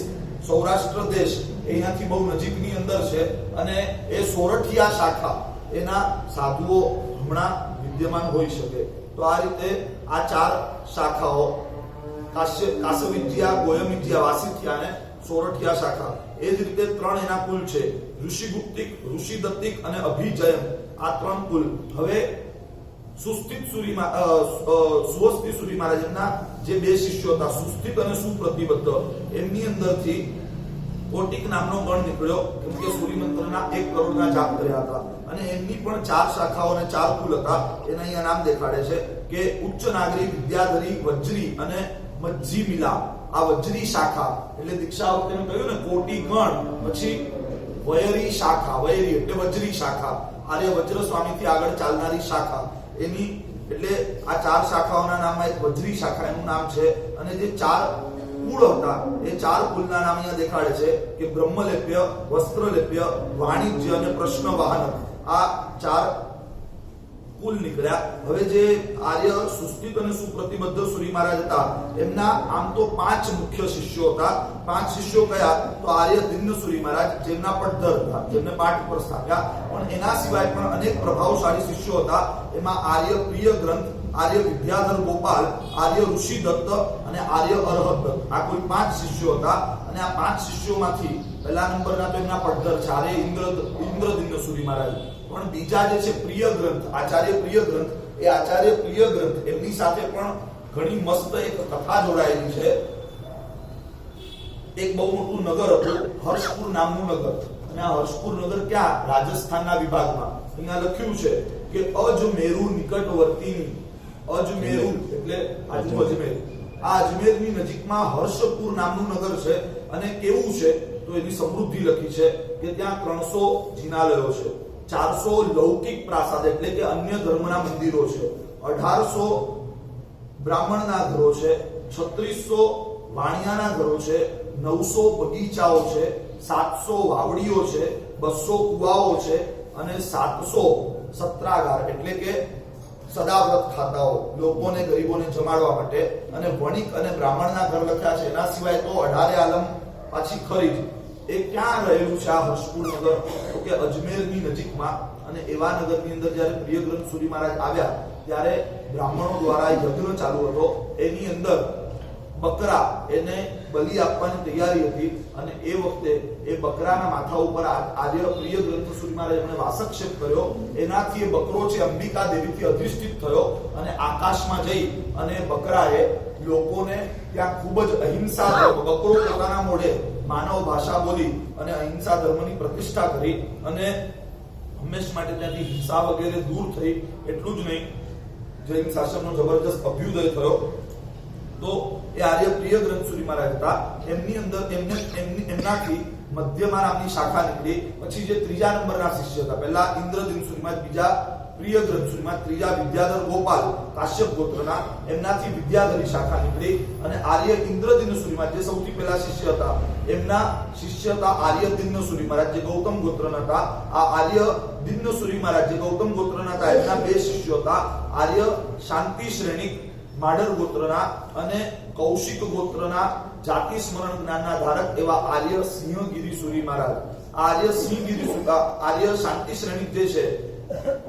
સૌરાષ્ટ્ર દેશ અહીંયાથી બહુ નજીકની અંદર છે અને એ સોરઠિયા શાખા એના સાધુઓ હમણાં વિદ્યમાન હોઈ શકે. તો આ રીતે આ 4 શાખાઓ, કાસવિજ્યા, ગોયમિજ્યા, વાસિષ્ઠિયા અને સોરઠિયા શાખા, એ જ રીતે 3 એના કુલ છે. ઋષિગુપ્તિક, ઋષિદત્તિક અને અભિજયમ, આ 3 કુલ. હવે સુસ્થિત સુરી સુવસ્તી સુરી મહારાજના જે 2 શિષ્યો હતા, સુસ્થિત અને સુપ્રતિબદ્ધ, એમની અંદરથી કોટિક નામનો ગણ નીકળ્યો. કેમ કે સૂર્યમંત્રના 1 કરોડના જાપ કર્યા હતા અને એમની પણ 4 શાખાઓ અને 4 કુલ હતા. એના અહીંયા નામ દેખાડે છે કે ઉચ્ચ નાગરી, વિદ્યાધરી, વજ્રી અને મજ્જી મિલા. આ વજ્રી શાખા એટલે દીક્ષા વખતે કહ્યું ને કોટી ગણ, પછી વયરી શાખા, વયરી એટલે વજ્રી શાખા, આર્ય વજ્ર સ્વામીથી આગળ ચાલનારી શાખા. એની એટલે આ 4 શાખાઓના નામમાં એક વજ્રી શાખા એનું નામ છે. અને જે 4 કુળ હતા એ 4 કુલના નામ અહીંયા દેખાડે છે કે બ્રહ્મલેપ્ય, વસ્ત્રલેપ્ય, વાણિજ્ય અને પ્રશ્ન વાહન. આ 4 કુલ નીકળ્યા. હવે જે આર્ય સુસ્થિત અને સુપ્રતિબદ્ધ સુરી મહારાજ હતા એમના આમ તો 5 મુખ્ય શિષ્યો હતા. 5 શિષ્યો કયા? તો આર્ય દિન્ન સુરી મહારાજ, જેમના પટ્ધર હતા, જેમને પાઠ ઉપર સ્થાપ્યા. પણ એના સિવાય પણ અનેક પ્રભાવશાળી શિષ્યો હતા. એમાં આર્ય પ્રિય ગ્રંથ, આર્ય વિદ્યાધર ગોપાલ, આર્ય ઋષિદત્ત અને આર્ય અરહત. આ કુલ 5 શિષ્યો હતા. અને આ 5 શિષ્યોમાંથી પહેલા નંબરના તો એમના પટ્ધર છે, આર્ય ઇન્દ્રદિન્ન સુરી મહારાજ. પણ બીજા જે છે પ્રિય ગ્રંથ, આચાર્ય પ્રિય ગ્રંથ, એ આચાર્ય પ્રિય ગ્રંથ એમની સાથે પણ ઘણી મસ્ત એક કથા જોડાયેલી છે. એક બહુ મોટું નગર હતું, હર્ષપુર નામનું નગર. અને આ હર્ષપુર નગર ક્યાં? રાજસ્થાનના વિભાગમાં. અહીંયા લખ્યું છે કે અજમેરુ નિકટવર્તીની, અજમેરુ એટલે અજમેર, આ અજમેરની નજીકમાં હર્ષપુર નામનું નગર છે. અને કેવું છે તો એની સમૃદ્ધિ લખી છે કે ત્યાં 300 જિનાલયો છે, 400 લૌકિક પ્રાસાદ એટલે કે અન્ય ધર્મના મંદિરો છે, 1800 બ્રાહ્મણના ઘરો છે, 3600 વાણિયાના ઘરો છે, 900 બગીચાઓ છે, 700 વાવડીઓ છે, 200 કુવાઓ છે, અને 700 સત્રાગાર એટલે કે સદાવ્રત ખાતાઓ લોકોને ગરીબોને જમાડવા માટે, અને વણિક અને બ્રાહ્મણના ઘર લખ્યા છે. એના સિવાય તો 18 આલમ પાછી ખરી જ. એ ક્યાં રહેલું છે આ હર્ષપુર નગર? તો કે અજમેરની નજીકમાં. અને એવા નગરની અંદર જ્યારે પ્રિય ગ્રંથ સુરી મહારાજ આવ્યા ત્યારે બ્રાહ્મણો દ્વારા યજ્ઞ ચાલુ હતો. એની અંદર બકરા એને બલિ આપવાની તૈયારી હતી, અને એ વખતે એ બકરાના માથા ઉપર આર્ય પ્રિય ગ્રંથ સુરી મહારાજ એમણે વાસક્ષેપ કર્યો. એનાથી એ બકરો છે અંબિકા દેવીથી અધિષ્ઠિત થયો અને આકાશમાં જઈ અને બકરાએ લોકોને ત્યાં ખૂબ જ અહિંસા, બકરો પોતાના મોઢે માનવ ભાષા બોલી અને અહિંસા ધર્મની પ્રતિષ્ઠા કરી અને હંમેશ માટે ત્યાંથી હિંસા વગેરે દૂર થઈ. એટલું જ નહીં, જૈન શાસનનો જબરજસ્ત અભ્યુદય થયો. તો એ આર્ય પ્રિય ગ્રંથ સુરી મહારાજ હતા. એમની અંદર એમનાથી મધ્યમા નામની શાખા નીકળી. પછી જે ત્રીજા નંબરના શિષ્ય હતા, પહેલા ઇન્દ્રદિન સુરીમાં, બીજા પ્રિય ગ્રંથ સુરીમાં, ત્રીજા વિદ્યાધર ગોપાલ કાશ્યપ ગોત્રના, એમનાથી વિદ્યાધરી શાખા નીકળી. અને આર્ય ઇન્દ્રદિન સુરીમાં જે સૌથી પહેલા શિષ્ય હતા, એમના શિષ્ય હતા આર્ય દિન સુરી મહારાજ જે ગૌતમ ગોત્રના હતા. આ આર્ય દિન સુરી મહારાજ જે ગૌતમ ગોત્રના હતા, એમના બે શિષ્યો હતા, આર્ય શાંતિ શ્રેણિક માડર ગોત્રના અને કૌશિક ગોત્રના જાતિ સ્મરણ જ્ઞાનના ધારક એવા આર્ય સિંહગીરી સુરી મહારાજ. આર્ય સિંહગીરી આર્ય શાંતિ શ્રેણિક જે છે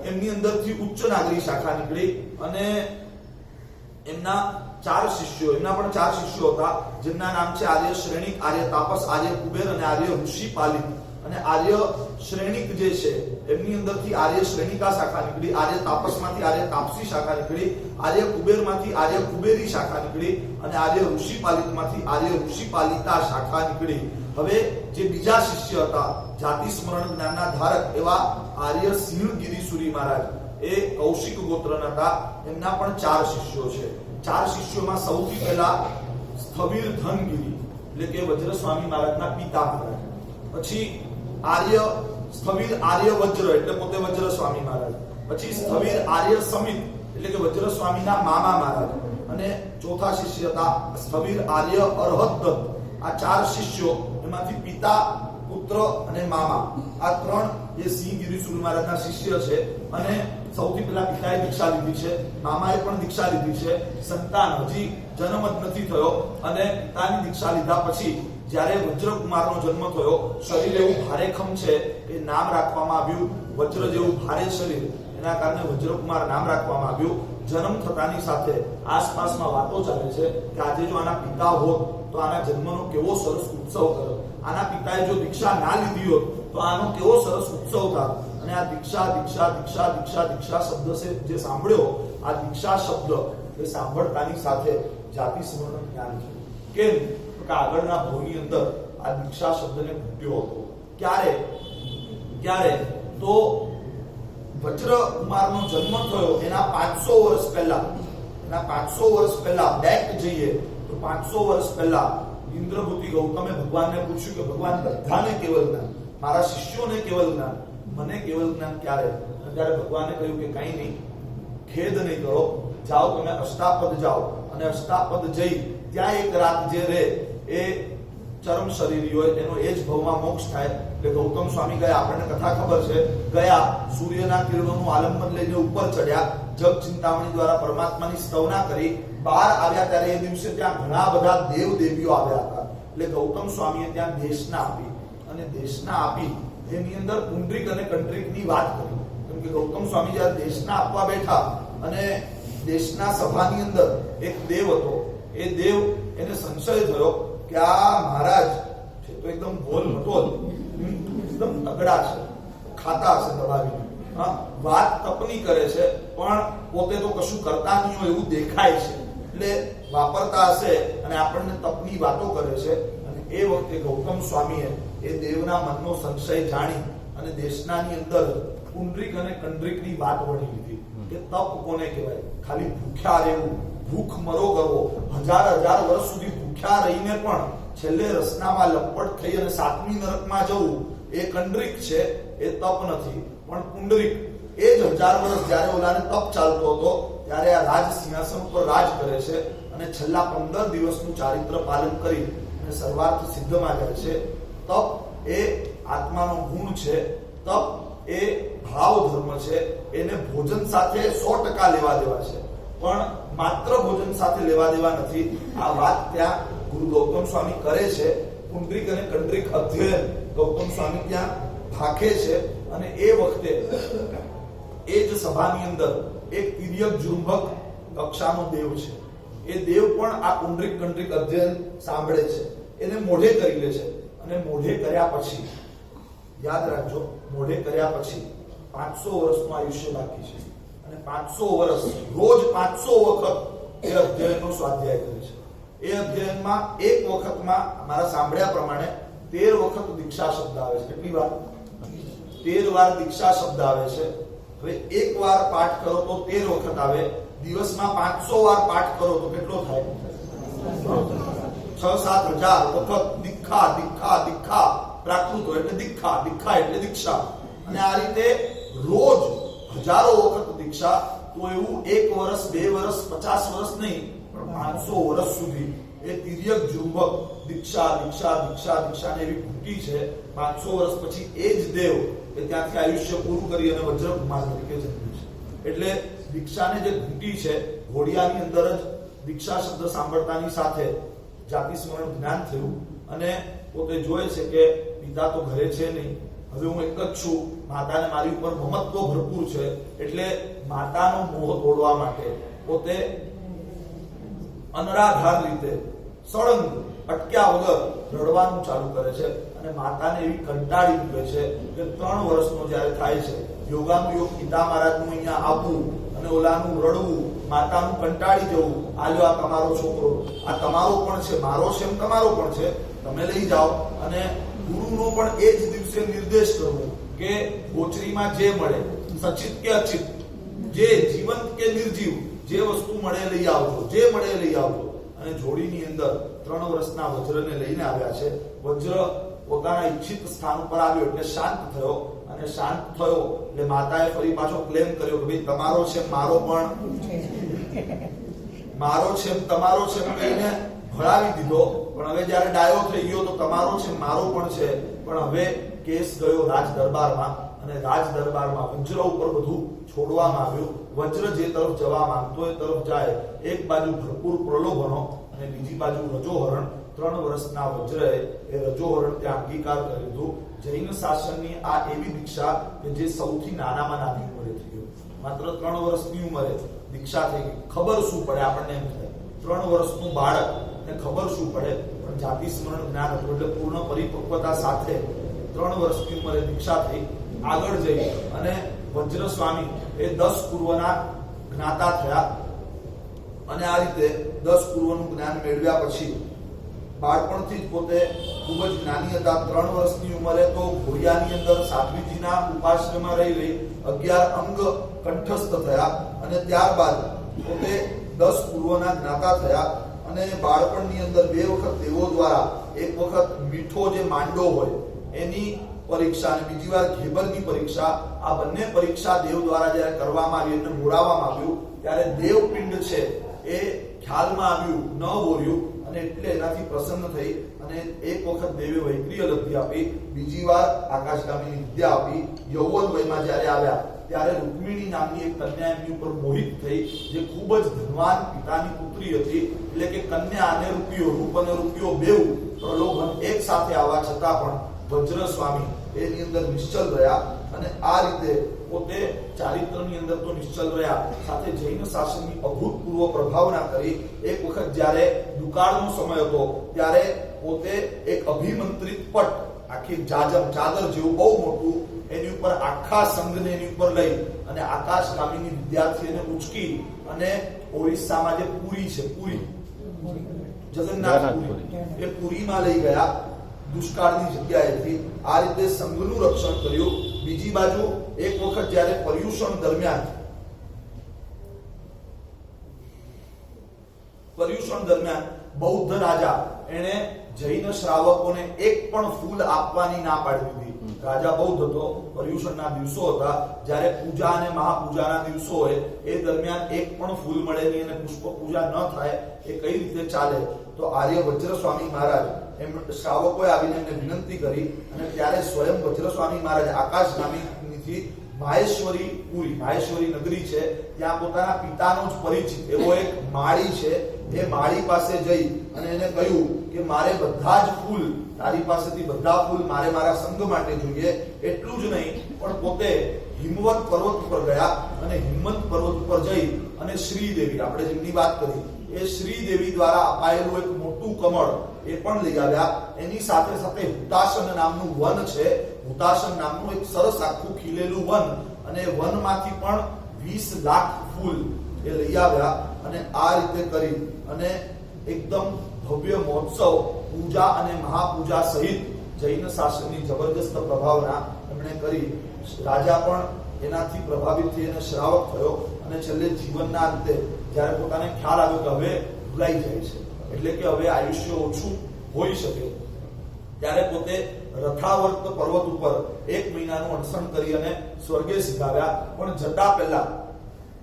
એમની અંદરથી ઉચ્ચ નાગરી શાખા નીકળી. અને એમના ચાર શિષ્યો, એમના પણ ચાર શિષ્યો હતા, જેમના નામ છે આર્ય શ્રેણિક, આર્ય તાપસ, આર્ય કુબેર અને આર્ય ઋષિ પાલિત. અને આર્ય શ્રેણિક જે છે એમની અંદરથી આર્ય શ્રેણિકા શાખા નીકળી, આર્ય તાપસમાંથી આર્ય તાપસી શાખા નીકળી, આર્ય કુબેરમાંથી આર્ય કુબેરી શાખા નીકળી, અને આર્ય ઋષિ પાલિતમાંથી આર્ય ઋષિ પાલિતા શાખા નીકળી. હવે જે બીજા શિષ્ય હતા જાતિ સ્મરણ જ્ઞાનના ધારક એવા આર્ય સિંહગીરી સુરી મહારાજ, એ કૌશિક ગોત્રના હતા. એમના પણ ચાર શિષ્યો છે. ચાર શિષ્યોમાં સૌથી પહેલા સ્થવિર ધનગીરી એટલે કે વજ્ર સ્વામી મહારાજના પિતા મહારાજ. પછી આર્ય સ્થવિર આર્ય વજ્ર એટલે પોતે વજ્ર સ્વામી મહારાજ. પછી સ્થવિર આર્ય સમિત એટલે કે વજ્ર સ્વામીના મામા મહારાજ. અને ચોથા શિષ્ય હતા સ્થવિર આર્ય અરહત દત્ત. આ ચાર શિષ્યો, એમાંથી પિતા, પુત્ર અને મામા, આ ત્રણ જે સિંહગીરી સુરી મહારાજના શિષ્ય છે. અને સૌથી પહેલા પિતાએ દીક્ષા લીધી છે, મામાએ પણ દીક્ષા લીધી છે. સંતાન હજી જન્મ જ નથી થયો, અને પિતાની દીક્ષા લીધા પછી જ્યારે વજ્રકુમારનો જન્મ થયો, શરીર એવું ભારેખમ છે કે નામ રાખવામાં આવ્યું વજ્ર જેવું ભારે શરીર, એના કારણે વજ્રકુમાર નામ રાખવામાં આવ્યું. જન્મ થતાની સાથે આસપાસમાં વાતો ચાલે છે કે આજે જો આના પિતા હોત તો આના જન્મનો કેવો સરસ ઉત્સવ કર્યો, આના પિતાએ જો દીક્ષા ના લીધી હોત તો આનો કેવો સરસ ઉત્સવ થાત. અને આ દીક્ષા દીક્ષા દીક્ષા દીક્ષા દીક્ષા શબ્દ જે સાંભળ્યો, આ દીક્ષા શબ્દ એ સાંભળતાની સાથે જાતિ સ્મરણ જ્ઞાન છે. કેમ કે આગળના ભાવની અંદર આ દીક્ષા શબ્દને ફૂટ્યો હતો. ક્યારે તો વજ્રકુમારનો જન્મ થયો એના 500 વર્ષ પહેલા બેક જઈએ તો 500 વર્ષ પહેલા ઇન્દ્રભૂતિ ગૌતમે ભગવાનને પૂછ્યું કે ભગવાન બધાને કેવલ જ્ઞાન, મારા શિષ્યોને કેવલ જ્ઞાન, મને કેવલ જ્ઞાન ક્યારે? ત્યારે ભગવાને કહ્યું કે કઈ નહીં, ખેદ નહીં કરો, જાઓ તમે અષ્ટાપદ જાઓ, અને અષ્ટાપદ જઈ ત્યાં એક રાત જે રહે એ ચરમ શરીરી હોય એનો એ જ ભવમાં મોક્ષ થાય. એટલે ગૌતમ સ્વામી ગયા, આપણને કથા ખબર છે, ગયા સૂર્યના કિરણોનું આલંબન લઈને ઉપર ચડ્યા, જગ ચિંતામણી દ્વારા પરમાત્માની સ્તવના કરી, બહાર આવ્યા ત્યારે એ દિવસે ત્યાં ઘણા બધા દેવ દેવીઓ આવ્યા હતા. એટલે ગૌતમ સ્વામીએ ત્યાં દેશના આપી, અને દેશના આપી એની અંદર પુંડરીક અને કંડરીકની વાત કરી. કેમ કે ગૌતમ સ્વામી જ્યારે દેશના આપવા બેઠા અને દેશના સભાની અંદર એક દેવ હતો, એ દેવ એને સંશય થયો કે આ મહારાજ છે તો એકદમ ગોલ મટોલ, એકદમ તગડા છે, ખાતા હશે દબાવીને, વાત તપની કરે છે પણ પોતે તો કશું કરતા નહીં હોય એવું દેખાય છે, એટલે વાપરતા હશે અને આપણને તપની વાતો કરે છે. અને એ વખતે ગૌતમ સ્વામીએ એ દેવના મનનો સંશય જાણી અને દેશનાની અંદર પુંડરીક અને કંડરીકની વાત વણી લીધી કે તપ કોને કહેવાય? ખાલી ભૂખ્યા રહેવું, ભૂખ મરો કરવો, હજાર વર્ષ સુધી ભૂખ્યા રહીને પણ છેલ્લે રસનામાં લપટ થઈ અને 7મી નરકમાં જવું એ કંડરીક છે, એ તપ નથી. પણ પુંડરીક એ જ 1000 વર્ષ જ્યારે ઓલાને તપ ચાલતો હતો ત્યારે આ રાજ સિંહાસન ઉપર રાજ કરે છે અને છેલ્લા 15 દિવસનું ચારિત્ર પાલન કરી અને સર્વાર્થ સિદ્ધમાં જાય છે. તપ એ આત્માનો ગુણ છે. તપ એ ભાવ ધર્મ છે, એને ભોજન સાથે 100% લેવા દેવા છે, પણ માત્ર ભોજન સાથે લેવા દેવા નથી. આ વાત ત્યાં ગુરુ ગૌતમ સ્વામી કરે છે. પુંડરીક અને કંડરીક અધ્યયન ગૌતમ સ્વામી ત્યાં ભાખે છે, અને એ વખતે એ જ સભાની અંદર એક તિર્યક જૃંભક કક્ષાનો દેવ છે. એ દેવ પણ આ પુંડરીક કંડરીક અધ્યયન સાંભળે છે, એને મોઢે કરી લે છે. અને મોઢે કર્યા પછી, યાદ રાખજો, મોઢે કર્યા પછી 500 વર્ષનું આયુષ્ય બાકી છે, અને 500 વર્ષ રોજ 500 વખત એ અધ્યયનનો સ્વાધ્યાય કરે છે. એ અધ્યયનમાં એક વખતમાં મારા સાંભળ્યા પ્રમાણે 13 વખત દીક્ષા શબ્દ આવે છે. કેટલી વાર? 13 વાર દીક્ષા શબ્દ આવે છે. હવે એક વાર પાઠ કરો તો 13 વખત આવે. દિવસમાં 500 વાર પાઠ કરો તો કેટલો થાય? 6-7 હજાર વખત દીક્ષા દીક્ષા દીક્ષા. પ્રાકૃતો એટલે દીક્ષા, દીક્ષા એટલે દીક્ષા. અને આ રીતે રોજ હજારો વખત દીક્ષા. તો એવું 1 વર્ષ, 2 વર્ષ, 50 વર્ષ નહીં, પણ 500 વર્ષ સુધી એ તિર્યક જૃંભક દીક્ષા દીક્ષા દીક્ષા દીક્ષાને એવી ઘૂંટી છે. 500 વર્ષ પછી એ જ દેવ એ ત્યાંથી આયુષ્ય પૂરું કરી અને વજ્રકુમાર તરીકે જન્મ્યું છે. એટલે દીક્ષાને જે ઘૂંટી છે, ઘોડિયાની અંદર જ દીક્ષા શબ્દ સાંભળતાની સાથે જાતિ સ્મરણ જ્ઞાન થયું, અને પોતે જોયે છે કે પિતા તો ઘરે છે નહીં, હવે હું એક જ છું, માતાને મારી ઉપર મમત્વ ભરપૂર છે, એટલે માતાનો મોહ તોડવા માટે પોતે અનરાધાર રીતે સળંગ અટક્યા વગર રડવાનું ચાલુ કરે છે. અને માતાને એવી કંટાળી મૂકે છે કે 3 વર્ષનો જ્યારે થાય છે, યોગાનું યોગ પિતા મહારાજનું અહીંયા આવવું અને ઓલાનું રડવું, માતાનું કંટાળી જવું, આલ્યો આ તમારો છોકરો, આ તમારો પણ છે, મારો છે, તમારો પણ છે, તમે લઈ જાઓ. અને ગુરુનો પણ એ જ દિવસે નિર્દેશ કરવો કે ગોચરીમાં જે મળે, સચિત કે અચિત, જે જીવંત કે નિર્જીવ, જે વસ્તુ મળે લઈ આવજો, જે મળે લઈ આવજો. અને જોડીની અંદર 3 વર્ષના વજ્રને લઈને આવ્યા છે. વજ્ર પોતાના ઈચ્છિત સ્થાન ઉપર આવ્યો એટલે શાંત થયો, અને શાંત થયો એટલે માતાએ ફરી પાછો ક્લેમ કર્યો કે ભાઈ તમારો છે, મારો પણ, મારો છે, તમારો છે કહીને ભળાવી દીધો. પણ હવે જયારે ડાયો થઈ ગયો તો તમારો છે, મારો પણ છે. પણ હવે કેસ ગયો રાજ દરબારમાં, અને રાજ દરબારમાં વજ્ર ઉપર બધું છોડવામાં આવ્યું. વજ્ર જે તરફ જવા માંગતો એ તરફ જાય. એક બાજુ ભરપૂર પ્રલોભનો અને બીજી બાજુ રજોહરણ. 3 વર્ષના વજ્રએ એ રજોહરણ ત્યાં અંગીકાર કરી લીધું. જૈન શાસનની આ એવી દીક્ષા કે જે સૌથી નાનામાં નાની ઉંમરે થઈ ગયું. માત્ર 3 વર્ષની ઉંમરે દીક્ષા થઈ ગઈ. ખબર શું પડે આપણને એમ થાય, 3 વર્ષનું બાળક ને ખબર શું પડે, પણ જાતિ સ્મરણ જ્ઞાન હતું એટલે પૂર્ણ પરિપક્વતા સાથે 3 વર્ષની ઉંમરે દીક્ષા થઈ. આગળ જઈ અને વજ્ર સ્વામી એ 10 પૂર્વના જ્ઞાતા થયા, અને આ રીતે 10 પૂર્વનું જ્ઞાન મેળવ્યા પછી બાળપણથી જ પોતે ખૂબ જ જ્ઞાની હતા. 3 વર્ષની ઉંમરે તો ઘોડિયાની અંદર સાધ્વીજીના ઉપાશ્રયમાં રહી 11 અંગ કંઠસ્થ થયા, અને ત્યારબાદ પોતે 10 પૂર્વના જ્ઞાતા થયા. અને બાળપણની અંદર 2 વખત દેવો દ્વારા, એક વખત મીઠો જે માંડો હોય એની પરીક્ષા અને બીજી વાર ઘેબરની પરીક્ષા. આ બંને પરીક્ષા દેવ દ્વારા જ્યારે કરવામાં આવી અને મોડાવવામાં આવ્યું ત્યારે દેવપિંડ છે એ ખ્યાલમાં આવ્યું, ન બોલ્યું, અને એટલે એનાથી પ્રસન્ન થઈ. અને એક વખત દેવે વૈક્રિય લબ્ધિ આપી, બીજી વાર આકાશગામીની વિદ્યા આપી. યૌવન વયમાં જ્યારે આવ્યા ત્યારે રૂક્મિણી નામની એક કન્યા એમની ઉપર મોહિત થઈ, જે ખૂબ જ ધનવાન પિતાની પુત્રી હતી. એટલે કે કન્યા અને રૂપિયો, રૂપ અને રૂપિયો બેઉ પ્રલોભન એક સાથે આવવા છતાં પણ વજ્ર સ્વામી એની અંદર નિશ્ચલ રહ્યા. અને આ રીતે પોતે ચારિત્રની અંદર તો નિશ્ચલ રહ્યા, સાથે જૈન શાસનની અભૂતપૂર્વ પ્રભાવના કરી. એક વખત જ્યારે દુકાળનો સમય હતો ત્યારે પોતે એક અભિમંત્રિત પટ, આખી જાજમ ચાદર જેવું બહુ મોટું, એની ઉપર આખા સંઘને એની ઉપર લઈ અને આકાશગામીની વિદ્યાર્થીઓને ઉચકી અને ઓરિસ્સામાં જે પુરી છે, પુરી જગન્નાથપુરી, એ પુરીમાં લઈ ગયા દુષ્કાળની જગ્યાએથી. આ રીતે સંઘનું રક્ષણ કર્યું. બીજી બાજુ એક વખત જ્યારે પર્યુષણ દરમિયાન બૌદ્ધ રાજા એને જૈન શ્રાવકોને એક પણ ફૂલ આપવાની ના પાડી દીધી. રાજા બૌદ્ધ હતો, પર્યુષણના દિવસો હતા, જ્યારે પૂજા અને મહાપૂજાના દિવસો હોય એ દરમિયાન એક પણ ફૂલ મળે નહીં અને પુષ્પ પૂજા ન થાય, એ કઈ રીતે ચાલે? તો આર્ય વજ્ર સ્વામી મહારાજ એમ શ્રાવકોએ આવીને એમને વિનંતી કરી, અને ત્યારે સ્વયં વજ્ર સ્વામી મહારાજ આકાશગામીની નગરીથી માહેશ્વરી પુરી, માહેશ્વરી નગરી છે, ત્યાં પોતાના પિતાનો જ પરિચિત એવો એક માળી છે, એ માળી પાસે જઈ અને એને કહ્યું કે મારે બધા જ ફૂલ, તારી પાસેથી બધા ફૂલ મારે મારા સંગ માટે જોઈએ. એટલું જ નહીં પણ પોતે હિમવત પર્વત ઉપર ગયા અને હિમવત પર્વત ઉપર જઈ અને શ્રીદેવી, આપણે જેમની વાત કરી એ શ્રીદેવી દ્વારા અપાયેલું એક મોટું કમળ એ પણ લઈ આવ્યા. એની સાથે સાથે હુતાશન નામનું વન છે, હુતાશન નામનું એક સરસ આખું ખીલેલું વન, અને વનમાંથી પણ 20 લાખ ફૂલ એ લઈ આવ્યા. અને આ રીતે કરી અને એકદમ ભવ્ય મહોત્સવ, પૂજા અને મહાપૂજા સહિત જૈન શાસનની જબરદસ્ત પ્રભાવના એમણે કરી. રાજા પણ એનાથી પ્રભાવિત થઈ અને શ્રાવક થયો, અને છેલ્લે જીવનના અંતે જ્યારે પોતાને ખ્યાલ આવ્યો કે હવે ભૂલાઈ જાય છે, એટલે કે હવે આયુષ્ય ઓછું હોઈ શકે, ત્યારે પોતે રથાવર્ત પર્વત ઉપર 1 મહિનાનું અનશન કરી અને સ્વર્ગે સિધાવ્યા. પણ જતા પહેલા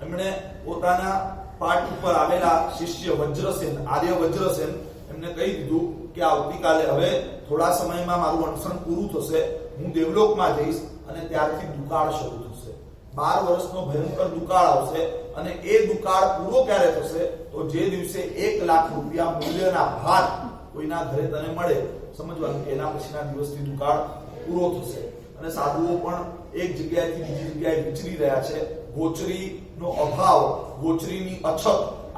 એમણે પોતાના પાઠ ઉપર આવેલા શિષ્ય વજ્રસેન, આર્ય વજ્રસેન, એમને કહી દીધું કે આવતીકાલે હવે થોડા સમયમાં મારું અનશન પૂરું થશે, હું દેવલોકમાં જઈશ અને ત્યારથી દુકાળ શરૂ થશે. 12 વર્ષનો ભયંકર દુકાળ આવશે, અને એ દુકાળ પૂરો ક્યારે થશે? તો જે દિવસે 1 લાખ રૂપિયા મૂલ્યના ભાત કોઈના ઘરે તને મળે, સમજવાનું કે એના પછીના દિવસથી દુકાળ પૂરો થશે. અને સાધુઓ પણ એક જગ્યાએથી બીજી જગ્યાએ વિચરી રહ્યા છે. ગોચરીનો અભાવ, ગોચરીની અછત,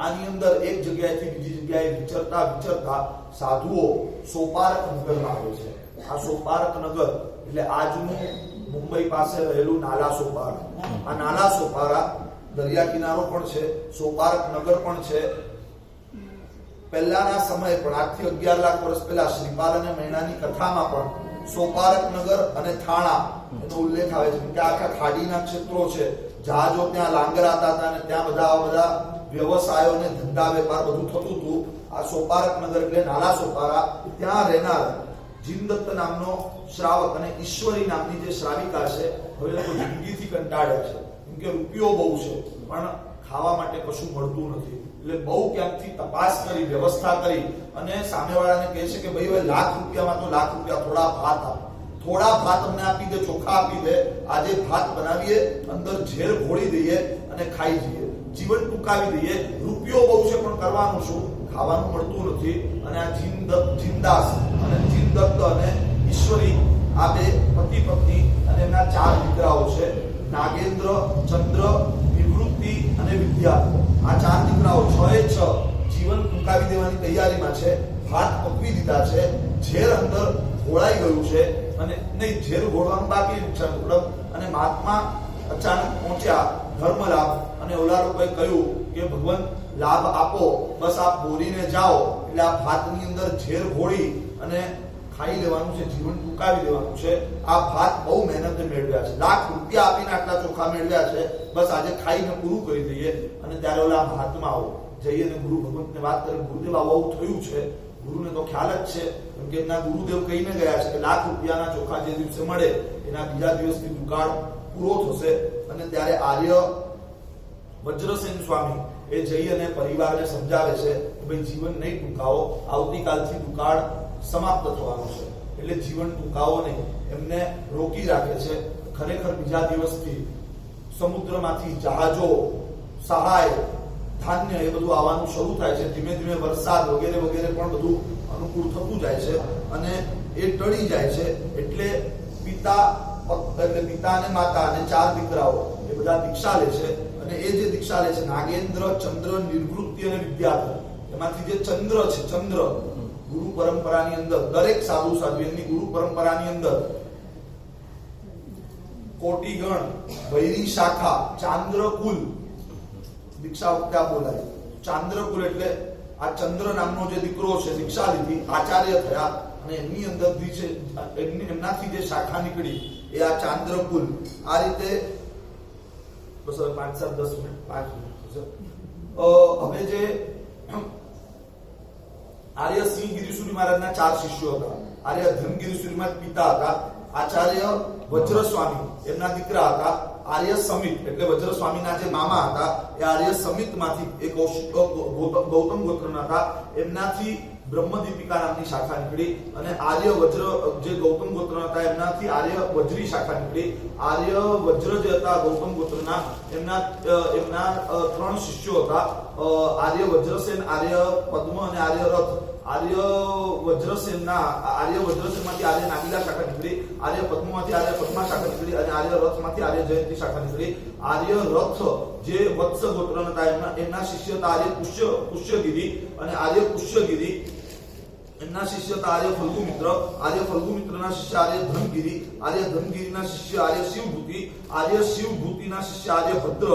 આની અંદર એક જગ્યાએથી બીજી જગ્યાએ વિચરતા સાધુઓ સોપારક નગરમાં આવે છે. આ સોપારક નગર એટલે આજનું મુંબઈ પાસે રહેલું નાલા સોપારા. આ નાલા સોપારા દરિયા કિનારો પણ છે, સોપારક નગર પણ છે. પહેલાના સમય પણ આજથી 11 લાખ વર્ષ પહેલા શ્રીપાલ અને મૈણાની કથામાં પણ સોપારક નગર અને થાણા એનો ઉલ્લેખ આવે છે કે આખા ખાડીના ક્ષેત્રો છે, જહાજો ત્યાં લાંગરાતા હતા અને ત્યાં બધા વ્યવસાયો ને ધંધા વેપાર બધું થતું હતું. આ સોપારક નગર એટલે નાલા સોપારા. ત્યાં રહેનાર જીનદત્ત નામનો શ્રાવક અને ઈશ્વરી નામની જે શ્રાવિકા છે, હવે લોકો જિંદગીથી કંટાળ્યા છે, કેમ કે રૂપિયો બહુ છે પણ ખાવા માટે કશું મળતું નથી. એટલે બહુ ક્યાંકથી તપાસ કરી, વ્યવસ્થા કરી અને સામેવાળાને કહે છે કે ભાઈ હવે લાખ રૂપિયામાં તો લાખ રૂપિયા, થોડા ભાત આપ, થોડા ભાત અમને આપી દે, ચોખા આપી દે, આજે ભાત બનાવીએ, અંદર ઝેર ઘોળી દઈએ અને ખાઈ જઈએ, જીવન ટૂંકાવી દઈએ. રૂપિયો બહુ છે પણ કરવાનું શું? ખાવાનું મળતું નથી. અને આ જીનદાસ અને જીનદત્ત અને ઈશ્વરી, આ બે પતિ પત્ની અને એમના 4 દીકરાઓ છે, નાગેન્દ્ર, ચંદ્ર, નિવૃત્તિ અને વિદ્યા. આ 4 દીકરાઓ 6 જીવન ટૂંકાવી દેવાની તૈયારીમાં છે. ભાત પકવી દીધા છે, ઝેર અંદર ઘોળાઈ ગયું છે, અને નહીં ઝેર ઘોળવાનું બાકી નુકસાન થોડું. અને મહાત્મા અચાનક પહોંચ્યા ધર્મલાભ, અને ઓલા લોકોએ કહ્યું કે ભગવાન લાભ આપો, બસ આપ બોરીને જાઓ. એટલે આ ભાતની અંદર ઝેર ઘોળી અને ખાઈ લેવાનું છે, જીવન ટૂંકાવી દેવાનું છે. આ ભાત બહુ મહેનતે મેળવ્યા છે, લાખ રૂપિયા આપીને આટલા ચોખા મેળવ્યા છે, બસ આજે ખાઈને પૂરું કરી દઈએ. અને ત્યારે ઓલા મહાત્માઓ જઈ અને ગુરુ ભગવંતને વાત કરી, ગુરુદેવ આવું થયું છે. ગુરુને તો ખ્યાલ જ છે, કેમ કે એમના ગુરુદેવ કહીને ગયા છે કે લાખ રૂપિયાના ચોખા જે દિવસે મળે એના બીજા દિવસથી દુકાળ પૂરો થશે. અને ત્યારે આર્ય વજ્રસેન સ્વામી એ જઈ અને પરિવારને સમજાવે છે કે ભાઈ જીવન નહીં ટૂંકાવો, આવતીકાલથી દુકાળ સમાપ્ત થવાનું છે, એટલે જીવન ટૂંકાવો નહીં. એમને રોકી રાખે છે. ખરેખર બીજા દિવસથી સમુદ્રમાંથી જહાજો, સહાય, ધાન્ય એ બધું આવવાનું શરૂ થાય છે. ધીમે ધીમે વરસાદ વગેરે વગેરે પણ બધું અનુકૂળ થતું જાય છે અને એ ટળી જાય છે. એટલે પિતા અને માતા અને 4 દીકરાઓ એ બધા દીક્ષા લે છે. અને એ જે દીક્ષા લે છે, નાગેન્દ્ર, ચંદ્ર, નિવૃત્તિ અને વિદ્યાધર, એમાંથી જે ચંદ્ર છે, ચંદ્ર ગુરુ પરંપરાની અંદર દરેક સાધુ સાધ્વીની ગુરુ પરંપરાની અંદર કોટીગણ, વૈરી શાખા, ચાંદ્રકુલ દીક્ષા વખતે આ બોલાય. ચાંદ્રકુલ એટલે આ ચંદ્ર નામનો જે દીકરો છે, દીક્ષા લીધી, આચાર્ય થયા, અને એમની અંદરથી છે એમનાથી જે શાખા નીકળી એ આ ચાંદ્રકુલ. આ રીતે બસ હવે 5, 7, 10 મિનિટ 5 મિનિટ હવે જે આર્ય સિંહ ગિરીસુરી મહારાજના 4 શિષ્યો હતા. આર્ય ધન ગિરીસુરી મહારાજ પિતા હતા, આચાર્ય વજ્ર સ્વામી એમના દીકરા હતા, આર્ય સમિત એટલે વજ્ર સ્વામીના જે મામા હતા એ આર્ય સમિતમાંથી એક ગૌતમ ગોત્રના હતા, એમનાથી બ્રહ્મદીપિકા નામની શાખા નીકળી અને આર્ય વજ્ર જે ગૌતમ ગોત્ર હતા એમનાથી આર્ય વજ્રી શાખા નીકળી. આર્ય વજ્ર જે હતા ગૌતમ ગોત્રના એમના 3 શિષ્યો હતા, આર્ય વજ્રસેન, આર્ય પદ્મ અને આર્ય રથ. આર્ય વજ્રસેનમાંથી આર્ય નાગિલા શાખા નીકળી, આર્ય પદ્મમાંથી આર્ય પદ્મા શાખા નીકળી અને આર્ય રથમાંથી આર્ય જયંતી શાખા નીકળી. આર્ય રથ જે વત્સ ગોત્રના હતા એમના શિષ્ય હતા આર્ય પુષ્યગિરી અને આર્ય પુષ્યગિરી એમના શિષ્ય હતા આર્ય ફલ્ગુમિત્ર. આર્ય ફલ્ગુમિત્રના શિષ્ય આર્ય ધનગિરી, આર્ય ધનગિરીના શિષ્ય આર્ય શિવભૂતિ, આર્ય શિવભૂતિના શિષ્ય આર્ય ભદ્ર,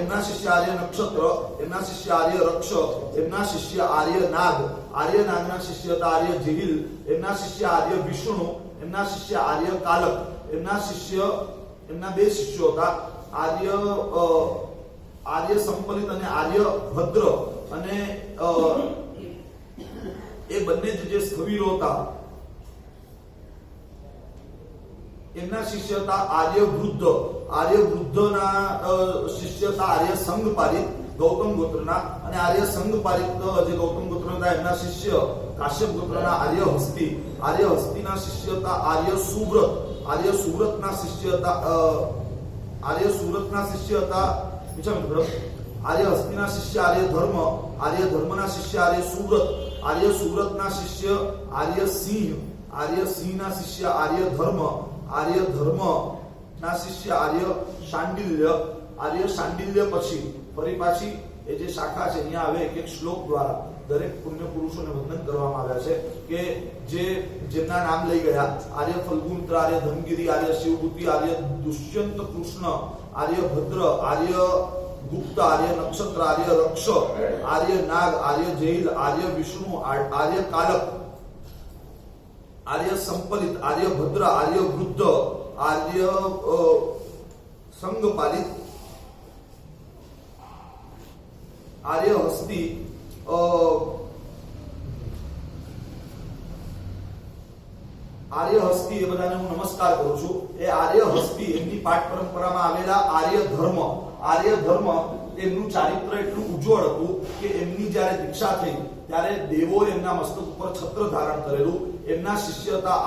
એમના શિષ્ય આર્ય નક્ષત્ર, એમના શિષ્ય આર્ય રક્ષ, એમના શિષ્ય આર્ય નાગ, આર્ય નાગના શિષ્ય હતા આર્ય જેહિલ, એમના શિષ્ય આર્ય વિષ્ણુ, એમના શિષ્ય આર્ય કાલક, એમના 2 શિષ્યો હતા આર્ય સંપલિત અને આર્ય ભદ્ર. અને એ બંને જે સ્થવિરો હતા એમના શિષ્ય હતા આર્ય વૃદ્ધ. આર્ય વૃદ્ધના શિષ્ય હતા આર્ય સંઘપાલિત ગૌતમ ગોત્રના અને આર્ય સંઘપાલિત જે ગૌતમ ગોત્રના હતા એમના શિષ્ય કાશ્યપ ગોત્રના આર્ય હસ્તી. આર્ય હસ્તીના શિષ્ય હતા આર્ય સુવ્રત. આર્ય સુવ્રતના શિષ્ય હતા આર્ય હસ્તીના શિષ્ય આર્ય ધર્મ, આર્ય ધર્મના શિષ્ય આર્ય સુવ્રત, આર્ય સુવ્રતના શિષ્ય આર્ય સિંહ, આર્ય સિંહના શિષ્ય આર્ય ધર્મ, આર્ય ધર્મના શિષ્ય આર્ય શાંડિલ્ય. આર્ય શાંડિલ્ય પછી ફરી પાછી એ જે શાખા છે અહીંયા આવે એક શ્લોક દ્વારા દરેક પુણ્ય પુરુષોને વંદન કરવામાં આવ્યા છે કે જેમના નામ લઈ ગયા આર્ય ફલ્ગુમિત્ર, આર્ય ધનગિરી, આર્ય શિવભૂતિ, આર્ય દુષ્યંત કૃષ્ણ, આર્ય ભદ્ર, આર્ય ગુપ્ત, આર્ય નક્ષત્ર, આર્ય રક્ષ, આર્ય નાગ, આર્ય જૈલ, આર્ય વિષ્ણુ, આર્ય કાલક, આર્ય સંપલિત, આર્ય ભદ્ર, આર્ય વૃદ્ધ, આર્ય સંઘપાલિત, આર્ય હસ્તી, આર્ય હસ્તી એ બધાને હું નમસ્કાર કરું છું. એ આર્ય હસ્તી એમની પાઠ પરંપરામાં આવેલા આર્ય ધર્મ. આર્ય ધર્મ એમનું ચારિત્ર એટલું ઉજ્જવળ હતું કે એમની જ્યારે દીક્ષા થઈ ત્યારે દેવોએ એમના મસ્તક ઉપર છત્ર ધારણ કરેલું. એમના શિષ્ય હતા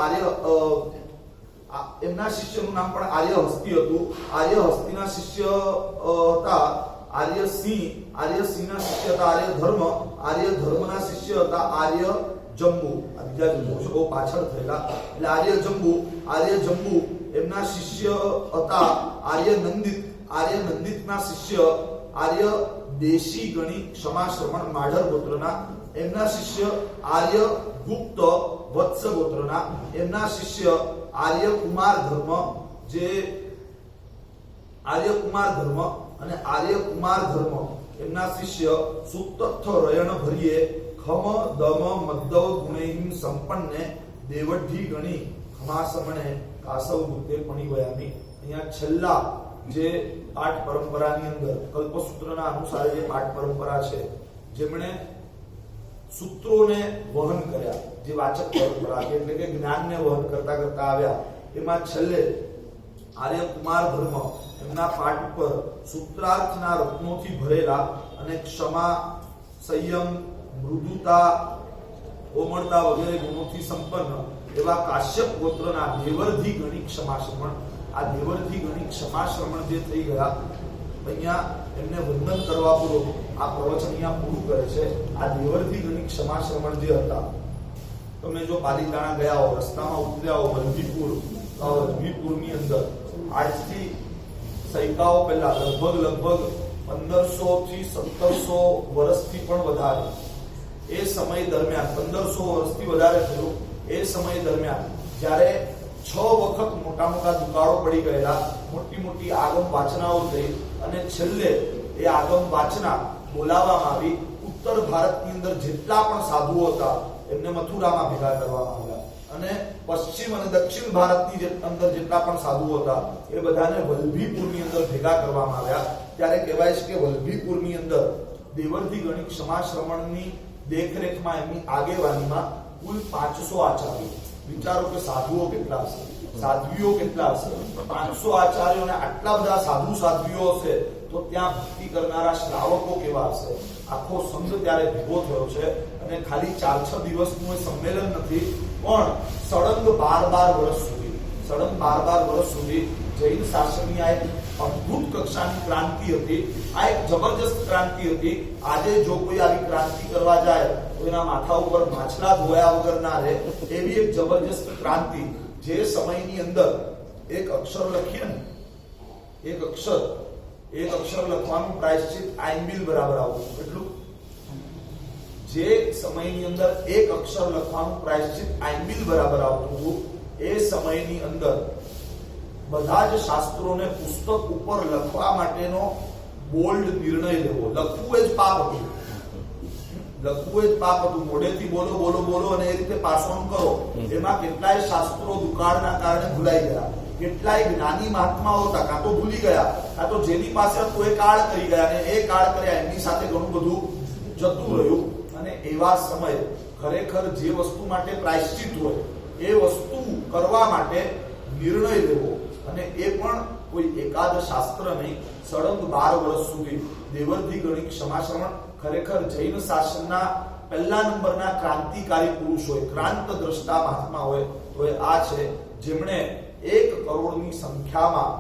એમના શિષ્યનું નામ પણ આર્ય હસ્તી હતું. આર્ય હસ્તીના શિષ્ય હતા આર્ય સિંહ, આર્ય સિંહના શિષ્ય હતા આર્ય ધર્મ, આર્ય ધર્મના શિષ્ય હતા આર્ય જંબુ. આ બીજા જંબુ છે બહુ પાછળ થયેલા એટલે આર્ય જંબુ એમના શિષ્ય હતા આર્ય નંદિત, આર્ય નંદિતના શિષ્ય આર્ય દેશી ગણી ક્ષમા શ્રવણ માઢર ગોત્રના, એમના શિષ્ય આર્ય ગુપ્ત વત્સ ગોત્રના, એમના શિષ્ય આર્ય કુમાર ધર્મ, જે આર્ય કુમાર ધર્મ અને આર્ય કુમાર ધર્મ એમના શિષ્ય સુતત્થ રયણ ભરીએ ખમ દમ મદ્દવ ગુણૈહિમ સંપન્ને દેવઢી ગણી ખમાસમણે કાસવ બુદ્ધે પણિવયામી. અહીંયા છેલ્લા જે પાઠ પરંપરાની અંદર કલ્પસૂત્રના અનુસાર જે પાઠ પરંપરા છે જેમણે સૂત્રોને વહન કર્યા, જે વાચક પરંપરા એટલે કે જ્ઞાનને વહન કરતા કરતા આવ્યા, એમાં છેલ્લે આર્ય કુમાર ધર્મ એમના પાઠ ઉપર સૂત્રાર્થના રત્નોથી ભરેલા અને ક્ષમા, સંયમ, મૃદુતા, કોમળતા વગેરે ગુણોથી સંપન્ન એવા કાશ્યપ ગોત્રના દેવર્ધિ ગણી ક્ષમાશ્રમણ. આ દેવર્ધિ ગણી ક્ષમાશ્રમણ જે થઈ ગયા અહીંયા એમને વંદન કરવા પૂર્વક આ પ્રવચન અહીંયા પૂરું કરે છે. આ દેવર્ધિ ગણી ક્ષમાશ્રમણ જે હતા, તમે જો પાલિતાણા ગયા હો, રસ્તામાં ઉતર્યા હો વલ્લભીપુરની અંદર આજથી સૈકાઓ પહેલા લગભગ 1500 થી 1700 વર્ષથી પણ વધારે એ સમય દરમિયાન 1500 વર્ષથી વધારે થયું. એ સમય દરમિયાન જ્યારે 6 વખત મોટા મોટા દુકાળો પડી ગયેલા, મોટી આગમ વાચનાઓ થઈ અને છેલ્લે એ આગમ વાચના બોલાવવામાં આવી. ઉત્તર ભારતની અંદર જેટલા પણ સાધુઓ હતા એમને મથુરામાં ભેગા કરવામાં આવ્યા અને પશ્ચિમ અને દક્ષિણ ભારતની અંદર જેટલા પણ સાધુઓ હતા એ બધાને વલ્લભીપુરની અંદર ભેગા કરવામાં આવ્યા. ત્યારે કહેવાય છે કે વલ્લભીપુરની અંદર દેવર્ધિ ગણી ક્ષમાશ્રમણની દેખરેખમાં એમની આગેવાનીમાં કુલ 500 આચાર્યો. વિચારો કે સાધુઓ કેટલા હશે. સાધ્વીઓ કેટલા હશે? 500 આચાર્યો અને આટલા બધા સાધુ સાધ્વીઓ હશે તો ત્યાં ભક્તિ કરનારા શ્રાવકો કેવા હશે? આખો સંઘ ત્યારે ભેગો થયો છે અને ખાલી 4-6 દિવસનું એ સંમેલન નથી, પણ સળંગ 12 વર્ષ સુધી જૈન શાસનની આ એક અદ્ભુત કક્ષાની ક્રાંતિ હતી. આ એક જબરજસ્ત ક્રાંતિ હતી. આજે જો કોઈ આવી ક્રાંતિ કરવા જાય તો એના માથા ઉપર માછલા ધોયા વગર ના રહે એવી એક જબરજસ્ત ક્રાંતિ. જે સમયની અંદર એક અક્ષર લખીએ ને, એક અક્ષર લખવાનું પ્રાયશ્ચિત આઈમ્બિલ બરાબર આવતું. એટલું જે સમયની અંદર એક અક્ષર લખવાનું પ્રાયશ્ચિત આઈમ્બિલ બરાબર આવતું, એ સમયની અંદર બધા જ શાસ્ત્રોને પુસ્તક ઉપર લખવા માટેનો બોલ્ડ નિર્ણય લેવો. લખવું એ જ પાપ હતું. મોઢેથી બોલો અને એ રીતે પાસ ઓન કરો. એમાં કેટલાય શાસ્ત્રો દુકાળના કારણે ભૂલાઈ ગયા. કેટલાય જ્ઞાની મહાત્માઓ હતા, કાં તો ભૂલી ગયા, કાં તો જેની પાસે હતું એ કાળ કરી ગયા, અને એ કાળ કર્યા એમની સાથે ઘણું બધું જતું રહ્યું. અને એવા સમયે ખરેખર જે વસ્તુ માટે પ્રાયશ્ચિત હોય એ વસ્તુ કરવા માટે નિર્ણય લેવો, અને એ પણ કોઈ એકાદ શાસ્ત્ર નહીં, સળંગ 12 વર્ષ સુધી દેવર્ધી ગણિત ક્ષમાશ્રવણ ખરેખર જૈન શાસનના પહેલા નંબરના ક્રાંતિકારી પુરુષ હોય, ક્રાંત દ્રષ્ટા મહાત્મા હોય તો એ આ છે, જેમણે 1 કરોડની સંખ્યામાં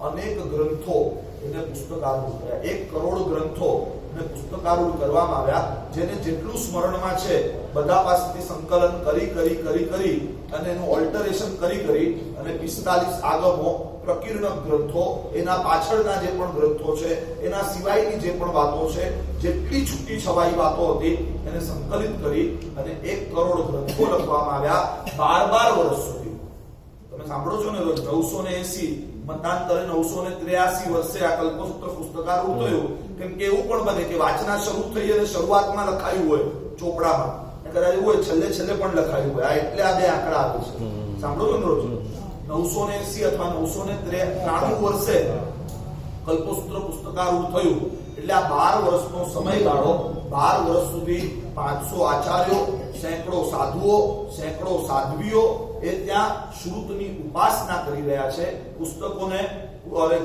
અનેક ગ્રંથો એને પુસ્તકારૂઢ કર્યા. 1 કરોડ ગ્રંથો ને પુસ્તકારૂઢ કરવામાં આવ્યા, જેને જેટલું સ્મરણમાં છે બધા પાસેથી સંકલન કરી અને એનું ઓલ્ટરેશન કરી અને 45 આગમો, પ્રકીર્ણક ગ્રંથો, એના પાછળના જે પણ ગ્રંથો છે, એના સિવાયની જે પણ વાતો છે, જેટલી છૂટી છવાઈ વાતો હતી એને સંકલિત કરી અને 1 કરોડ ગ્રંથો લખવામાં આવ્યા 12 વર્ષ સુધી. તમે સાંભળો છો ને, 980 મતાંતરે 983 વર્ષે આ કલ્પસૂત્ર પુસ્તકારૂઢ થયું. કેમ કે એવું પણ બને કે વાંચના શરૂ થઈ અને શરૂઆતમાં લખાયું હોય ચોપડામાં, કદાચ એવું હોય છેલ્લે પણ લખાયું હોય. આ એટલે આ બે આંકડા આવે છે. સાંભળો છો ને રોજ 980 અથવા 993 વર્ષે કલ્પસૂત્ર પુસ્તકારૂઢ થયું. એટલે આ 12 વર્ષનો સમયગાળો, 12 વર્ષ સુધી 500 આચાર્યો, સેંકડો સાધુઓ, સેંકડો સાધ્વીઓ એ ત્યાં શ્રુતની ઉપાસના કરી રહ્યા છે, પુસ્તકોને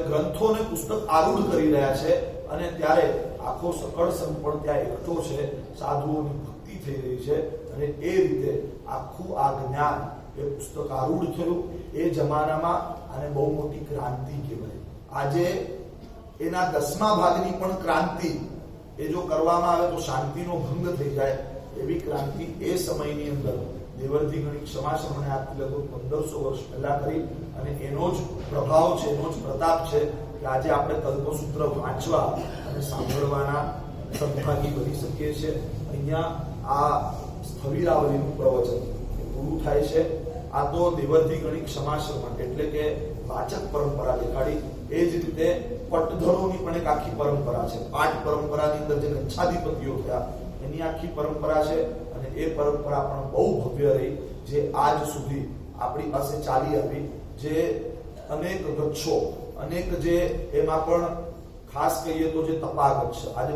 ગ્રંથોને પુસ્તક આરૂઢ કરી રહ્યા છે. અને ત્યારે આખો સકળ સંઘ પણ ત્યાં એકઠો છે, સાધુઓની ભક્તિ થઈ રહી છે, અને એ રીતે આખું આ જ્ઞાન એ પુસ્તક આરૂઢ થયું. એ જમાનામાં આને બહુ મોટી ક્રાંતિ કહેવાય. આજે એના 10મા ભાગની પણ ક્રાંતિ એ જો કરવામાં આવે તો શાંતિનો ભંગ થઈ જાય એવી ક્રાંતિ એ સમયની અંદર દેવર્ધી ગણિત ક્ષમાશ્રવણે આપતી લગભગ 1500 વર્ષ પહેલા કરી. અને એનો જ પ્રભાવ છે, એનો જ પ્રતાપ છે કે આજે આપણે કલ્પસૂત્ર વાંચવા અને સાંભળવાના સદભાગી બની શકીએ છીએ. અહીંયા આ સ્થવિરાવલીનું પ્રવચન પૂરું થાય છે. આ તો દેવર્ધી ગણિત ક્ષમાશ્રવણ એટલે કે વાચક પરંપરા દેખાડી. એ જ રીતે પટધરોની પણ એક આખી પરંપરા છે. પાઠ પરંપરાની અંદર જે ગચ્છાધિપતિઓ થયા એની આખી પરંપરા છે, અને એ પરંપરા પણ બહુ ભવ્ય રહી, જે આજ સુધી આપણી પાસે ચાલી આવી. જે અનેક ગચ્છો, અનેક જે એમાં પણ ખાસ કહીએ તો જે તપાગત છે, આજે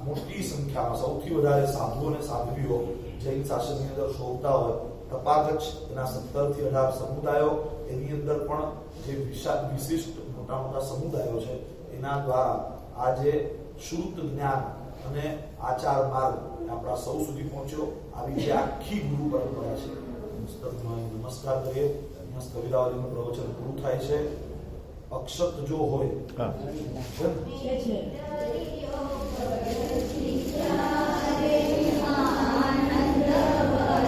મોટી સંખ્યામાં સૌથી વધારે સાધુઓ અને સાધ્વીઓ જૈન શાસનની અંદર શોભતા હોય. તપાગત એના 17 થી 18 સમુદાયો, એની અંદર પણ જે વિશિષ્ટ મોટા સમુદાયો છે એના દ્વારા આજે શ્રુત જ્ઞાન અને આચાર માર્ગ આપણા સૌ સુધી પહોંચ્યો. આવી જે આખી ગુરુ પરંપરા છે. નમસ્કાર કરીએ. અહીંયા સ્થવિરાવલીનું પ્રવચન પૂરું થાય છે. અક્ષત જો હોય છે